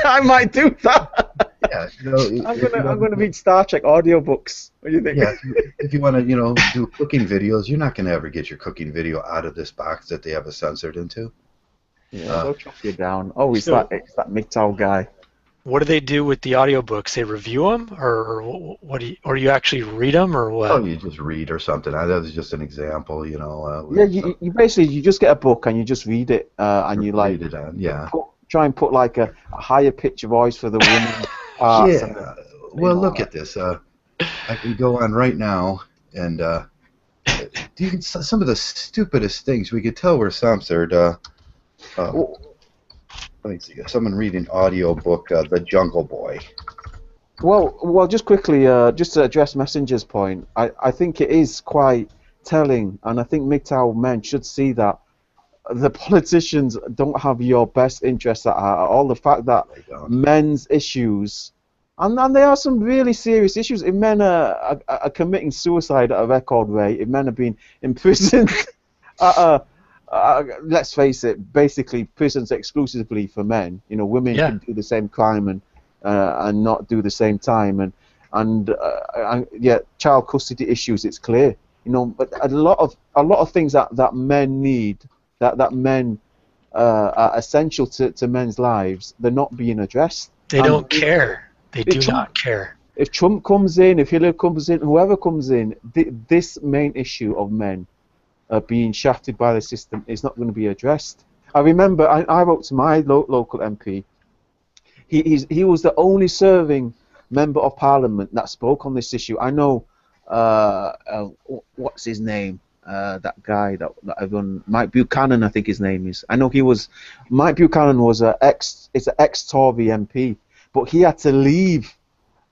I might do that. Yeah, you know, I'm gonna read Star Trek audiobooks. What do you think? yeah, if you want to, you know, do cooking videos, you're not going to ever get your cooking video out of this box that they have it censored into. Yeah, they'll chop you down. Oh, So it's that Mgtow guy. what do they do with the audiobooks? They review them, or what do you, or you actually read them, or Oh, what? you just read or something. That was just an example, you know. Yeah, you basically you just get a book and you just read it, and you like read it on, yeah. try and put like a higher pitch voice for the women parts. And Yeah. Well, look at this. I can go on right now, and you can, some of the stupidest things we could tell were censored. Let me see. Someone reading audio book, The Jungle Boy. Well, just quickly, just to address Messenger's point, I think it is quite telling, and I think Mgtow men should see that the politicians don't have your best interests at heart at all. The fact that men's issues, and there are some really serious issues. If men are committing suicide at a record rate, if men are being imprisoned, let's face it, basically prisons exclusively for men. You know, women can do the same crime and not do the same time, and yeah, child custody issues. It's clear, you know, but a lot of things that men need, that men are essential to men's lives, they're not being addressed. They don't care. They do not care. If Trump comes in, if Hillary comes in, whoever comes in, this main issue of men being shafted by the system is not going to be addressed. I remember I wrote to my local MP. He was the only serving member of parliament that spoke on this issue. I know, what's his name? That guy that everyone, Mike Buchanan, I think his name is. I know Mike Buchanan was an ex-Tory MP, but he had to leave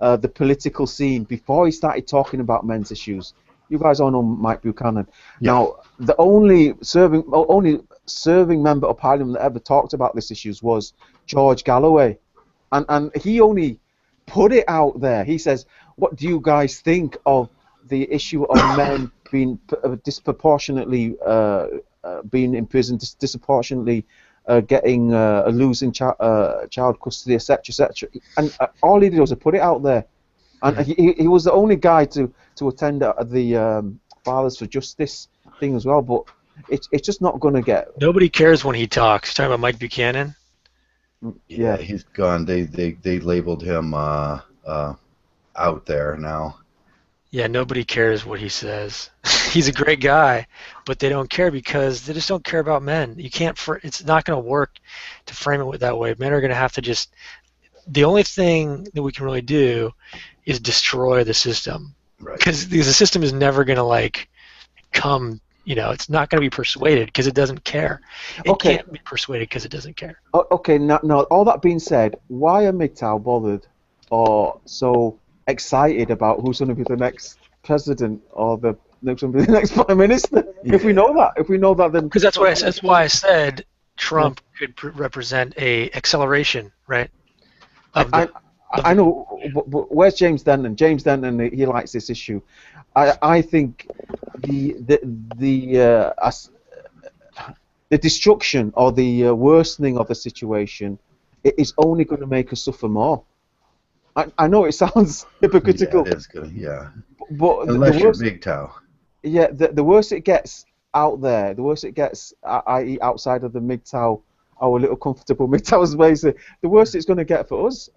the political scene before he started talking about men's issues. You guys all know Mike Buchanan. Yeah. Now, the only serving member of parliament that ever talked about these issues was George Galloway. And he only put it out there. He says, what do you guys think of the issue of men being disproportionately being imprisoned, disproportionately getting losing child custody, etc., etc. And all he did was put it out there. And he was the only guy to attend the Fathers for Justice thing as well. But it's just not going to get... Nobody cares when he talks. You're talking about Mike Buchanan? Yeah, he's gone. They labeled him out there now. Yeah, nobody cares what he says. He's a great guy, but they don't care because they just don't care about men. You can't. It's not going to work to frame it that way. Men are going to have to just. The only thing that we can really do is destroy the system, because the system is never going to come. You know, it's not going to be persuaded because it doesn't care. It can't be persuaded because it doesn't care. Okay, now all that being said, why are Mgtow bothered or so excited about who's going to be the next president or the next prime minister? Yeah. If we know that, then because that's why I said Trump could represent a acceleration, right? I know, but where's James Denton? James Denton, he likes this issue. I think the destruction or the worsening of the situation is only going to make us suffer more. I know it sounds hypocritical. Yeah, it is good. Yeah. But unless you're Mgtow. Yeah, the worse it gets out there, the worse it gets, i.e. outside of the Mgtow, our little comfortable Mgtow space, the worse it's going to get for us.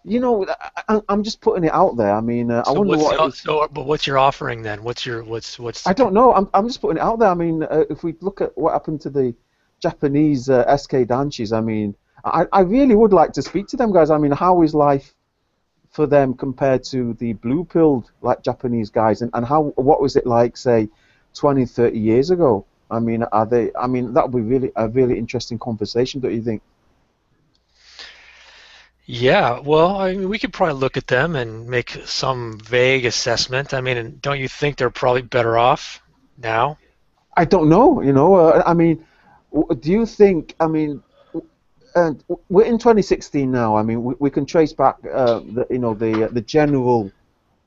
You know, I'm just putting it out there. I mean, I wonder but what's your offering then? What's? I don't know. I'm just putting it out there. I mean, if we look at what happened to the Japanese SK Danchis, I mean, I really would like to speak to them guys. I mean, how is life for them compared to the blue-pilled Japanese guys, and what was it like, say, 20, 30 years ago? I mean, that would be a really interesting conversation, don't you think? Yeah, well, I mean, we could probably look at them and make some vague assessment. I mean, don't you think they're probably better off now? I don't know. You know, I mean, do you think? I mean, we're in 2016 now. I mean, we can trace back, the general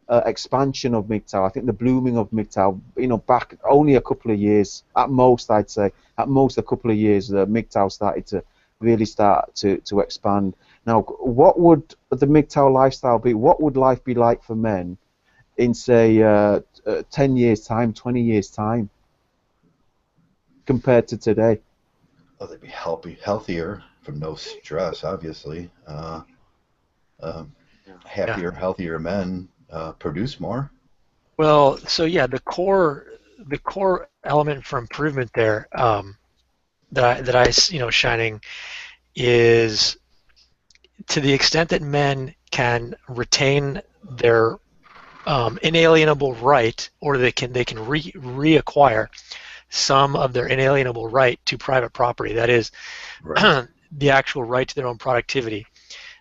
expansion of Mgtow. I think the blooming of Mgtow, back only a couple of years at most. I'd say at most a couple of years, Mgtow started to really start to expand. Now, what would the MGTOW lifestyle be? What would life be like for men in, say, 10 years' time, 20 years' time, compared to today? Oh, they'd be healthier from no stress, obviously. Yeah. Happier, healthier men produce more. Well, so yeah, the core element for improvement there, that I shining, is to the extent that men can retain their inalienable right, or they can reacquire some of their inalienable right to private property. That is, Right. the actual right to their own productivity.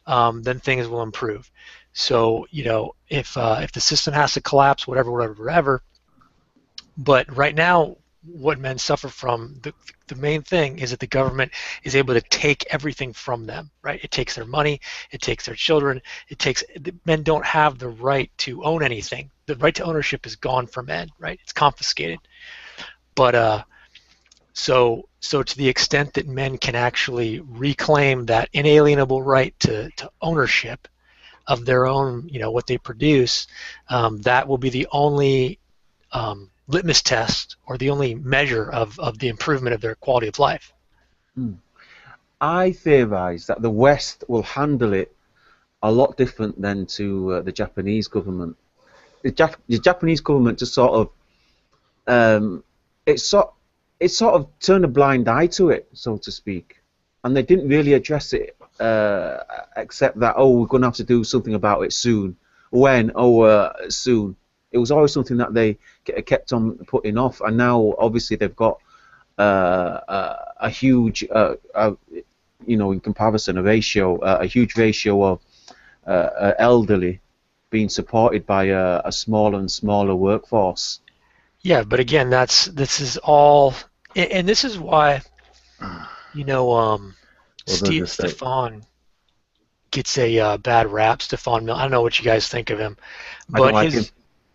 Then things will improve. So if the system has to collapse, whatever. But right now, what men suffer from, the main thing is that the government is able to take everything from them, right? It takes their money, it takes their children, men don't have the right to own anything. The right to ownership is gone for men, right? It's confiscated. But so to the extent that men can actually reclaim that inalienable right to ownership of their own, what they produce, that will be the only litmus test, or the only measure of the improvement of their quality of life. I theorize that the West will handle it a lot different than to the Japanese government. The Japanese government just sort of it sort of turned a blind eye to it, so to speak, and they didn't really address it, except that, oh, we're going to have to do something about it soon. When? Oh, soon. It was always something that they kept on putting off, and now obviously they've got a huge, in comparison, a huge ratio of elderly being supported by a smaller and smaller workforce. Yeah, but again, this is all, and this is why, Stefan gets a bad rap. Stefan Mill. I don't know what you guys think of him, I don't but like him.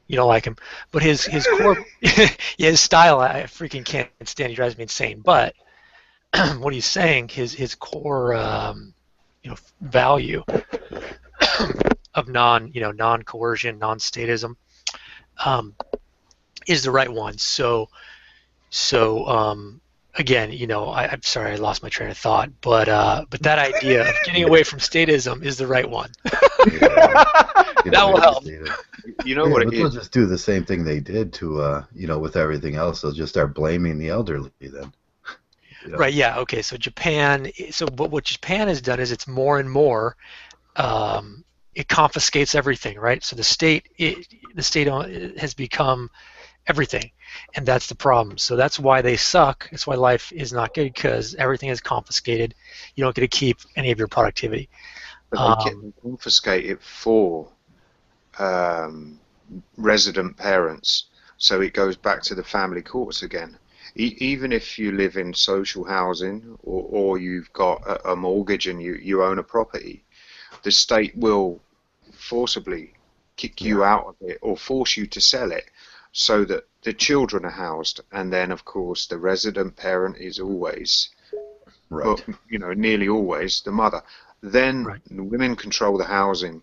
you don't like him, but his core, yeah, his style, I freaking can't stand. He drives me insane. But what he's saying, his core, value of non-coercion, non-statism, is the right one. So again, I'm sorry, I lost my train of thought, but that idea of getting away from statism is the right one. That will help. You know what it but they'll is? just do the same thing they did to, with everything else. They'll just start blaming the elderly then. Right, yeah, okay, so what Japan has done is it's more and more, it confiscates everything, right? So the state has become everything, and that's the problem. So that's why they suck. That's why life is not good, because everything is confiscated. You don't get to keep any of your productivity. But they confiscate it for resident parents, so it goes back to the family courts again. Even if you live in social housing, or you've got a mortgage and you own a property, the state will forcibly kick you out of it or force you to sell it, so that the children are housed, and then of course the resident parent is always, Right. nearly always the mother. Then the women control the housing.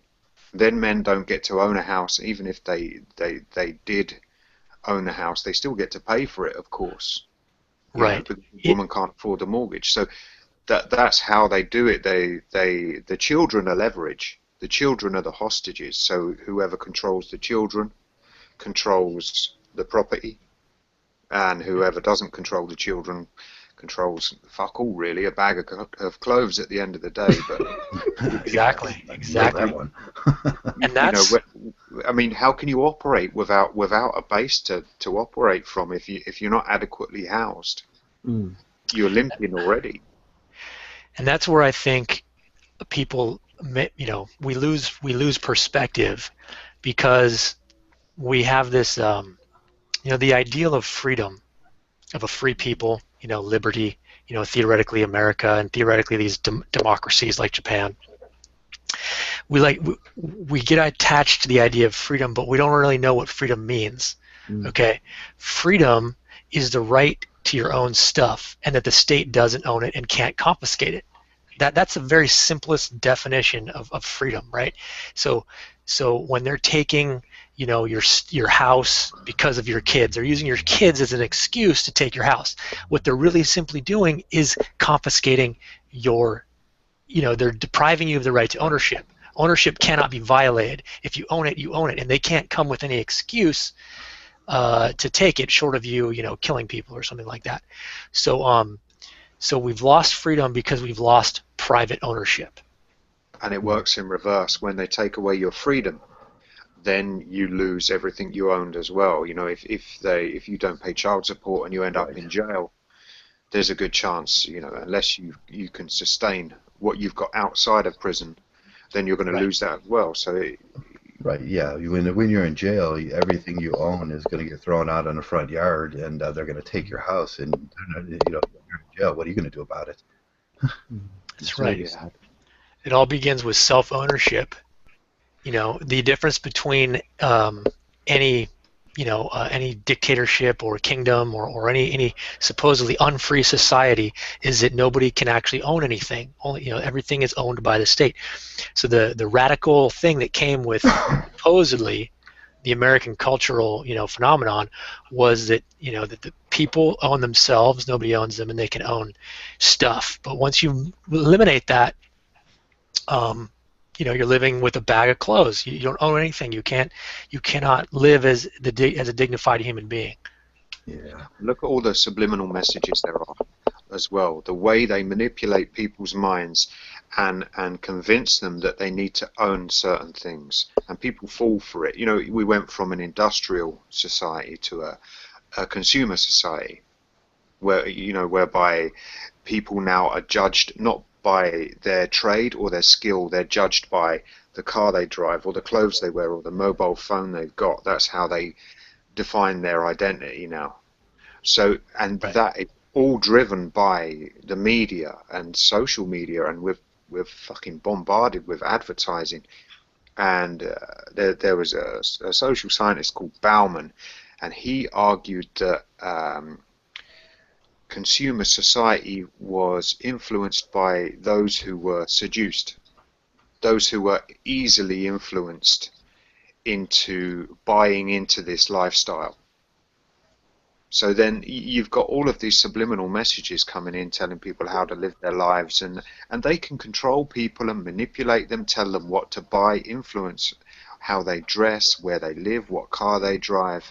Then men don't get to own a house. Even if they did own a house, they still get to pay for it, of course. Right. But the woman can't afford the mortgage. So that's how they do it. The children are leverage. The children are the hostages. So whoever controls the children controls the property, and whoever doesn't control the children controls fuck all, really. A bag of clothes at the end of the day. But exactly. That one. And that's, I mean, how can you operate without a base to operate from if you're not adequately housed? You're limping already. and that's where I think people, we lose perspective, because we have this, the ideal of freedom, of a free people, liberty, theoretically America, and theoretically these democracies like Japan. We get attached to the idea of freedom, but we don't really know what freedom means. Okay, freedom is the right to your own stuff, and that the state doesn't own it and can't confiscate it. That's a very simplest definition of freedom, right? So when they're taking, you know, your house because of your kids, they're using your kids as an excuse to take your house. What they're really simply doing is confiscating your, you know, they're depriving you of the right to ownership. Ownership cannot be violated. If you own it, you own it, and they can't come with any excuse to take it, short of you, you know, killing people or something like that. So we've lost freedom because we've lost private ownership. And it works in reverse. When they take away your freedom, then you lose everything you owned as well. You know, if you don't pay child support and you end up in jail, there's a good chance, you know, unless you can sustain what you've got outside of prison, then you're going to lose that as well. So right, yeah. When you're in jail, everything you own is going to get thrown out in the front yard, and they're going to take your house, and you know, you're in jail. What are you going to do about it? That's right. Really sad. It all begins with self-ownership. You know, the difference between any, you know, any dictatorship or kingdom or any supposedly unfree society is that nobody can actually own anything. Only, you know, everything is owned by the state. So the radical thing that came with supposedly the American cultural, you know, phenomenon was that, you know, that the people own themselves, nobody owns them, and they can own stuff. But once you eliminate that, you know, you're living with a bag of clothes. You don't own anything. You cannot live as a dignified human being. Yeah. look at all the subliminal messages there are as well. The way they manipulate people's minds and convince them that they need to own certain things, and people fall for it. You know, we went from an industrial society to a consumer society, where, you know, whereby people now are judged not by their trade or their skill, they're judged by the car they drive or the clothes they wear or the mobile phone they've got. That's how they define their identity now. So, and that is all driven by the media and social media, and we're fucking bombarded with advertising. And there was a social scientist called Bauman, and he argued that consumer society was influenced by those who were seduced, those who were easily influenced into buying into this lifestyle. So then you've got all of these subliminal messages coming in telling people how to live their lives, and they can control people and manipulate them, tell them what to buy, influence how they dress, where they live, what car they drive.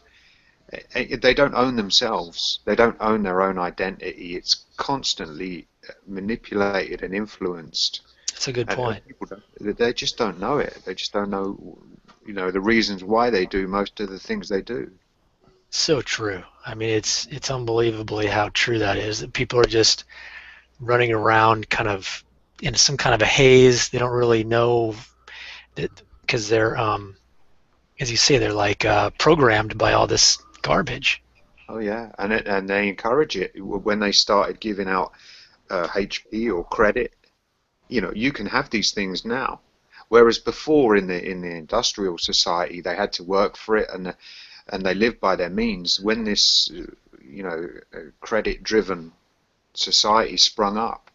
They don't own themselves. They don't own their own identity. It's constantly manipulated and influenced. That's a good point. They just don't know it. They just don't know, you know, the reasons why they do most of the things they do. So true. I mean, it's unbelievably how true that is. That people are just running around kind of in some kind of a haze. They don't really know that, because they're, as you say, they're like programmed by all this garbage. Oh yeah, and they encourage it. When they started giving out HP or credit, you know, you can have these things now, whereas before in the industrial society they had to work for it, and they lived by their means. When this, you know, credit-driven society sprung up,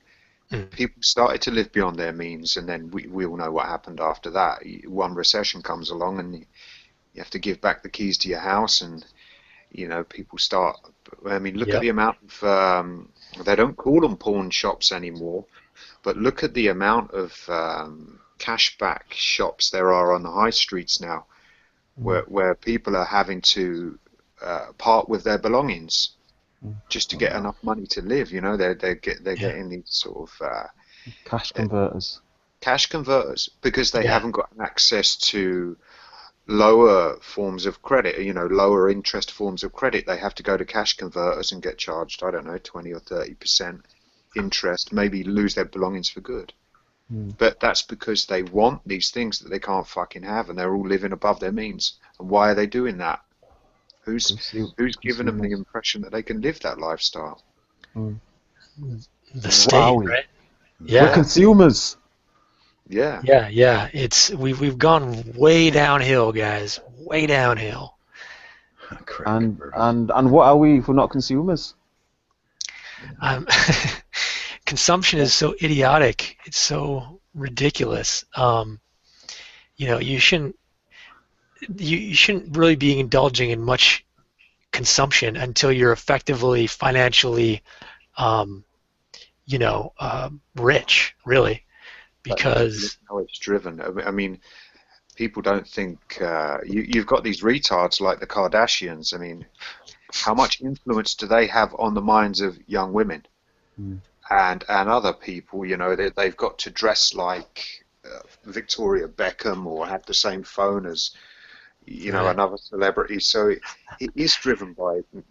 people started to live beyond their means, and then we all know what happened after that. One recession comes along, and you have to give back the keys to your house, and you know, people start. I mean, look at the amount of. They don't call them pawn shops anymore, but look at the amount of cashback shops there are on the high streets now, where people are having to part with their belongings just to get enough money to live. You know, they're getting these sort of Cash converters. Cash converters, because they haven't got access to lower forms of credit, you know, lower interest forms of credit. They have to go to cash converters and get charged, I don't know, 20 or 30% interest, maybe lose their belongings for good. But that's because they want these things that they can't fucking have, and they're all living above their means. And why are they doing that? Who's giving them the impression that they can live that lifestyle? The state, right? Yeah. We're consumers. Yeah. Yeah. We've gone way downhill, guys. Way downhill. And what are we if we're not consumers? consumption is so idiotic. It's so ridiculous. You know, you shouldn't really be indulging in much consumption until you're effectively financially, you know, rich, really, because how it's driven. I mean, people don't think you've got these retards like the Kardashians. I mean, how much influence do they have on the minds of young women and other people? You know, they've got to dress like Victoria Beckham or have the same phone as, you know, Right. another celebrity. So it is driven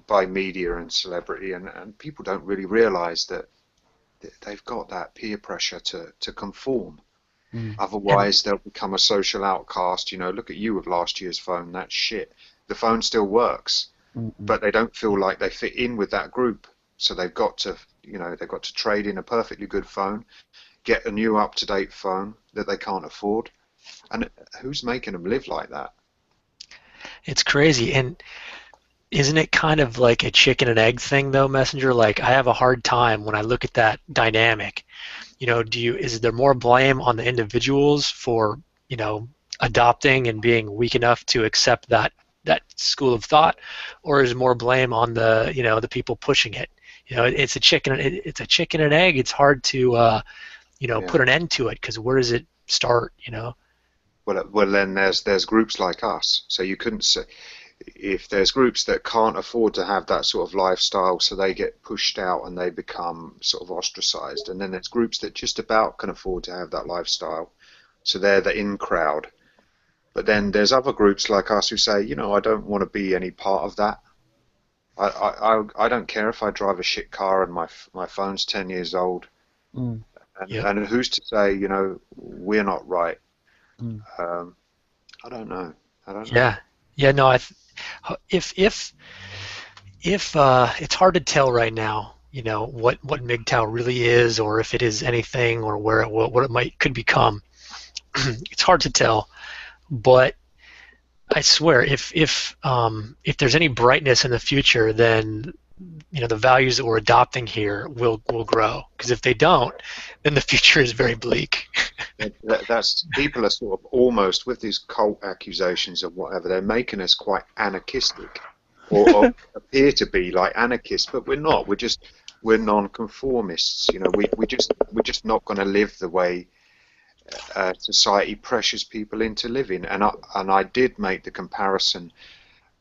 by media and celebrity, and people don't really realize that they've got that peer pressure to conform. Otherwise, they'll become a social outcast. You know, look at you with last year's phone. That's shit. The phone still works, but they don't feel like they fit in with that group. So they've got to, you know, they've got to trade in a perfectly good phone, get a new up-to-date phone that they can't afford. And who's making them live like that? It's crazy. And isn't it kind of like a chicken and egg thing, though, Messenger? Like, I have a hard time when I look at that dynamic. You know, is there more blame on the individuals for, you know, adopting and being weak enough to accept that school of thought, or is more blame on the, you know, the people pushing it? You know, it's a chicken and egg. It's hard to, you know, put an end to it, because where does it start? You know. Well, then there's groups like us. So you couldn't say, if there's groups that can't afford to have that sort of lifestyle, so they get pushed out and they become sort of ostracized. And then there's groups that just about can afford to have that lifestyle, so they're the in crowd. But then there's other groups like us who say, you know, I don't want to be any part of that. I don't care if I drive a shit car and my phone's 10 years old. And who's to say, you know, we're not right? I don't know. Yeah. No. If it's hard to tell right now, you know, what Mgtow really is, or if it is anything, or what it could become. It's hard to tell, but I swear, if there's any brightness in the future, then, you know, the values that we're adopting here will grow. Because if they don't, then the future is very bleak. That's people are sort of almost, with these cult accusations of whatever, they're making us quite anarchistic, or appear to be like anarchists, but we're not. We're non-conformists. You know, we're just not going to live the way society pressures people into living. And I did make the comparison.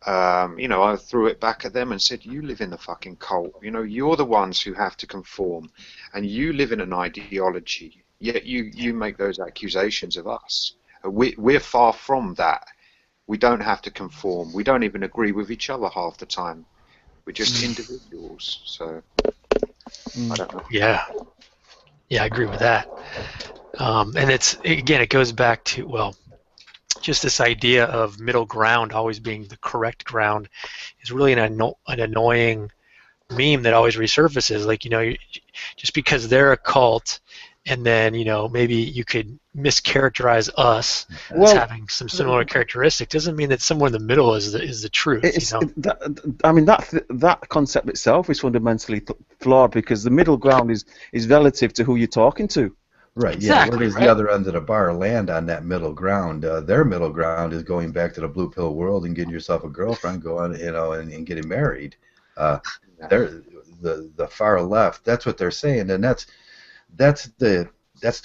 You know, I threw it back at them and said, you live in the fucking cult. You know, you're the ones who have to conform, and you live in an ideology, yet you make those accusations of us. We're far from that. We don't have to conform. We don't even agree with each other half the time. We're just individuals. So, I don't know. Yeah, I agree with that. And it goes back to, well, just this idea of middle ground always being the correct ground is really an annoying meme that always resurfaces. Like, you know, just because they're a cult, and then, you know, maybe you could mischaracterize us as having some similar characteristic, doesn't mean that somewhere in the middle is the truth. You know? I mean, that concept itself is fundamentally flawed, because the middle ground is relative to who you're talking to. Right. Exactly, Yeah. Where does the other end of the bar land on that middle ground? Their middle ground is going back to the blue pill world and getting yourself a girlfriend, going, you know, and getting married. They're the far left. That's what they're saying, and that's the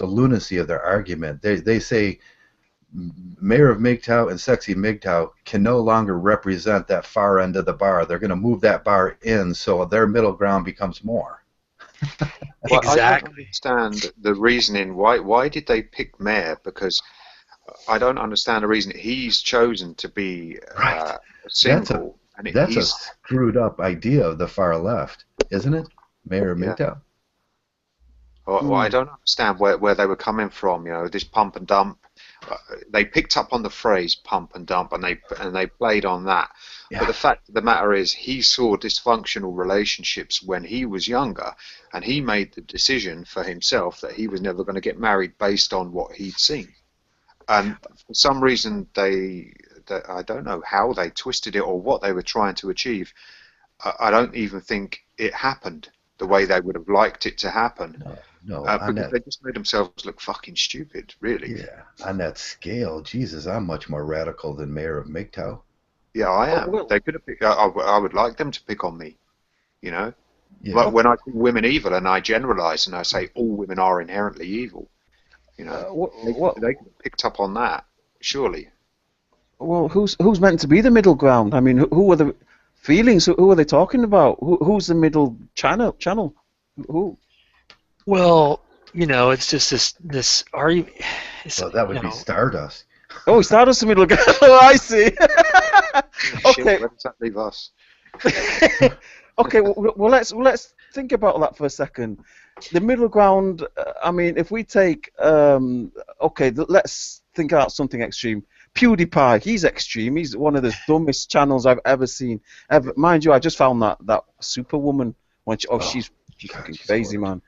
lunacy of their argument. They say Mayor of Mgtow and Sexy Mgtow can no longer represent that far end of the bar. They're going to move that bar in, so their middle ground becomes more. Well, Exactly. I don't understand the reasoning. Why did they pick Mayor? Because I don't understand the reason. He's chosen to be single. That's a screwed up idea of the far left, isn't it? Mayor of Mgtow. Well, I don't understand where they were coming from. You know, this pump and dump. They picked up on the phrase pump and dump, and they played on that. Yeah. But the fact of the matter is, he saw dysfunctional relationships when he was younger, and he made the decision for himself that he was never going to get married based on what he'd seen. And for some reason, I don't know how they twisted it or what they were trying to achieve. I don't even think it happened. the way they would have liked it to happen. No, Because they just made themselves look fucking stupid, really. yeah, on that scale, Jesus, I'm much more radical than Mayor of Mgtow. Yeah, I am. well- They could have. I would like them to pick on me, you know. Yeah. But when I call women evil and I generalize and I say all women are inherently evil, you know, they could have picked up on that, surely. Well, who's meant to be the middle ground? I mean, who are the feelings? Who are they talking about? Who's the middle channel? Who? Well, you know, it's just this argument. Well, that would be Stardust. Oh, Stardust the middle ground. Oh, I see. Shit, Okay. where does that leave us? Okay. Well, let's think about that for a second. The middle ground. I mean, if we take okay, let's think about something extreme. PewDiePie, he's extreme. He's one of the dumbest channels I've ever seen. Mind you, I just found that Superwoman. She's fucking crazy, man.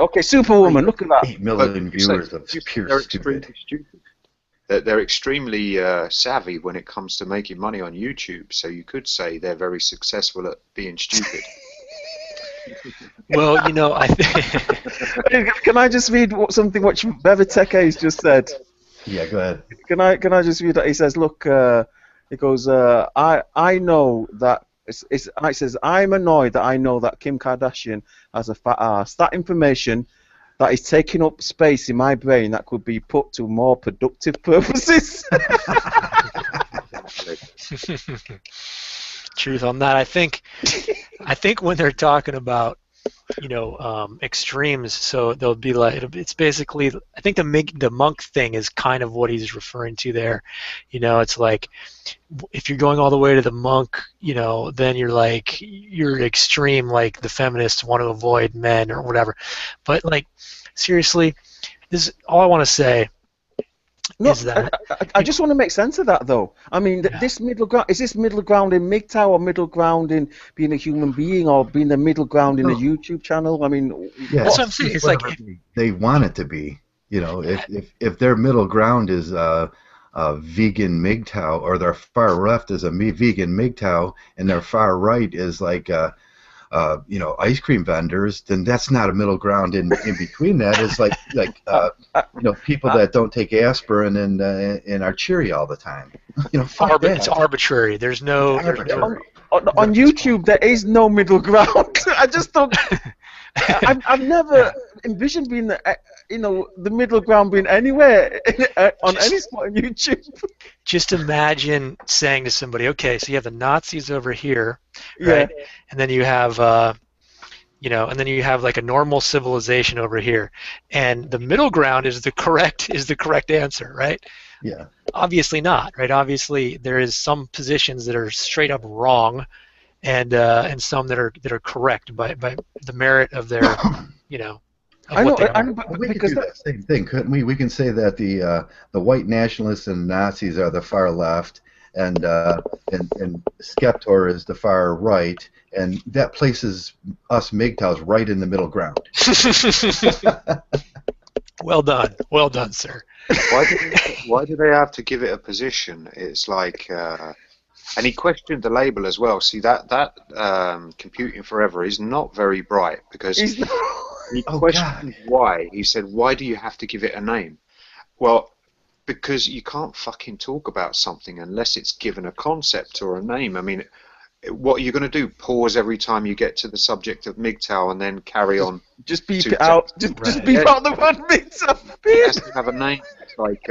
Okay, Superwoman, look at that. 8 million viewers of pure They're stupid. extremely stupid. They're extremely savvy when it comes to making money on YouTube. So you could say they're very successful at being stupid. Well, you know, I think. Can I just read something what Bevateke's just said? Yeah, go ahead. Can I just read that? He says, look, he goes, I know that. It says, I'm annoyed that I know that Kim Kardashian has a fat ass. That information that is taking up space in my brain that could be put to more productive purposes. Truth on that. I think when they're talking about, you know, extremes, so they'll be like, it's basically, I think the monk thing is kind of what he's referring to there. You know, it's like, if you're going all the way to the monk, you know, then you're extreme, like the feminists want to avoid men or whatever. But like, seriously, this is all I want to say. No, is that I just want to make sense of that, though. I mean, this middle ground, is this middle ground in Mgtow or middle ground in being a human being or being the middle ground in a YouTube channel? I mean, Yeah, that's what I'm saying. It's like they want it to be. You know, if their middle ground is vegan Mgtow, or their far left is a vegan Mgtow, and their far right is like you know, ice cream vendors, then that's not a middle ground. In between that is like you know, people that don't take aspirin and are cheery all the time. You know, fuck that. it's arbitrary. There's no. On YouTube, there is no middle ground. I just don't. I've never envisioned being the middle ground being anywhere on any spot on YouTube. Just imagine saying to somebody, okay, so you have the Nazis over here, right? Yeah. And then you have you know, and then you have like a normal civilization over here, and the middle ground is the correct answer, right? Yeah. Obviously not, right? Obviously there is some positions that are straight up wrong, and some that are correct by the merit of their, you know. I know, But we could do that same thing, couldn't we? We can say that the white nationalists and Nazis are the far left, and Skeptor is the far right, and that places us Mgtows right in the middle ground. Well done, sir. Why do they have to give it a position? It's like, and he questioned the label as well. See, that Computing Forever is not very bright, because he questioned why. He said, why do you have to give it a name? Well, because you can't fucking talk about something unless it's given a concept or a name. I mean, what are you going to do? Pause every time you get to the subject of Mgtow and then carry on? Just beep it out. Just beep out the word Mgtow. It has to have a name. It's like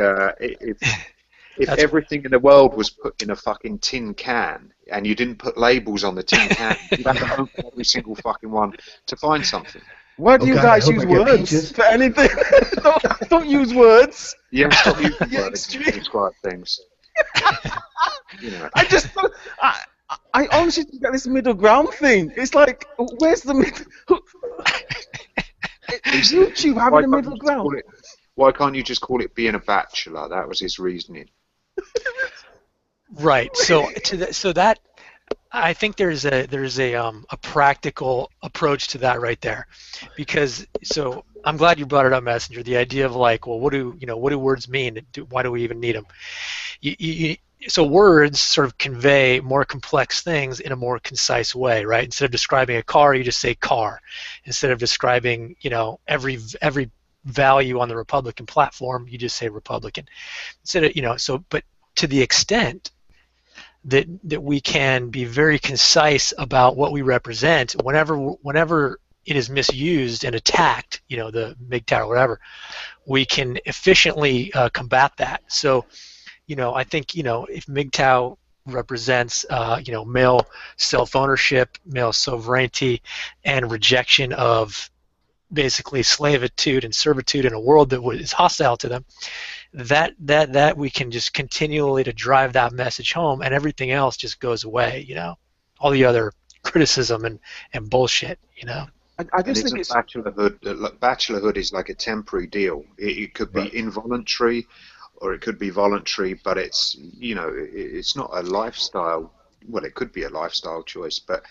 if everything in the world was put in a fucking tin can and you didn't put labels on the tin can, you'd have to open every single fucking one to find something. Why do you guys use words for anything? don't use words. Yeah, stop using words to describe things. You know. I honestly think that this middle ground thing. It's like, where's the middle? YouTube having a middle ground. Why can't you just call it being a bachelor? That was his reasoning. Right. So that I think there's a practical approach to that right there, because so I'm glad you brought it up, Messenger. The idea of like, well, what do words mean? Why do we even need them? so words sort of convey more complex things in a more concise way, right? Instead of describing a car, you just say car. Instead of describing, every value on the Republican platform, you just say Republican. Instead of, but to the extent that we can be very concise about what we represent, whenever it is misused and attacked, the Mgtow or whatever, we can efficiently combat that. So, I think, if Mgtow represents, male self-ownership, male sovereignty, and rejection of basically slavitude and servitude in a world that is hostile to them, that we can just continually to drive that message home, and everything else just goes away, all the other criticism and bullshit, I And just think isn't it's bachelorhood is like a temporary deal. It could be Right. involuntary, or it could be voluntary, but it's it's not a lifestyle. Well, it could be a lifestyle choice, but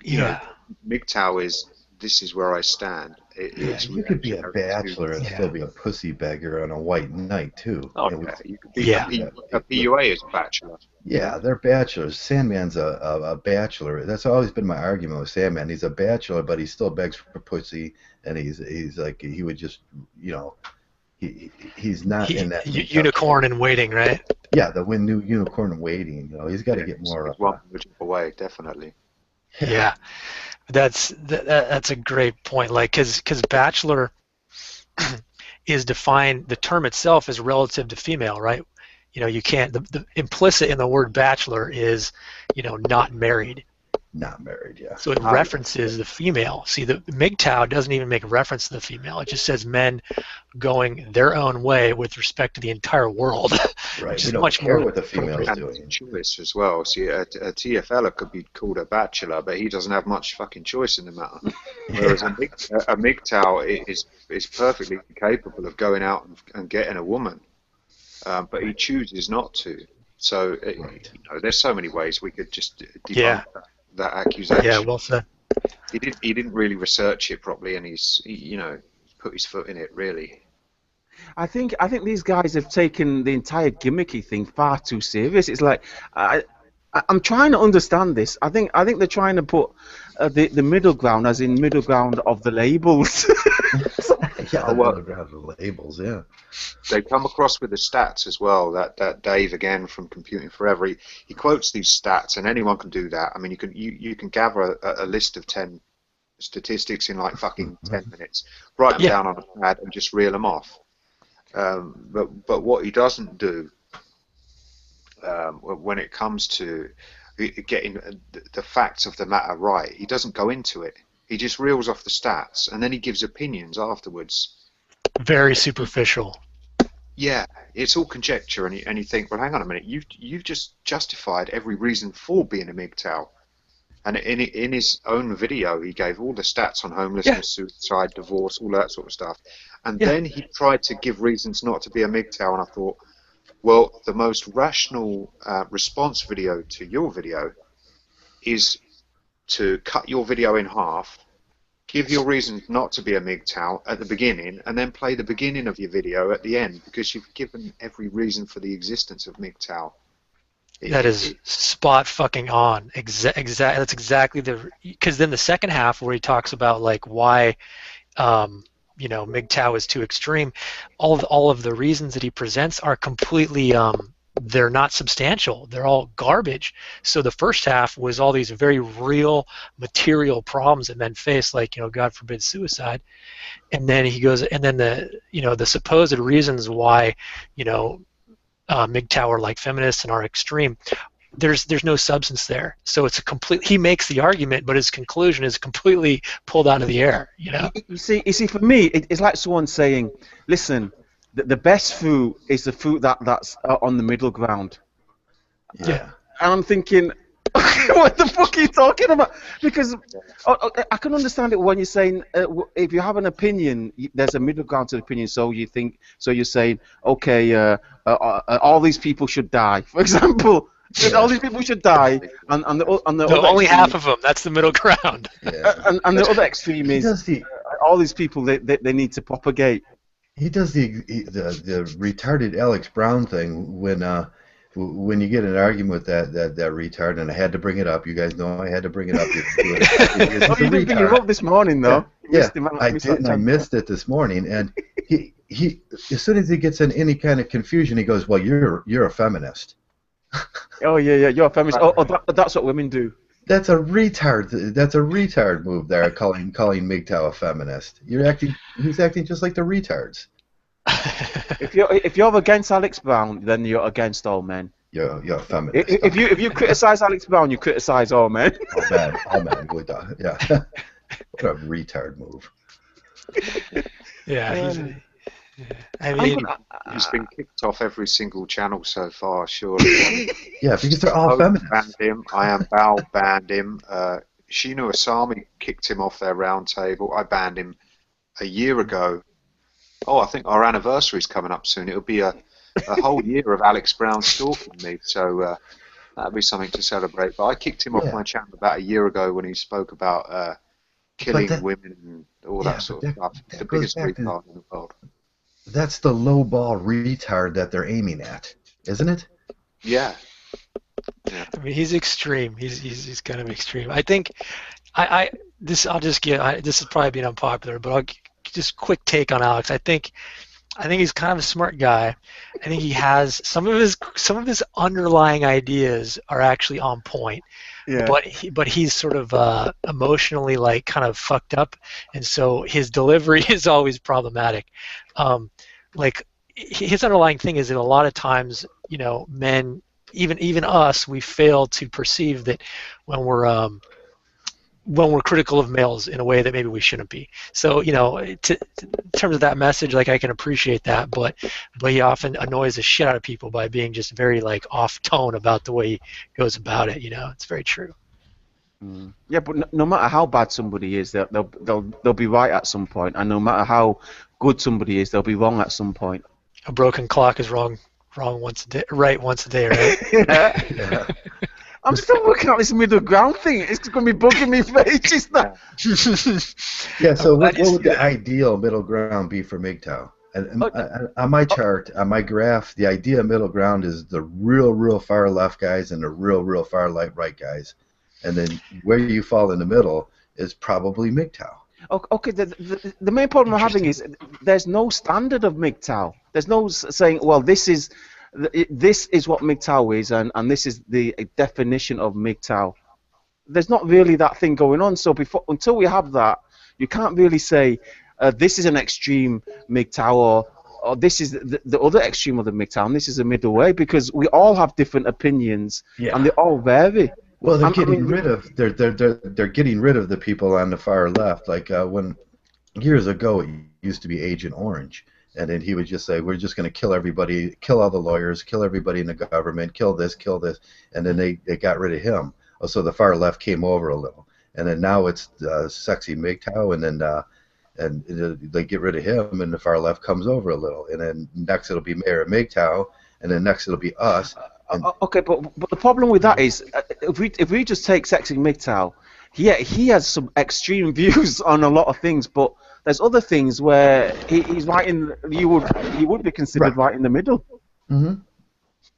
Yeah. Mgtow is, this is where I stand. Yeah, It's you could be a reactionary to. bachelor and still be a pussy beggar on a white knight too. Oh, And yeah, you could be Yeah. a PUA as a bachelor. yeah, they're bachelors. Sandman's a bachelor. That's always been my argument with Sandman. He's a bachelor, but he still begs for pussy, and he's like he would just he's not in that mentality. Unicorn in waiting, right? Yeah, the new unicorn waiting. He's got to get more. It's one away, definitely. Yeah. That's a great point. Like, because bachelor is defined, the term itself is relative to female, right? You can't. The implicit in the word bachelor is, not married. Not married, yeah. So it references the female. See, the Mgtow doesn't even make reference to the female. It just says men going their own way with respect to the entire world. Right. Which We is don't much care more what the female's And doing. choice as well. See, a TFLer could be called a bachelor, but he doesn't have much fucking choice in the matter. Whereas a Mgtow is perfectly capable of going out and getting a woman, but he chooses not to. So there's so many ways we could just debunk that accusation. Yeah, well said. He didn't really research it properly, and he's put his foot in it really. I think these guys have taken the entire gimmicky thing far too serious. It's like I'm trying to understand this. I think they're trying to put the middle ground, as in middle ground of the labels. Yeah, the middle ground of labels. Yeah. They come across with the stats as well. That Dave again from Computing Forever. He quotes these stats, and anyone can do that. I mean, you can gather a list of 10 statistics in like fucking 10 minutes. Write them down on a pad and just reel them off. But what he doesn't do when it comes to getting the facts of the matter right, he doesn't go into it. He just reels off the stats, and then he gives opinions afterwards. Very superficial. Yeah, it's all conjecture, and you think, well, hang on a minute, you've just justified every reason for being a Mgtow. And in his own video, he gave all the stats on homelessness, suicide, divorce, all that sort of stuff. And then he tried to give reasons not to be a Mgtow, and I thought, well, the most rational response video to your video is to cut your video in half, give your reasons not to be a Mgtow at the beginning, and then play the beginning of your video at the end, because you've given every reason for the existence of Mgtow. That is spot fucking on. That's exactly because then the second half where he talks about like why, Mgtow is too extreme. All of the reasons that he presents are completely they're not substantial. They're all garbage. So the first half was all these very real material problems that men face, like, God forbid, suicide. And then he goes, and then the supposed reasons why, Mgtow are like feminists and are extreme. There's no substance there. So it's he makes the argument, but his conclusion is completely pulled out of the air. You see, for me, it's like someone saying, "Listen, the best food is the food that's on the middle ground." Yeah. And I'm thinking, what the fuck are you talking about? Because I can understand it when you're saying if you have an opinion, there's a middle ground to the opinion. So you're saying, okay, all these people should die, for example. All these people should die, and the only half of them. That's the middle ground. Yeah. And the other extreme is all these people they need to propagate. He does the retarded Alex Brown thing when when you get in an argument with that retard, and I had to bring it up. You guys know I had to bring it up. Oh, you didn't bring him up this morning, though. Yeah, Missed him out. I didn't. I missed it this morning, and he as soon as he gets in any kind of confusion, he goes, "Well, you're a feminist." Oh yeah, you're a feminist. Oh, that's what women do. That's a retard. That's a retard move there, calling Mgtow a feminist. He's acting just like the retards. If you're against Alex Brown, then you're against all men. You're a feminist. If you criticize Alex Brown, you criticize all men. All men, really do. Yeah. What a retard move. Yeah, I mean, he's been kicked off every single channel so far, surely. Yeah, because they're all feminists. Banned him. I Am Bao banned him. Shino Asami kicked him off their round table. I banned him a year ago. Oh, I think our anniversary's coming up soon. It'll be a whole year of Alex Brown stalking me, so that'll be something to celebrate. But I kicked him off my channel about a year ago when he spoke about killing women and all that sort of stuff. The biggest retard in the world. That's the low ball retard that they're aiming at, isn't it? Yeah. I mean, he's extreme. He's kind of extreme. I think this is probably being unpopular, but I'll just quick take on Alex. I think he's kind of a smart guy. I think he has some of his underlying ideas are actually on point. Yeah. But he's sort of emotionally like kind of fucked up, and so his delivery is always problematic. Like his underlying thing is that a lot of times, you know, men, even us, we fail to perceive that when we're critical of males in a way that maybe we shouldn't be. So, you know, in terms of that message, like I can appreciate that, but he often annoys the shit out of people by being just very like off tone about the way he goes about it. You know, it's very true. Yeah, but no matter how bad somebody is, they'll be right at some point, and no matter how good somebody is, they'll be wrong at some point. A broken clock is wrong once a day, right once a day, right? Yeah. I'm still working out this middle ground thing. It's going to be bugging me for ages now. Yeah, so what would the ideal middle ground be for Mgtow? And on my chart, on my graph, the ideal middle ground is the real far left guys and the real far right guys. And then where you fall in the middle is probably Mgtow. Okay, the main problem I'm having is there's no standard of Mgtow. There's no saying, well, this is what Mgtow is, and this is the definition of Mgtow. There's not really that thing going on. So until we have that, you can't really say this is an extreme Mgtow or this is the other extreme of the Mgtow, and this is a middle way, because we all have different opinions, and they all vary. Well, they're getting rid of the people on the far left. Like when years ago, it used to be Agent Orange. And then he would just say, we're just going to kill everybody, kill all the lawyers, kill everybody in the government, kill this. And then they got rid of him. So the far left came over a little. And then now it's sexy Mgtow, and then they get rid of him, and the far left comes over a little. And then next it'll be Mayor Mgtow, and then next it'll be us. Okay, but the problem with that is, if we just take sexy Mgtow, he has some extreme views on a lot of things, but there's other things where he's right in. He would be considered right in the middle. Mm-hmm.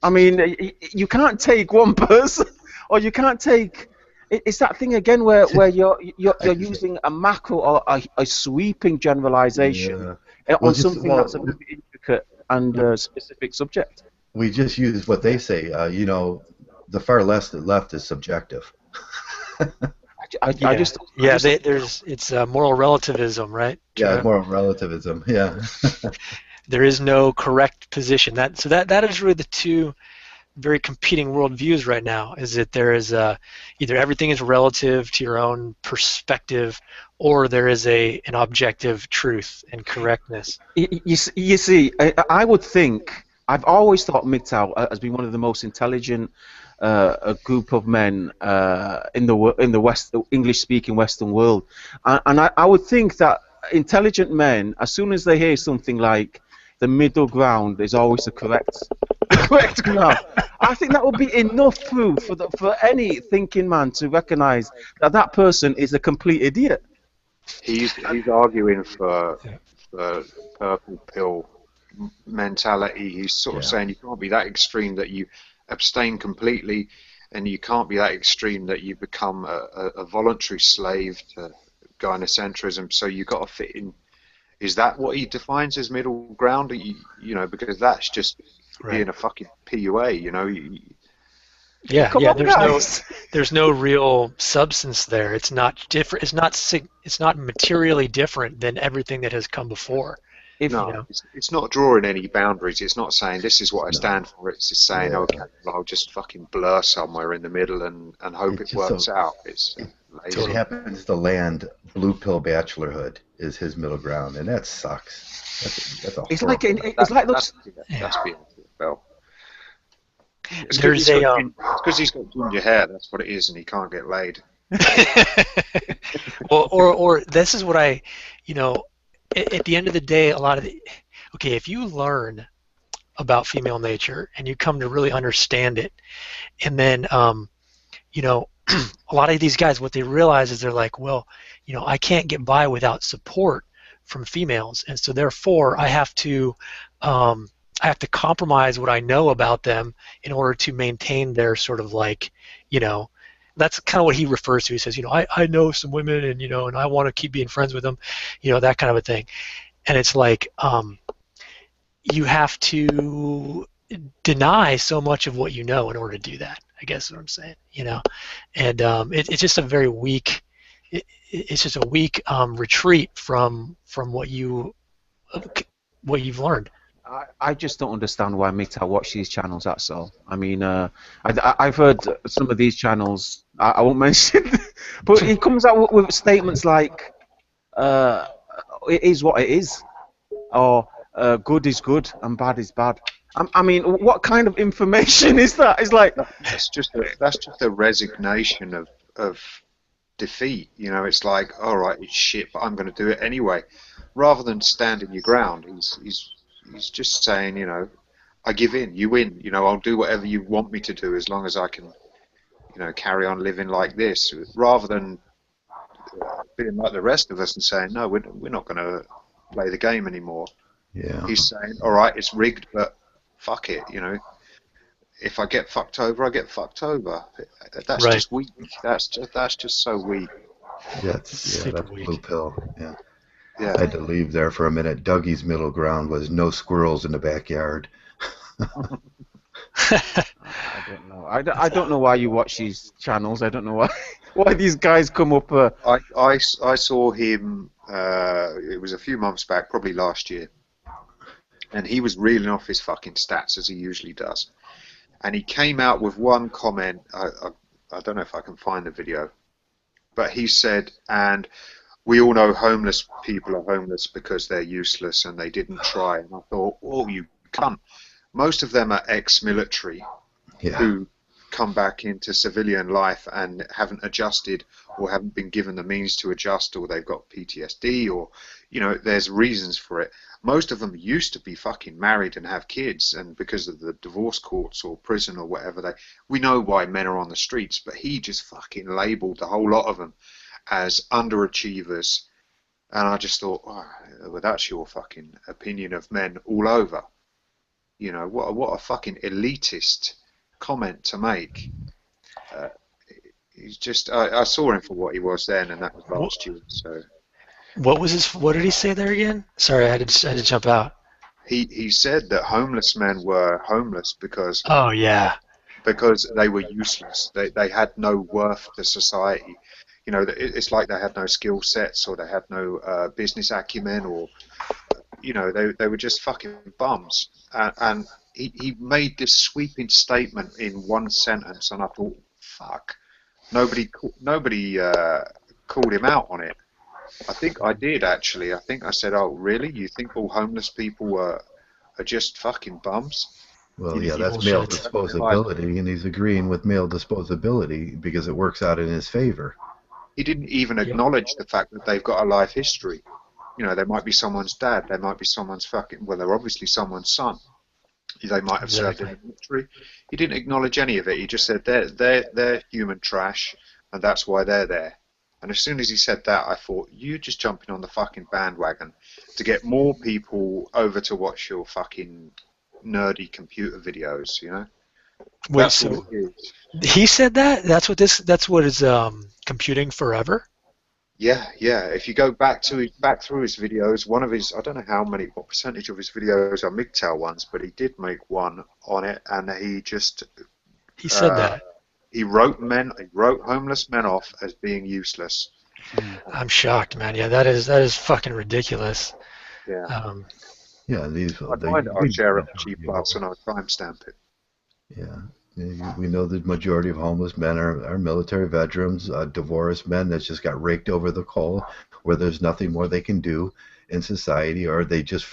I mean, you can't take one person, or you can't take. It's that thing again where you're using a macro or a sweeping generalization on something that's a very intricate and specific subject. We just use what they say. You know, the far left is subjective. It's moral relativism, right? Yeah, moral relativism. Yeah. There is no correct position. That is really the two very competing worldviews right now. Is that there is either everything is relative to your own perspective, or there is an objective truth and correctness. You see, I would think. I've always thought Mgtow has been one of the most intelligent a group of men in the English-speaking Western world, and I would think that intelligent men, as soon as they hear something like the middle ground is always the correct ground, I think that would be enough proof for any thinking man to recognise that person is a complete idiot. He's arguing for purple pill mentality. He's sort of saying you can't be that extreme that you abstain completely, and you can't be that extreme that you become a voluntary slave to gynocentrism. So you got to fit in. Is that what he defines as middle ground? You know, because that's just being a fucking PUA. You know. Yeah, Come yeah. on, guys. There's no real substance there. It's not different. It's not materially different than everything that has come before. No, it's not drawing any boundaries. It's not saying this is what I stand for. It's just saying, okay, well, I'll just fucking blur somewhere in the middle and hope it works out. It's lazy. It happens to land blue pill bachelorhood is his middle ground, and that sucks. That's a It's horrible. like those. That's being well. It's There's because he's got ginger hair. That's what it is, and he can't get laid. well, or this is what I, you know, at the end of the day, okay, if you learn about female nature and you come to really understand it, and then, you know, a lot of these guys, what they realize is they're like, well, you know, I can't get by without support from females, and so therefore I have to compromise what I know about them in order to maintain their sort of like, you know, that's kind of what he refers to. He says, you know, I know some women, and you know, and I want to keep being friends with them, you know, that kind of a thing. And it's like, you have to deny so much of what you know in order to do that, I guess is what I'm saying, you know. And it's just a very weak, it's just a weak retreat from what you've learned. I just don't understand why Mgtow watch these channels. That's all. I mean, I've heard some of these channels. I won't mention, but he comes out with statements like, "It is what it is," or "Good is good and bad is bad." I mean, what kind of information is that? It's like that's just a resignation of defeat. You know, it's like, all right, it's shit, but I'm going to do it anyway, rather than standing your ground. He's just saying, you know, I give in, you win. You know, I'll do whatever you want me to do as long as I can, you know, carry on living like this, rather than being like the rest of us and saying, no, we're not going to play the game anymore. Yeah. He's saying, all right, it's rigged, but fuck it, you know. If I get fucked over, I get fucked over. That's Right. just weak. That's just so weak. That's weak. blue pill. Yeah. Yeah. I had to leave there for a minute. Dougie's middle ground was no squirrels in the backyard. I don't know. I don't know why you watch these channels. I don't know why these guys come up. I saw him. It was a few months back, probably last year, and he was reeling off his fucking stats as he usually does. And he came out with one comment. I don't know if I can find the video, but he said, and we all know homeless people are homeless because they're useless and they didn't try. And I thought, oh, you cunt. Most of them are ex-military who come back into civilian life and haven't adjusted or haven't been given the means to adjust, or they've got PTSD, or, you know, there's reasons for it. Most of them used to be fucking married and have kids, and because of the divorce courts or prison or whatever, we know why men are on the streets, but he just fucking labelled the whole lot of them as underachievers. And I just thought, oh, well, that's your fucking opinion of men all over. You know, what a fucking elitist comment to make. He's just, I saw him for what he was then, and that was last year. So, what did he say there again? Sorry, I had to jump out. He said that homeless men were homeless because they were useless. They had no worth to society. You know, it's like they had no skill sets, or they had no business acumen, or, you know, they were just fucking bums. And he made this sweeping statement in one sentence, and I thought, fuck, nobody called him out on it. I think I did, actually. I think I said, oh, really? You think all homeless people are just fucking bums? Well, yeah, that's male disposability, and he's agreeing with male disposability because it works out in his favor. He didn't even acknowledge the fact that they've got a life history. You know, they might be someone's dad, they might be someone's they're obviously someone's son. They might have served in the military. He didn't acknowledge any of it. He just said they're human trash, and that's why they're there. And as soon as he said that, I thought, you just jumping on the fucking bandwagon to get more people over to watch your fucking nerdy computer videos, you know? Wait, That's all so it is. he said that? That's what is computing forever? Yeah, yeah. If you go back through his videos, one of his, I don't know what percentage of his videos are Mgtow ones, but he did make one on it, and he just He said uh, that. he wrote homeless men off as being useless. I'm shocked, man. Yeah, that is fucking ridiculous. Yeah. Um, Yeah, I find it, I'll share it on G Plus and I'll timestamp it. Yeah, we know the majority of homeless men are military veterans, divorced men that just got raked over the coal, where there's nothing more they can do in society, or they just,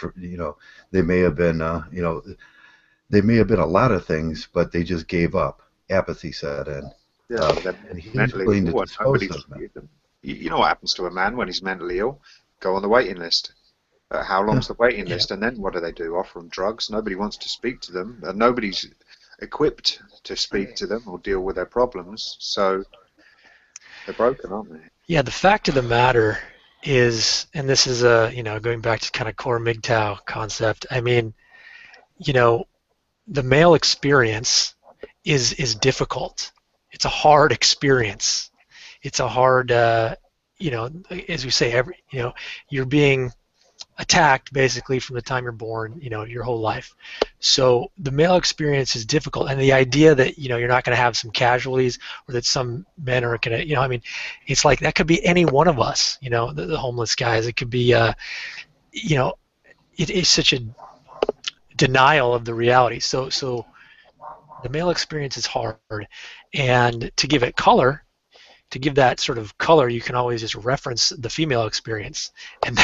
they may have been, they may have been a lot of things, but they just gave up. Apathy set in, Yeah, but they're and he's mentally willing to ill and dispose nobody of them. treated them. You know what happens to a man when he's mentally ill? Go on the waiting list. How long's the waiting yeah. list? And then what do? Offer them drugs? Nobody wants to speak to them. And nobody's equipped to speak to them or deal with their problems. So they're broken, aren't they? Yeah, the fact of the matter is, and this is going back to kind of core MGTOW concept. I mean, the male experience is difficult. It's a hard experience. It's a hard, as we say, you're being attacked basically from the time you're born, your whole life. So the male experience is difficult, and the idea that you're not going to have some casualties, or that some men are going to, I mean, it's like that could be any one of us, the homeless guys. It could be, it is such a denial of the reality. So the male experience is hard, and to give it color, to give that sort of color, you can always just reference the female experience, and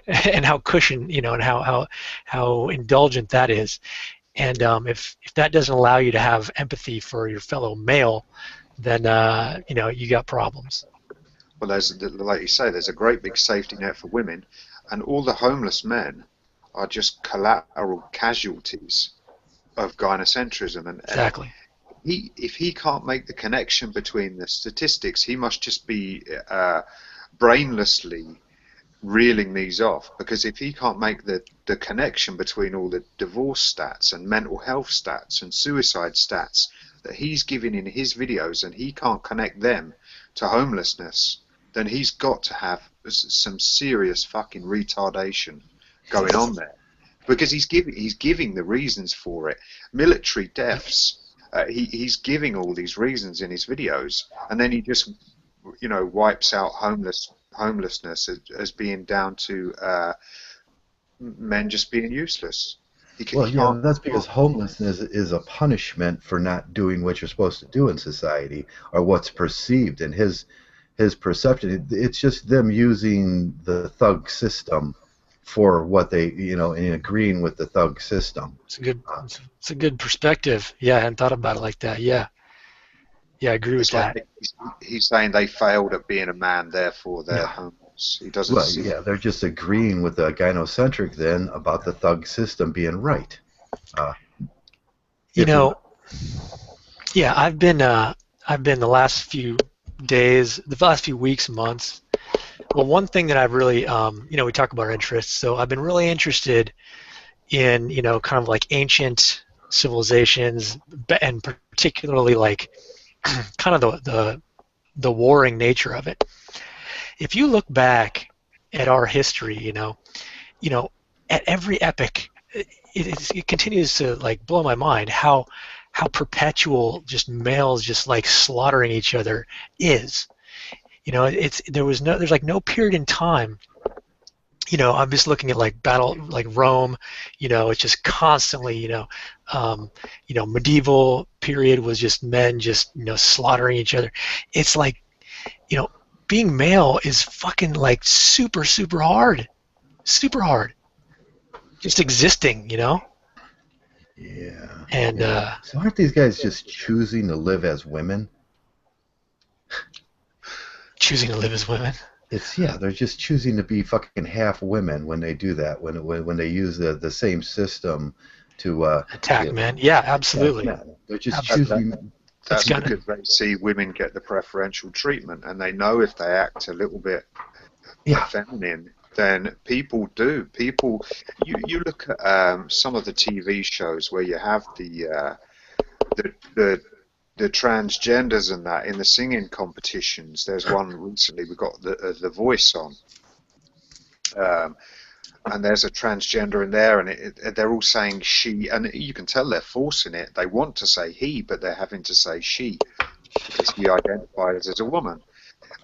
and how cushioned, and how indulgent that is. And if that doesn't allow you to have empathy for your fellow male, then you got problems. Well, like you say, there's a great big safety net for women, and all the homeless men are just collateral casualties of gynocentrism. And Exactly. if he can't make the connection between the statistics, he must just be brainlessly reeling these off, because if he can't make the connection between all the divorce stats and mental health stats and suicide stats that he's giving in his videos, and he can't connect them to homelessness, then he's got to have some serious fucking retardation going on there, because he's giving the reasons for it. Military deaths, he's giving all these reasons in his videos, and then he just wipes out homelessness as being down to men just being useless. Well, yeah, that's because homelessness is a punishment for not doing what you're supposed to do in society, or what's perceived in his perception. It's just them using the thug system for what they, and agreeing with the thug system. It's a good perspective. Yeah, I hadn't thought about it like that. Yeah, I agree with that. He's saying they failed at being a man, therefore they're homeless. He doesn't see. Yeah, they're just agreeing with the gynocentric then about the thug system being right. Yeah, I've been the last few days, the last few weeks, months. Well, one thing that I've really, we talk about our interests, so I've been really interested in, kind of like ancient civilizations, and particularly like kind of the warring nature of it. If you look back at our history, at every epoch, it continues to like blow my mind how perpetual just males just like slaughtering each other is. There's like no period in time. I'm just looking at like battle, like Rome. It's just constantly. Medieval period was just men just slaughtering each other. It's like, being male is fucking like super hard, super hard. Just existing, Yeah. And so aren't these guys just choosing to live as women? Choosing to live as women. They're just choosing to be fucking half women when they do that. When they use the same system to attack men. Yeah, absolutely. Men. They're just choosing. That's because they see women get the preferential treatment, and they know if they act a little bit feminine, then people do. You look at some of the TV shows where you have the the transgenders and that in the singing competitions. There's one recently. We got the Voice on, and there's a transgender in there, and they're all saying she, and you can tell they're forcing it. They want to say he, but they're having to say she because he identifies as a woman.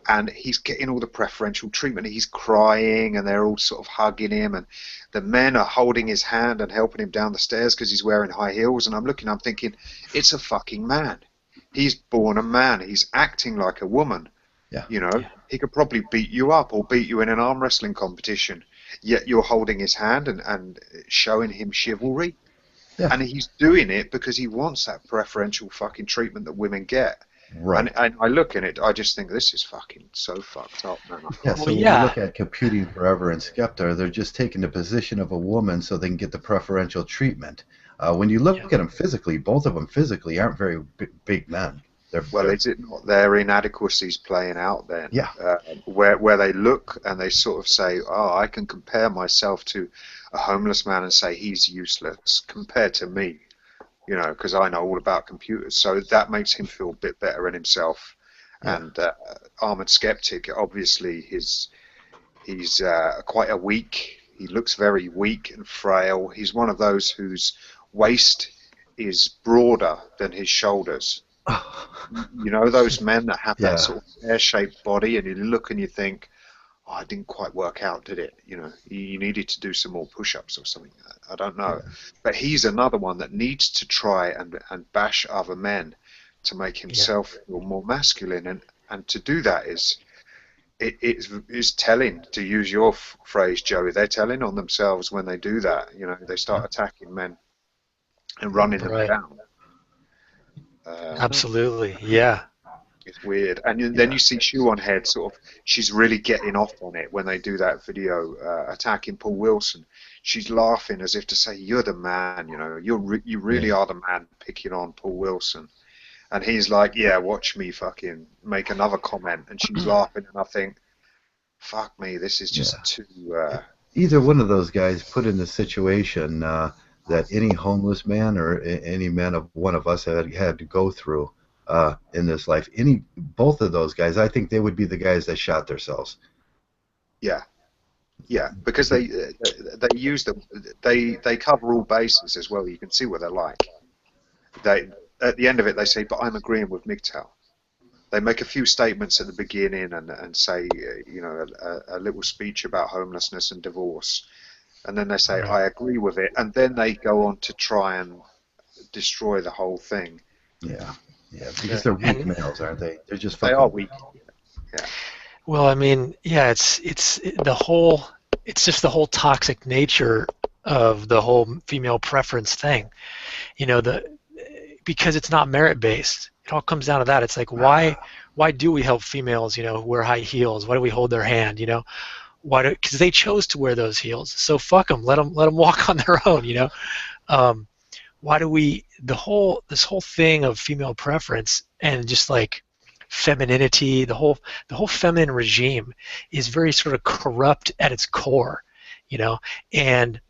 And he's getting all the preferential treatment. He's crying, and they're all sort of hugging him, and the men are holding his hand and helping him down the stairs because he's wearing high heels. And I'm thinking, it's a fucking man. He's born a man. He's acting like a woman. Yeah. You know, he could probably beat you up or beat you in an arm wrestling competition. Yet you're holding his hand and showing him chivalry. Yeah. And he's doing it because he wants that preferential fucking treatment that women get. Right. And I look at it, I just think this is fucking so fucked up, man. Yeah, so when you look at Computing Forever and Skepta, they're just taking the position of a woman so they can get the preferential treatment. When you look at them physically, both of them physically aren't very big men. Well, is it not their inadequacies playing out then? Yeah. Where they look and they sort of say, oh, I can compare myself to a homeless man and say he's useless compared to me, you know, because I know all about computers. So that makes him feel a bit better in himself. Yeah. And Armored Skeptic, obviously, he's quite a weak. He looks very weak and frail. He's one of those whose waist is broader than his shoulders. You know, those men that have that sort of pear-shaped body, and you look and you think, oh, it didn't quite work out, did it? You know, you needed to do some more push-ups or something. I don't know. Yeah. But he's another one that needs to try and bash other men to make himself feel more masculine. And to do that is telling, to use your phrase, Joey. They're telling on themselves when they do that. You know, they start attacking men and running them down. Absolutely, yeah. It's weird. And then you see Shoe on Head sort of, she's really getting off on it when they do that video attacking Paul Wilson. She's laughing as if to say, you're the man, you know, you really are the man picking on Paul Wilson. And he's like, yeah, watch me fucking make another comment. And she's laughing, and I think, fuck me, this is just too... Either one of those guys put in the situation that any homeless man or any man of one of us had to go through in this life. Both of those guys, I think they would be the guys that shot themselves. Yeah, because they use they cover all bases as well. You can see what they're like. At the end of it, they say, "But I'm agreeing with Mgtow." They make a few statements at the beginning and say, you know, a little speech about homelessness and divorce. And then they say, I agree with it. And then they go on to try and destroy the whole thing. Yeah, because they're weak males, aren't they? They're just fucking... They are weak. Yeah. Well, I mean, it's just the whole toxic nature of the whole female preference thing. You know, because it's not merit-based. It all comes down to that. It's like, why do we help females, you know, wear high heels? Why do we hold their hand, you know? Because they chose to wear those heels. So fuck them. Let them walk on their own. You know. Why do we? This whole thing of female preference and just like femininity, the whole feminine regime is very sort of corrupt at its core. You know, and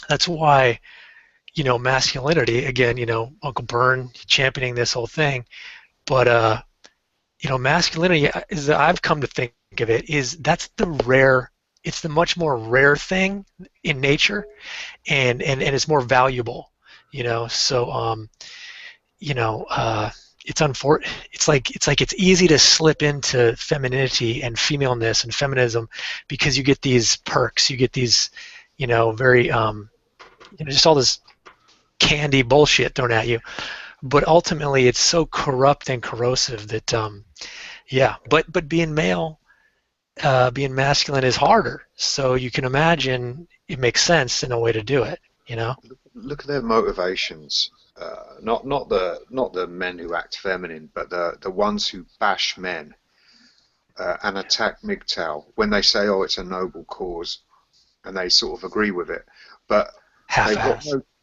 that's why, you know, masculinity again. You know, Uncle Bern championing this whole thing, but you know, masculinity, as I've come to think of it, it's the much more rare thing in nature, and it's more valuable, you know. So you know, it's like it's easy to slip into femininity and femaleness and feminism because you get these perks, you get these, you know, very you know, just all this candy bullshit thrown at you. But ultimately, it's so corrupt and corrosive that, But being male, being masculine is harder. So you can imagine it makes sense in a way to do it. You know. Look at their motivations. Not the men who act feminine, but the ones who bash men and attack Mgtow when they say, "Oh, it's a noble cause," and they sort of agree with it, but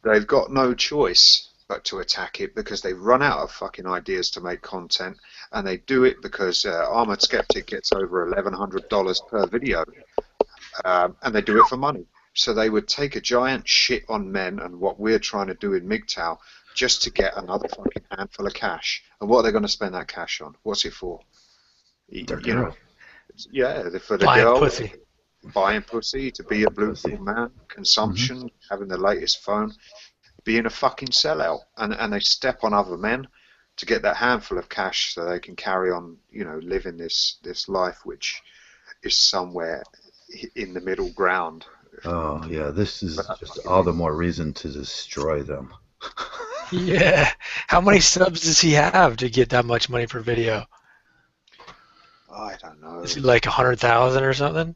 they've got no choice but to attack it because they've run out of fucking ideas to make content, and they do it because Armored Skeptic gets over $1,100 per video, and they do it for money. So they would take a giant shit on men and what we're trying to do in Mgtow, just to get another fucking handful of cash. And what are they going to spend that cash on? What's it for? Their You know, girl. yeah, for the Buying girl, pussy. buying pussy, to be a blue Pussy. pill man, consumption, having the latest phone, being a fucking sellout, and they step on other men to get that handful of cash so they can carry on, you know, living this life which is somewhere in the middle ground. Oh yeah, this is But that's just fucking all the it. more reason to destroy them. Yeah. How many subs does he have to get that much money per video? I don't know. Is he like 100,000 or something?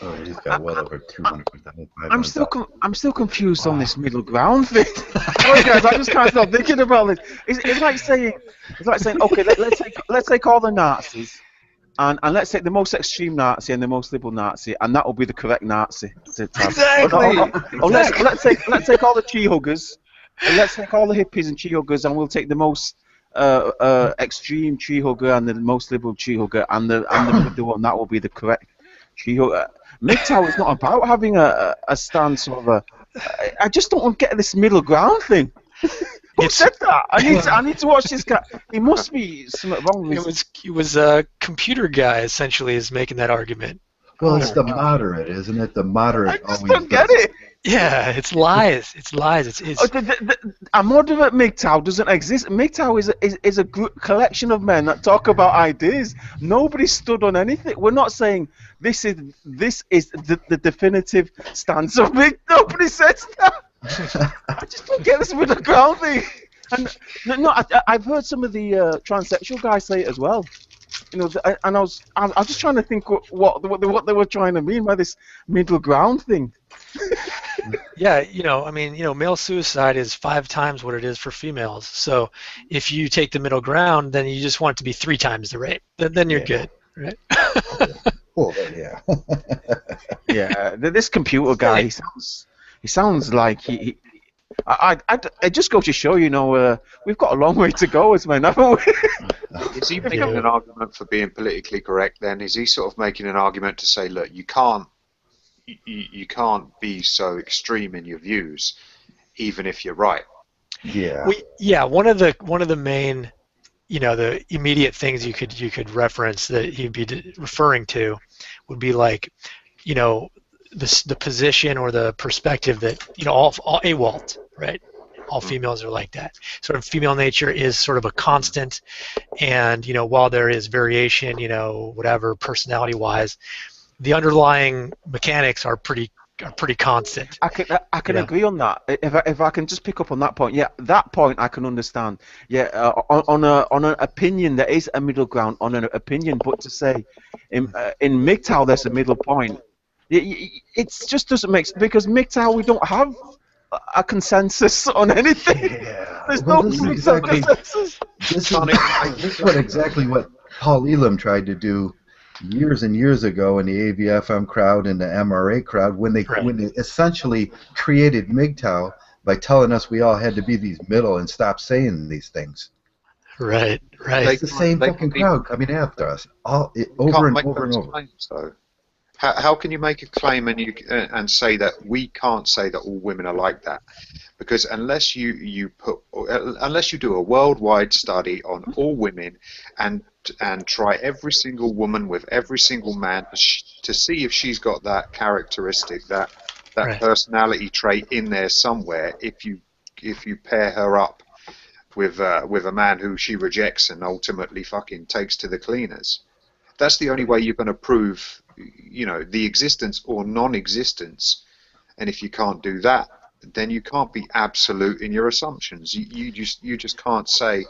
Oh, he's got well over 200,000, I'm still 500,000. I'm still confused on Wow. this middle ground thing. Sorry guys, I just can't stop thinking about this. It's like saying okay, let's take all the Nazis and let's take the most extreme Nazi and the most liberal Nazi, and that will be the correct Nazi to have. Exactly. Or let's take all the tree huggers, and let's take all the hippies and tree huggers, and we'll take the most extreme tree hugger and the most liberal tree hugger, and the middle one, that will be the correct tree hugger. Mgtow is not about having a stance of a. I just don't get this middle ground thing. Who said that? I need to watch this guy. He must be something wrong with his. It was a computer guy essentially is making that argument. Well, it's the moderate, isn't it? The moderate I just always don't get does. it. Yeah, it's lies. It's lies. It's A moderate Mgtow doesn't exist. Mgtow is a collection of men that talk about ideas. Nobody stood on anything. We're not saying this is the definitive stance of Mgtow. Nobody says that. I just don't get this middle ground thing. And no, I've heard some of the transsexual guys say it as well. You know, and I was just trying to think what they were trying to mean by this middle ground thing. Yeah, I mean, male suicide is 5 times what it is for females. So if you take the middle ground, then you just want it to be 3 times the rate. Then you're good, right? Oh, yeah. Yeah, this computer guy, he sounds like he it just goes to show, we've got a long way to go as men, haven't we? Is he making an argument for being politically correct then? Is he sort of making an argument to say, look, you can't be so extreme in your views, even if you're right? Yeah. One of the main, the immediate things you could reference that he'd be referring to would be like, the position or the perspective that all AWOLT, right? All females are like that. Sort of female nature is sort of a constant, and while there is variation, whatever personality-wise, the underlying mechanics are pretty constant. I can agree on that. If I can just pick up on that point, yeah, that point I can understand. Yeah, on an opinion there is a middle ground on an opinion, but to say in Mgtow there's a middle point, it just doesn't make sense, because Mgtow we don't have a consensus on anything. Yeah. There's Well, no this is consensus. This is exactly what Paul Elam tried to do years and years ago in the AVFM crowd and the MRA crowd when they essentially created Mgtow by telling us we all had to be these middle and stop saying these things. Right. It's the same fucking crowd coming after us over and over and over. Claims, though. How can you make a claim and say that we can't say that all women are like that? Because unless you do a worldwide study on all women and try every single woman with every single man to see if she's got that characteristic, that personality trait in there somewhere, if you pair her up with a man who she rejects and ultimately fucking takes to the cleaners, that's the only way you're going to prove the existence or non-existence. And if you can't do that, then you can't be absolute in your assumptions. You just can't say,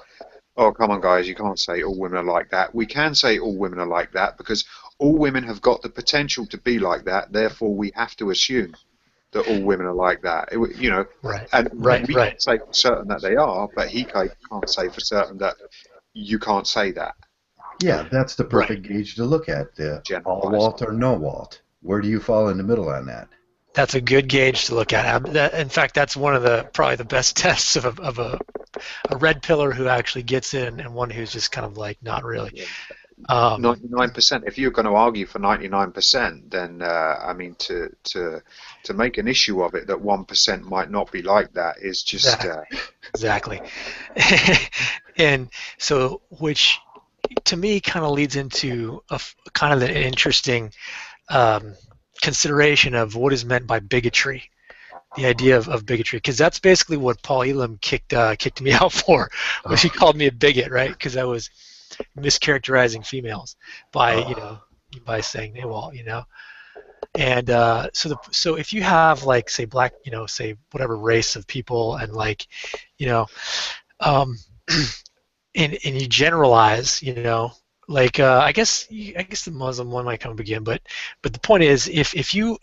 oh, come on, guys, you can't say all women are like that. We can say all women are like that because all women have got the potential to be like that. Therefore, we have to assume that all women are like that. We can't say for certain that they are, but he can't say for certain that you can't say that. Yeah, that's the perfect gauge to look at. All Walt or no Walt. Where do you fall in the middle on that? That's a good gauge to look at. In fact, that's one of probably the best tests of a red pillar who actually gets in and one who's just kind of like not really. Um, 99%. If you're going to argue for 99%, then I mean, to make an issue of it that 1% might not be like that is just exactly. And so, which to me kind of leads into kind of an interesting um, consideration of what is meant by bigotry, the idea of bigotry, because that's basically what Paul Elam kicked me out for, was he called me a bigot, right? Because I was mischaracterizing females by by saying, hey, well, and so if you have, like, say black, say whatever race of people, and like, you know um, and you generalize, like, I guess the Muslim one might come up again, but the point is, if you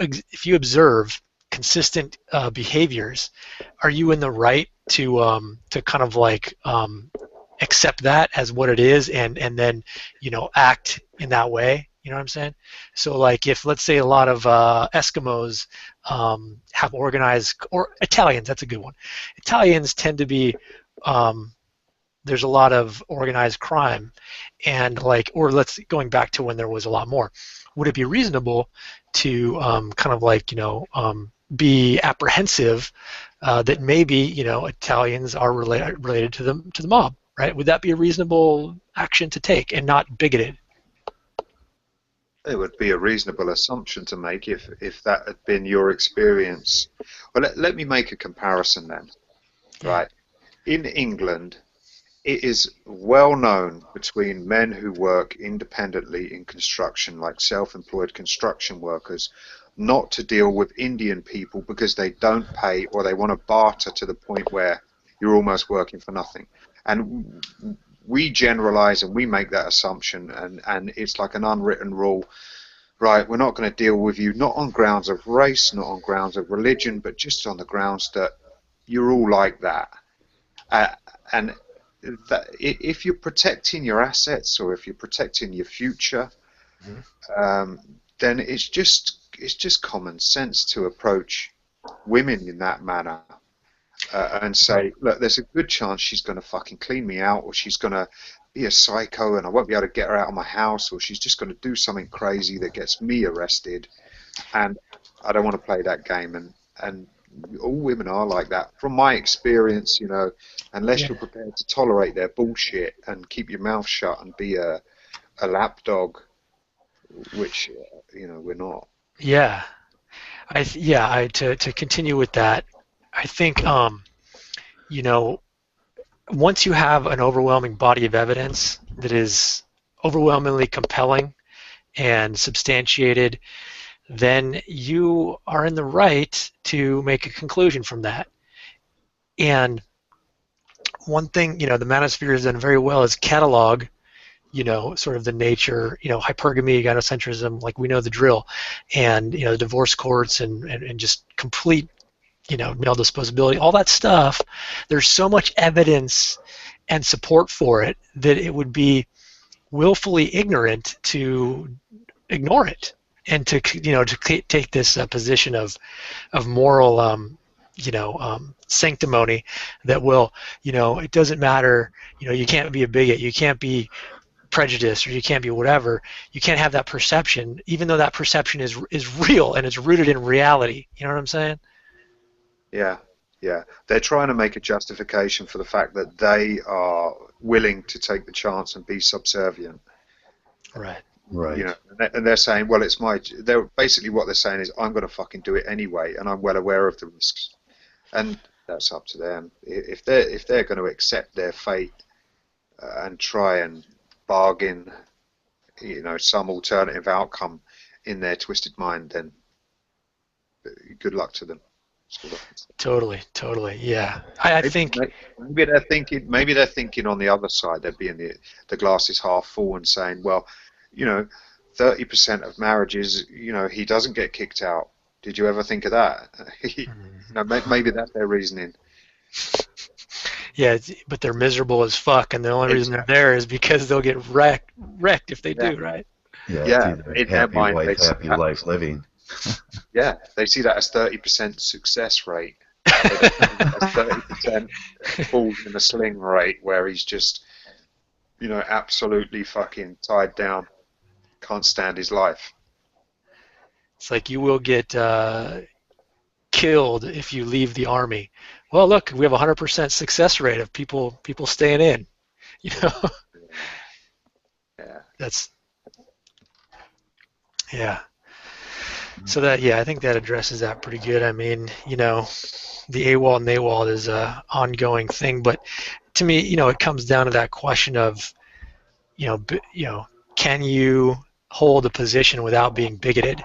observe consistent behaviors, are you in the right to kind of like accept that as what it is, and then act in that way? You know what I'm saying? So, like, if, let's say, a lot of Eskimos have organized, or Italians, that's a good one. Italians tend to be there's a lot of organized crime, and like, or let's going back to when there was a lot more. Would it be reasonable to kind of like be apprehensive that maybe Italians are related to the mob, right? Would that be a reasonable action to take and not bigoted? it would be a reasonable assumption to make if that had been your experience. Well, let me make a comparison then, right? In England, it is well known between men who work independently in construction, like self-employed construction workers, not to deal with Indian people because they don't pay, or they want to barter to the point where you're almost working for nothing. And we generalize and we make that assumption, and it's like an unwritten rule. Right, we're not going to deal with you, not on grounds of race, not on grounds of religion, but just on the grounds that you're all like that. And that if you're protecting your assets, or if you're protecting your future, then it's just common sense to approach women in that manner, and say, look, there's a good chance she's going to fucking clean me out, or she's going to be a psycho and I won't be able to get her out of my house, or she's just going to do something crazy that gets me arrested, and I don't want to play that game. And all women are like that, from my experience, unless you're prepared to tolerate their bullshit and keep your mouth shut and be a lapdog, which we're not. Yeah, to continue with that, I think once you have an overwhelming body of evidence that is overwhelmingly compelling and substantiated, then you are in the right to make a conclusion from that. And one thing, the manosphere has done very well is catalog, sort of the nature, hypergamy, gynocentrism, like, we know the drill, and, the divorce courts, and just complete, male disposability, all that stuff. There's so much evidence and support for it that it would be willfully ignorant to ignore it, and to take this position of moral sanctimony that will, it doesn't matter, you can't be a bigot, you can't be prejudiced, or you can't be whatever, you can't have that perception, even though that perception is real and it's rooted in reality. You know what I'm saying? Yeah. They're trying to make a justification for the fact that they are willing to take the chance and be subservient. Right. And they're saying, well, they're basically, what they're saying is, I'm going to fucking do it anyway, and I'm well aware of the risks. And that's up to them. If they're going to accept their fate and try and bargain, some alternative outcome in their twisted mind, then good luck to them. Totally. Yeah. I think maybe they're thinking on the other side. They're being the glass is half full and saying, well, 30% of marriages, he doesn't get kicked out. Did you ever think of that? Maybe that's their reasoning. Yeah, but they're miserable as fuck, and the only reason they're there is because they'll get wrecked if they do, right? Yeah, it's either happy wife, happy life living. Yeah, they see that as 30% success rate. 30% falls in the sling rate, where he's just you know, absolutely fucking tied down, can't stand his life. It's like you will get killed if you leave the army. Well, look, we have a 100% success rate of people staying in. You know, Yeah. that's yeah. So that I think that addresses that pretty good. I mean, you know, the AWOL and NAWOL is a ongoing thing, but to me, you know, it comes down to that question of, you know, can you hold a position without being bigoted?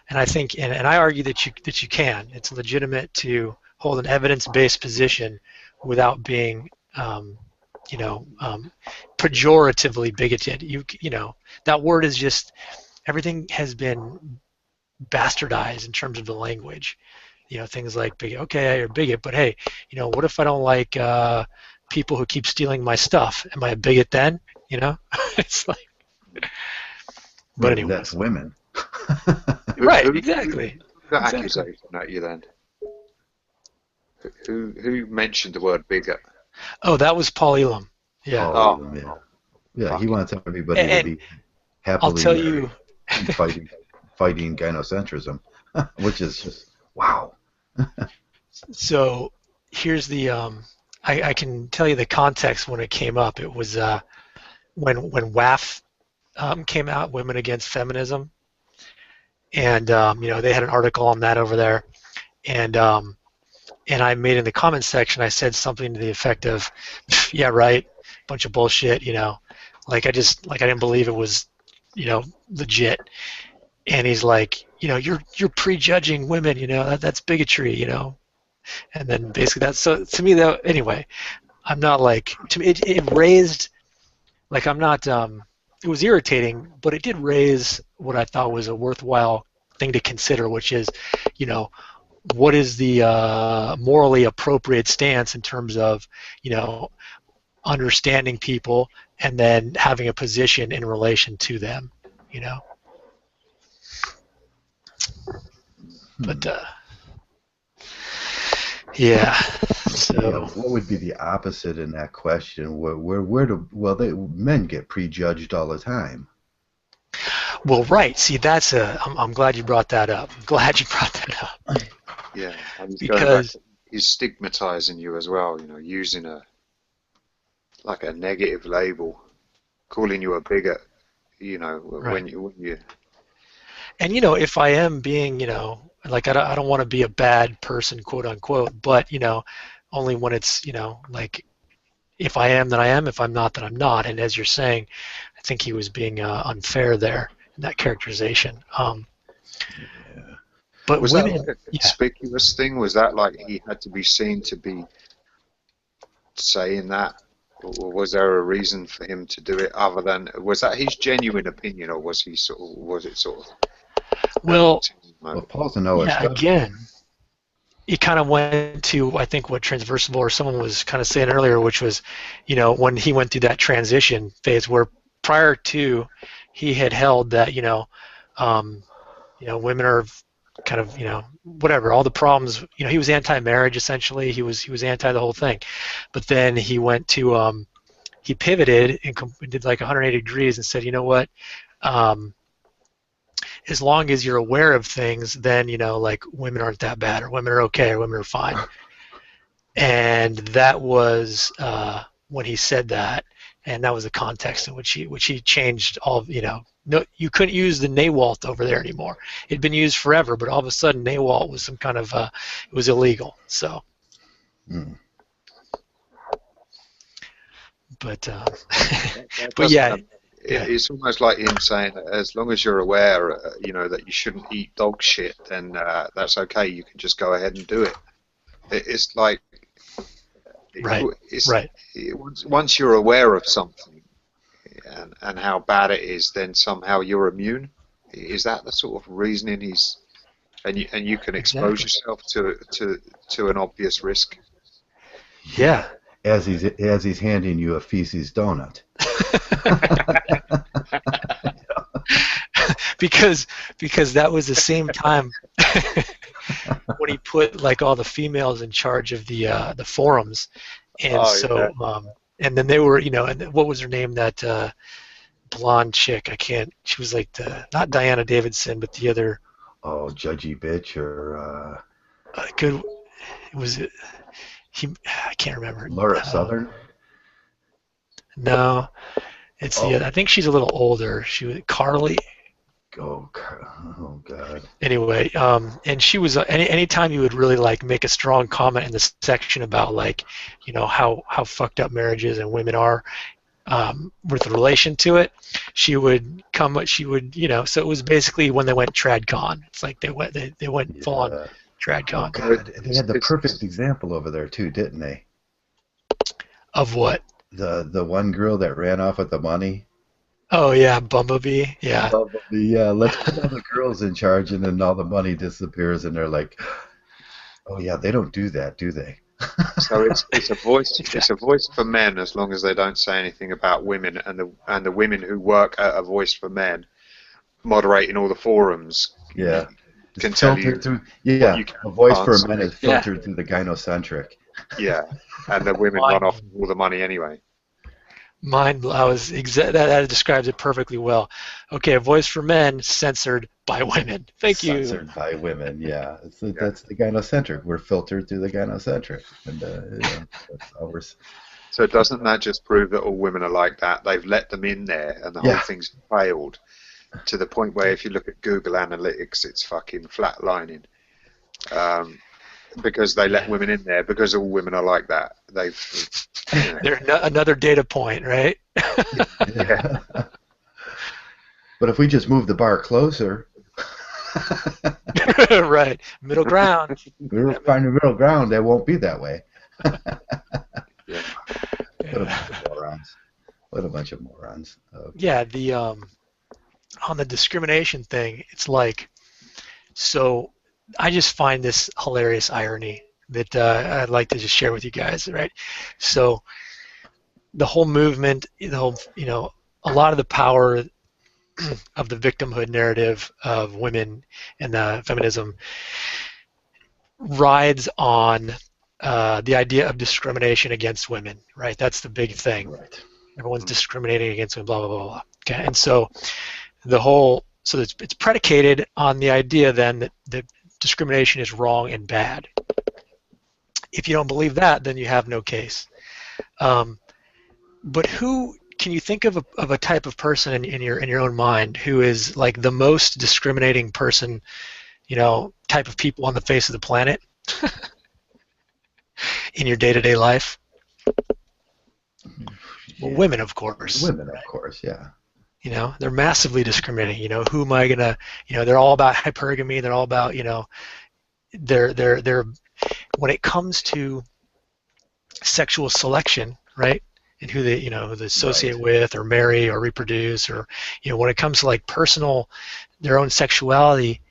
And I think, and I argue that you can. It's legitimate to hold an evidence-based position without being, you know, pejoratively bigoted. You know, that word is just, everything has been bastardized in terms of the language. You know, things like bigot. Okay, you're a bigot, but hey, you know, what if I don't like people who keep stealing my stuff? Am I a bigot then? You know, it's like. But Right, anyway, that's women. right, exactly. Who got Exactly. accusation at you then? Who mentioned the word bigot? Oh, that was Paul Elam. Yeah. Oh, yeah. He wants everybody to And be I'll happily tell married you, and fighting gynocentrism, which is just wow. so here's the I can tell you the context when it came up. It was when WAF came out, Women Against Feminism, and you know, they had an article on that over there, and I made in the comments section, I said something to the effect of, yeah, right, bunch of bullshit, you know, like I didn't believe it was, you know, legit. And he's like, you know, you're prejudging women, you know, that's bigotry, you know. And then basically that's, so to me, that anyway, I'm not like, to me it raised, like, I'm not it was irritating, but it did raise what I thought was a worthwhile thing to consider, which is, you know, what is the morally appropriate stance in terms of, you know, understanding people and then having a position in relation to them, you know. But yeah, so What would be the opposite in that question? Where do men get prejudged all the time? well, right. See, that's I'm glad you brought that up. I'm glad you brought that up. Yeah, and he's going back. Because He's stigmatizing you as well. You know, using a negative label, calling you a bigot. You know, when you. and you know, if I am being, you know, like I don't want to be a bad person, quote unquote, but you know, only when it's, you know, like, if I am, then I am. If I'm not, then I'm not. And as you're saying, I think he was being unfair there in that characterization. Yeah. But Was women, that like a conspicuous thing? Was that like he had to be seen to be saying that? Or was there a reason for him to do it other than, was that his genuine opinion, or was he was it sort of? well, Paul's an OSW. yeah, again, it kind of went to, I think, what Traversable or someone was kind of saying earlier, which was, you know, when he went through that transition phase where prior to, he had held that, you know, women are kind of, you know, whatever, all the problems, you know, he was anti-marriage essentially. He was anti the whole thing. But then he went to, he pivoted and did like 180 degrees and said, you know what, as long as you're aware of things, then, you know, like, women aren't that bad, or women are okay, or women are fine. And that was when he said that, and that was the context in which he changed all, you know, no, you couldn't use the NAWALT over there anymore. It'd been used forever, but all of a sudden NAWALT was some kind of, it was illegal, so. But, but yeah. It's almost like him saying that as long as you're aware, you know, that you shouldn't eat dog shit, then that's okay. You can just go ahead and do it. It's like, Right. Once you're aware of something and how bad it is, then somehow you're immune. Is that the sort of reasoning he's? And you can expose yourself to an obvious risk. Yeah. As he's handing you a feces donut. because that was the same time when he put like all the females in charge of the forums, and And then they were, and what was her name? That blonde chick. She was like not Diana Davidson, but the other. Oh, judgy bitch, or good. Was it? I can't remember. Laura Southern. No, it's the other. I think she's a little older. She was Carly. Oh God. Anyway, and she was anytime you would really like make a strong comment in the section about like, how fucked up marriage is and women are, with relation to it, she would come. She would, so it was basically when they went TradCon. It's like they went full on TradCon. Oh God, they had the perfect example over there too, didn't they? Of what? The one girl that ran off with the money. Oh yeah, Bumblebee. Yeah. Bumblebee, yeah. Let's put all the girls in charge, and then all the money disappears, and they're like, "Oh yeah, they don't do that, do they?" So it's a voice. It's a voice for men, as long as they don't say anything about women, and the women who work at a voice for men, moderating all the forums. Yeah. Can tell you through. Yeah, a voice for men is filtered through the gynocentric. Yeah, and the women run off with all the money anyway. That describes it perfectly well. Okay, a voice for men censored by women. Thank you. Censored by women, yeah. That's the gynocentric. We're filtered through the gynocentric, and that's how we're. So doesn't that just prove that all women are like that? They've let them in there, and the whole thing's failed to the point where if you look at Google Analytics, it's fucking flatlining. Because they let women in there, because all women are like that. They're another data point, right? Yeah. But if we just move the bar closer, right, middle ground. We'll find a middle ground. That won't be that way. Yeah. What a bunch of morons! What a bunch of morons. Okay. Yeah, the on the discrimination thing, it's like, so I just find this hilarious irony that I'd like to just share with you guys, right? So the whole movement, a lot of the power of the victimhood narrative of women and feminism rides on the idea of discrimination against women, right? That's the big thing. Right. Everyone's discriminating against women, blah, blah, blah, blah. Okay, and so it's predicated on the idea then that discrimination is wrong and bad. If you don't believe that, then you have no case. But who can you think of a type of person in your own mind who is like the most discriminating person, type of people on the face of the planet in your day-to-day life? Well, women, of course. Women, of course, yeah. They're massively discriminating. Who am I gonna? They're all about hypergamy. They're all about, they're when it comes to sexual selection, right? And who they, they associate with or marry or reproduce, or, when it comes to like their own sexuality,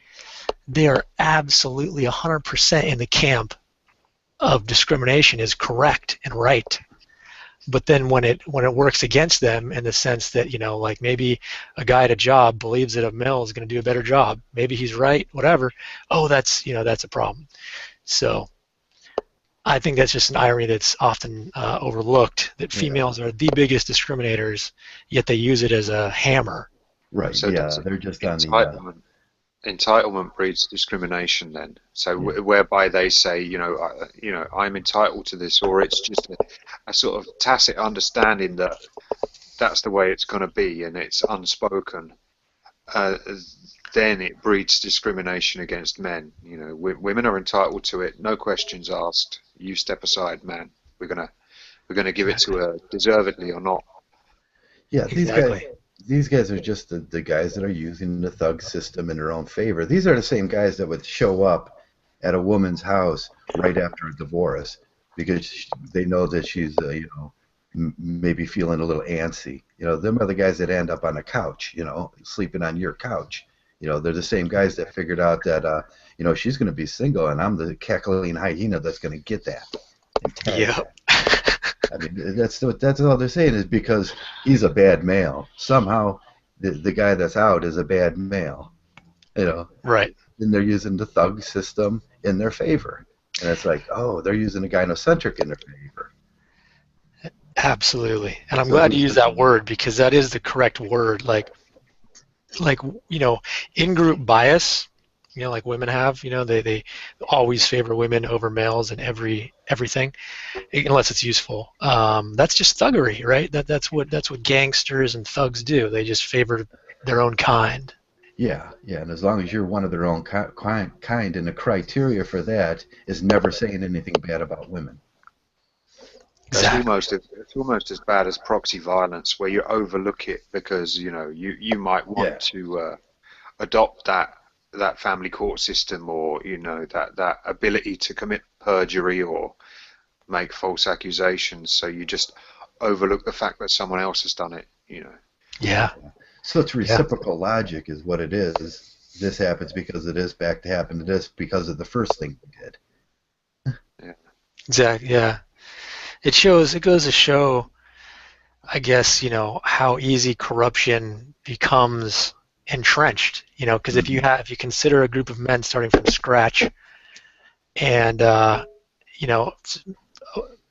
they are absolutely 100% in the camp of discrimination is correct and right. But then when it works against them in the sense that, like maybe a guy at a job believes that a male is going to do a better job, maybe he's right, whatever. Oh, that's a problem. So I think that's just an irony that's often overlooked, that females are the biggest discriminators, yet they use it as a hammer. Right. So yeah, they're just on the entitlement breeds discrimination. Then, so whereby they say, I'm entitled to this, or it's just a sort of tacit understanding that that's the way it's going to be, and it's unspoken. Then it breeds discrimination against men. Women are entitled to it, no questions asked. You step aside, man. We're gonna give it to her, deservedly or not. Yeah, these guys are just the guys that are using the thug system in their own favor. These are the same guys that would show up at a woman's house right after a divorce because they know that she's, maybe feeling a little antsy. Them are the guys that end up on a couch, sleeping on your couch. They're the same guys that figured out that, she's going to be single, and I'm the cackling hyena that's going to get that. Yeah. I mean, that's all they're saying is because he's a bad male. Somehow, the guy that's out is a bad male. Right. And they're using the thug system in their favor. And it's like, oh, they're using the gynocentric in their favor. Absolutely. And I'm So glad you used that word because that is the correct word. Like in-group bias, like women have, they always favor women over males in everything, unless it's useful. That's just thuggery, right? That's what gangsters and thugs do. They just favor their own kind. yeah, and as long as you're one of their own kind, and the criteria for that is never saying anything bad about women. Exactly. It's almost as bad as proxy violence, where you overlook it because you might want to adopt that family court system, or that ability to commit perjury or make false accusations. So you just overlook the fact that someone else has done it. Yeah. So it's reciprocal logic is what it is. This happens because of this, back to happen to this because of the first thing we did. Yeah. Exactly. Yeah. It goes to show, I guess, how easy corruption becomes entrenched, because if you consider a group of men starting from scratch and,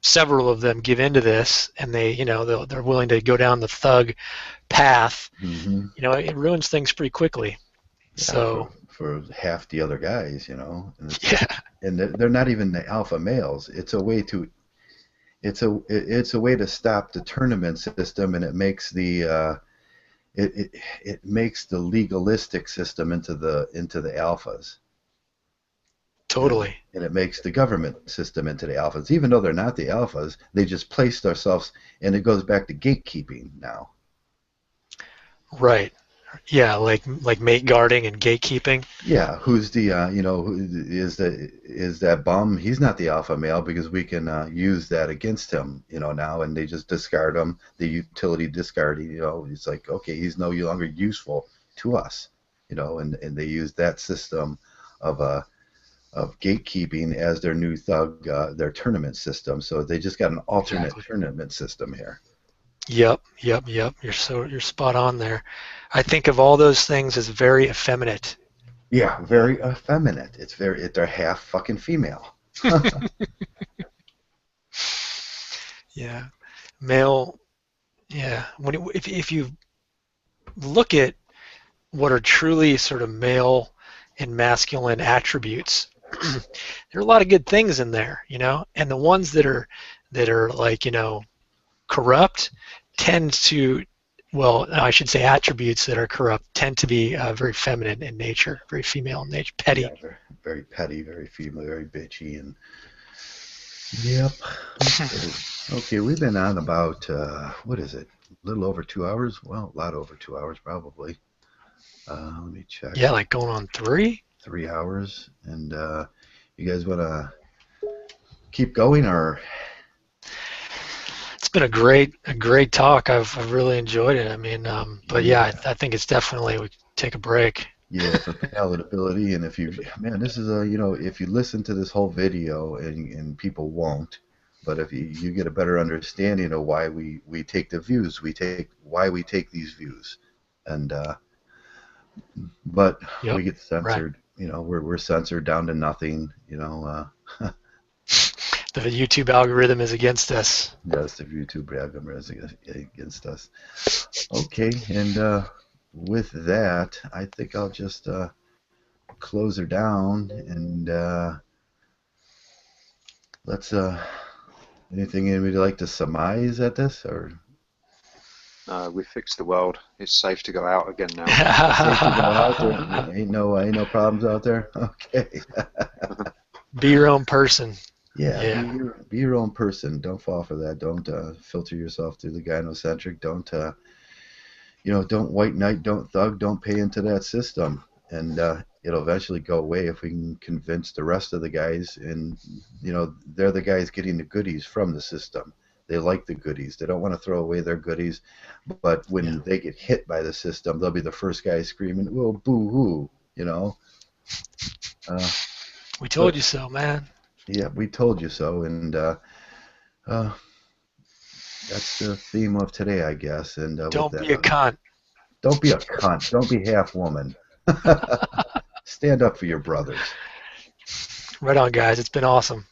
several of them give into this and they're willing to go down the thug path, it ruins things pretty quickly. Yeah, So for half the other guys, and yeah. And they're not even the alpha males. It's a way to stop the tournament system, and it makes the it makes the legalistic system into the alphas. Totally. And it makes the government system into the alphas. Even though they're not the alphas, they just placed themselves, and it goes back to gatekeeping now. Right. Yeah, like mate guarding and gatekeeping. Yeah, who's the who is that bum? He's not the alpha male because we can use that against him, now, and they just discard him. The utility discarding, it's like, okay, he's no longer useful to us, and they use that system of gatekeeping as their new thug, their tournament system. So they just got an alternate tournament system here. Yep. You're spot on there. I think of all those things as very effeminate. Yeah, very effeminate. They're half fucking female. Yeah. Male. Yeah. If you look at what are truly sort of male and masculine attributes, there are a lot of good things in there, and the ones that are like, corrupt tend to, well, I should say attributes that are corrupt tend to be very feminine in nature, very female in nature, petty. Yeah, very, very petty, very female, very bitchy, and yep. Okay, we've been on about what is it? A little over 2 hours. Well, a lot over 2 hours probably. Let me check. Yeah, like going on 3. 3 hours, and you guys want to keep going, or? It's been a great talk. I've really enjoyed it. I mean, but yeah, I think it's definitely we take a break. Yeah, for palatability, and this is if you listen to this whole video, and people won't, but if you get a better understanding of why we take the views why we take these views, and but we get censored. Right. We're censored down to nothing. The YouTube algorithm is against us. Yes, the YouTube algorithm is against us. Okay, and with that, I think I'll just close her down, and let's. Anything anybody like to surmise at this, or? We fixed the world. It's safe to go out again now. Safe to go out there. Ain't no problems out there. Okay. Be your own person. Yeah. Be your own person. Don't fall for that. Don't filter yourself through the gynocentric. Don't don't white knight, don't thug, don't pay into that system, and it'll eventually go away if we can convince the rest of the guys, and they're the guys getting the goodies from the system. They like the goodies. They don't want to throw away their goodies, but when they get hit by the system, they'll be the first guys screaming, "Well, boo-hoo," We told you so, man. Yeah, we told you so, and that's the theme of today, I guess. And don't be a cunt. Don't be a cunt. Don't be half woman. Stand up for your brothers. Right on, guys. It's been awesome.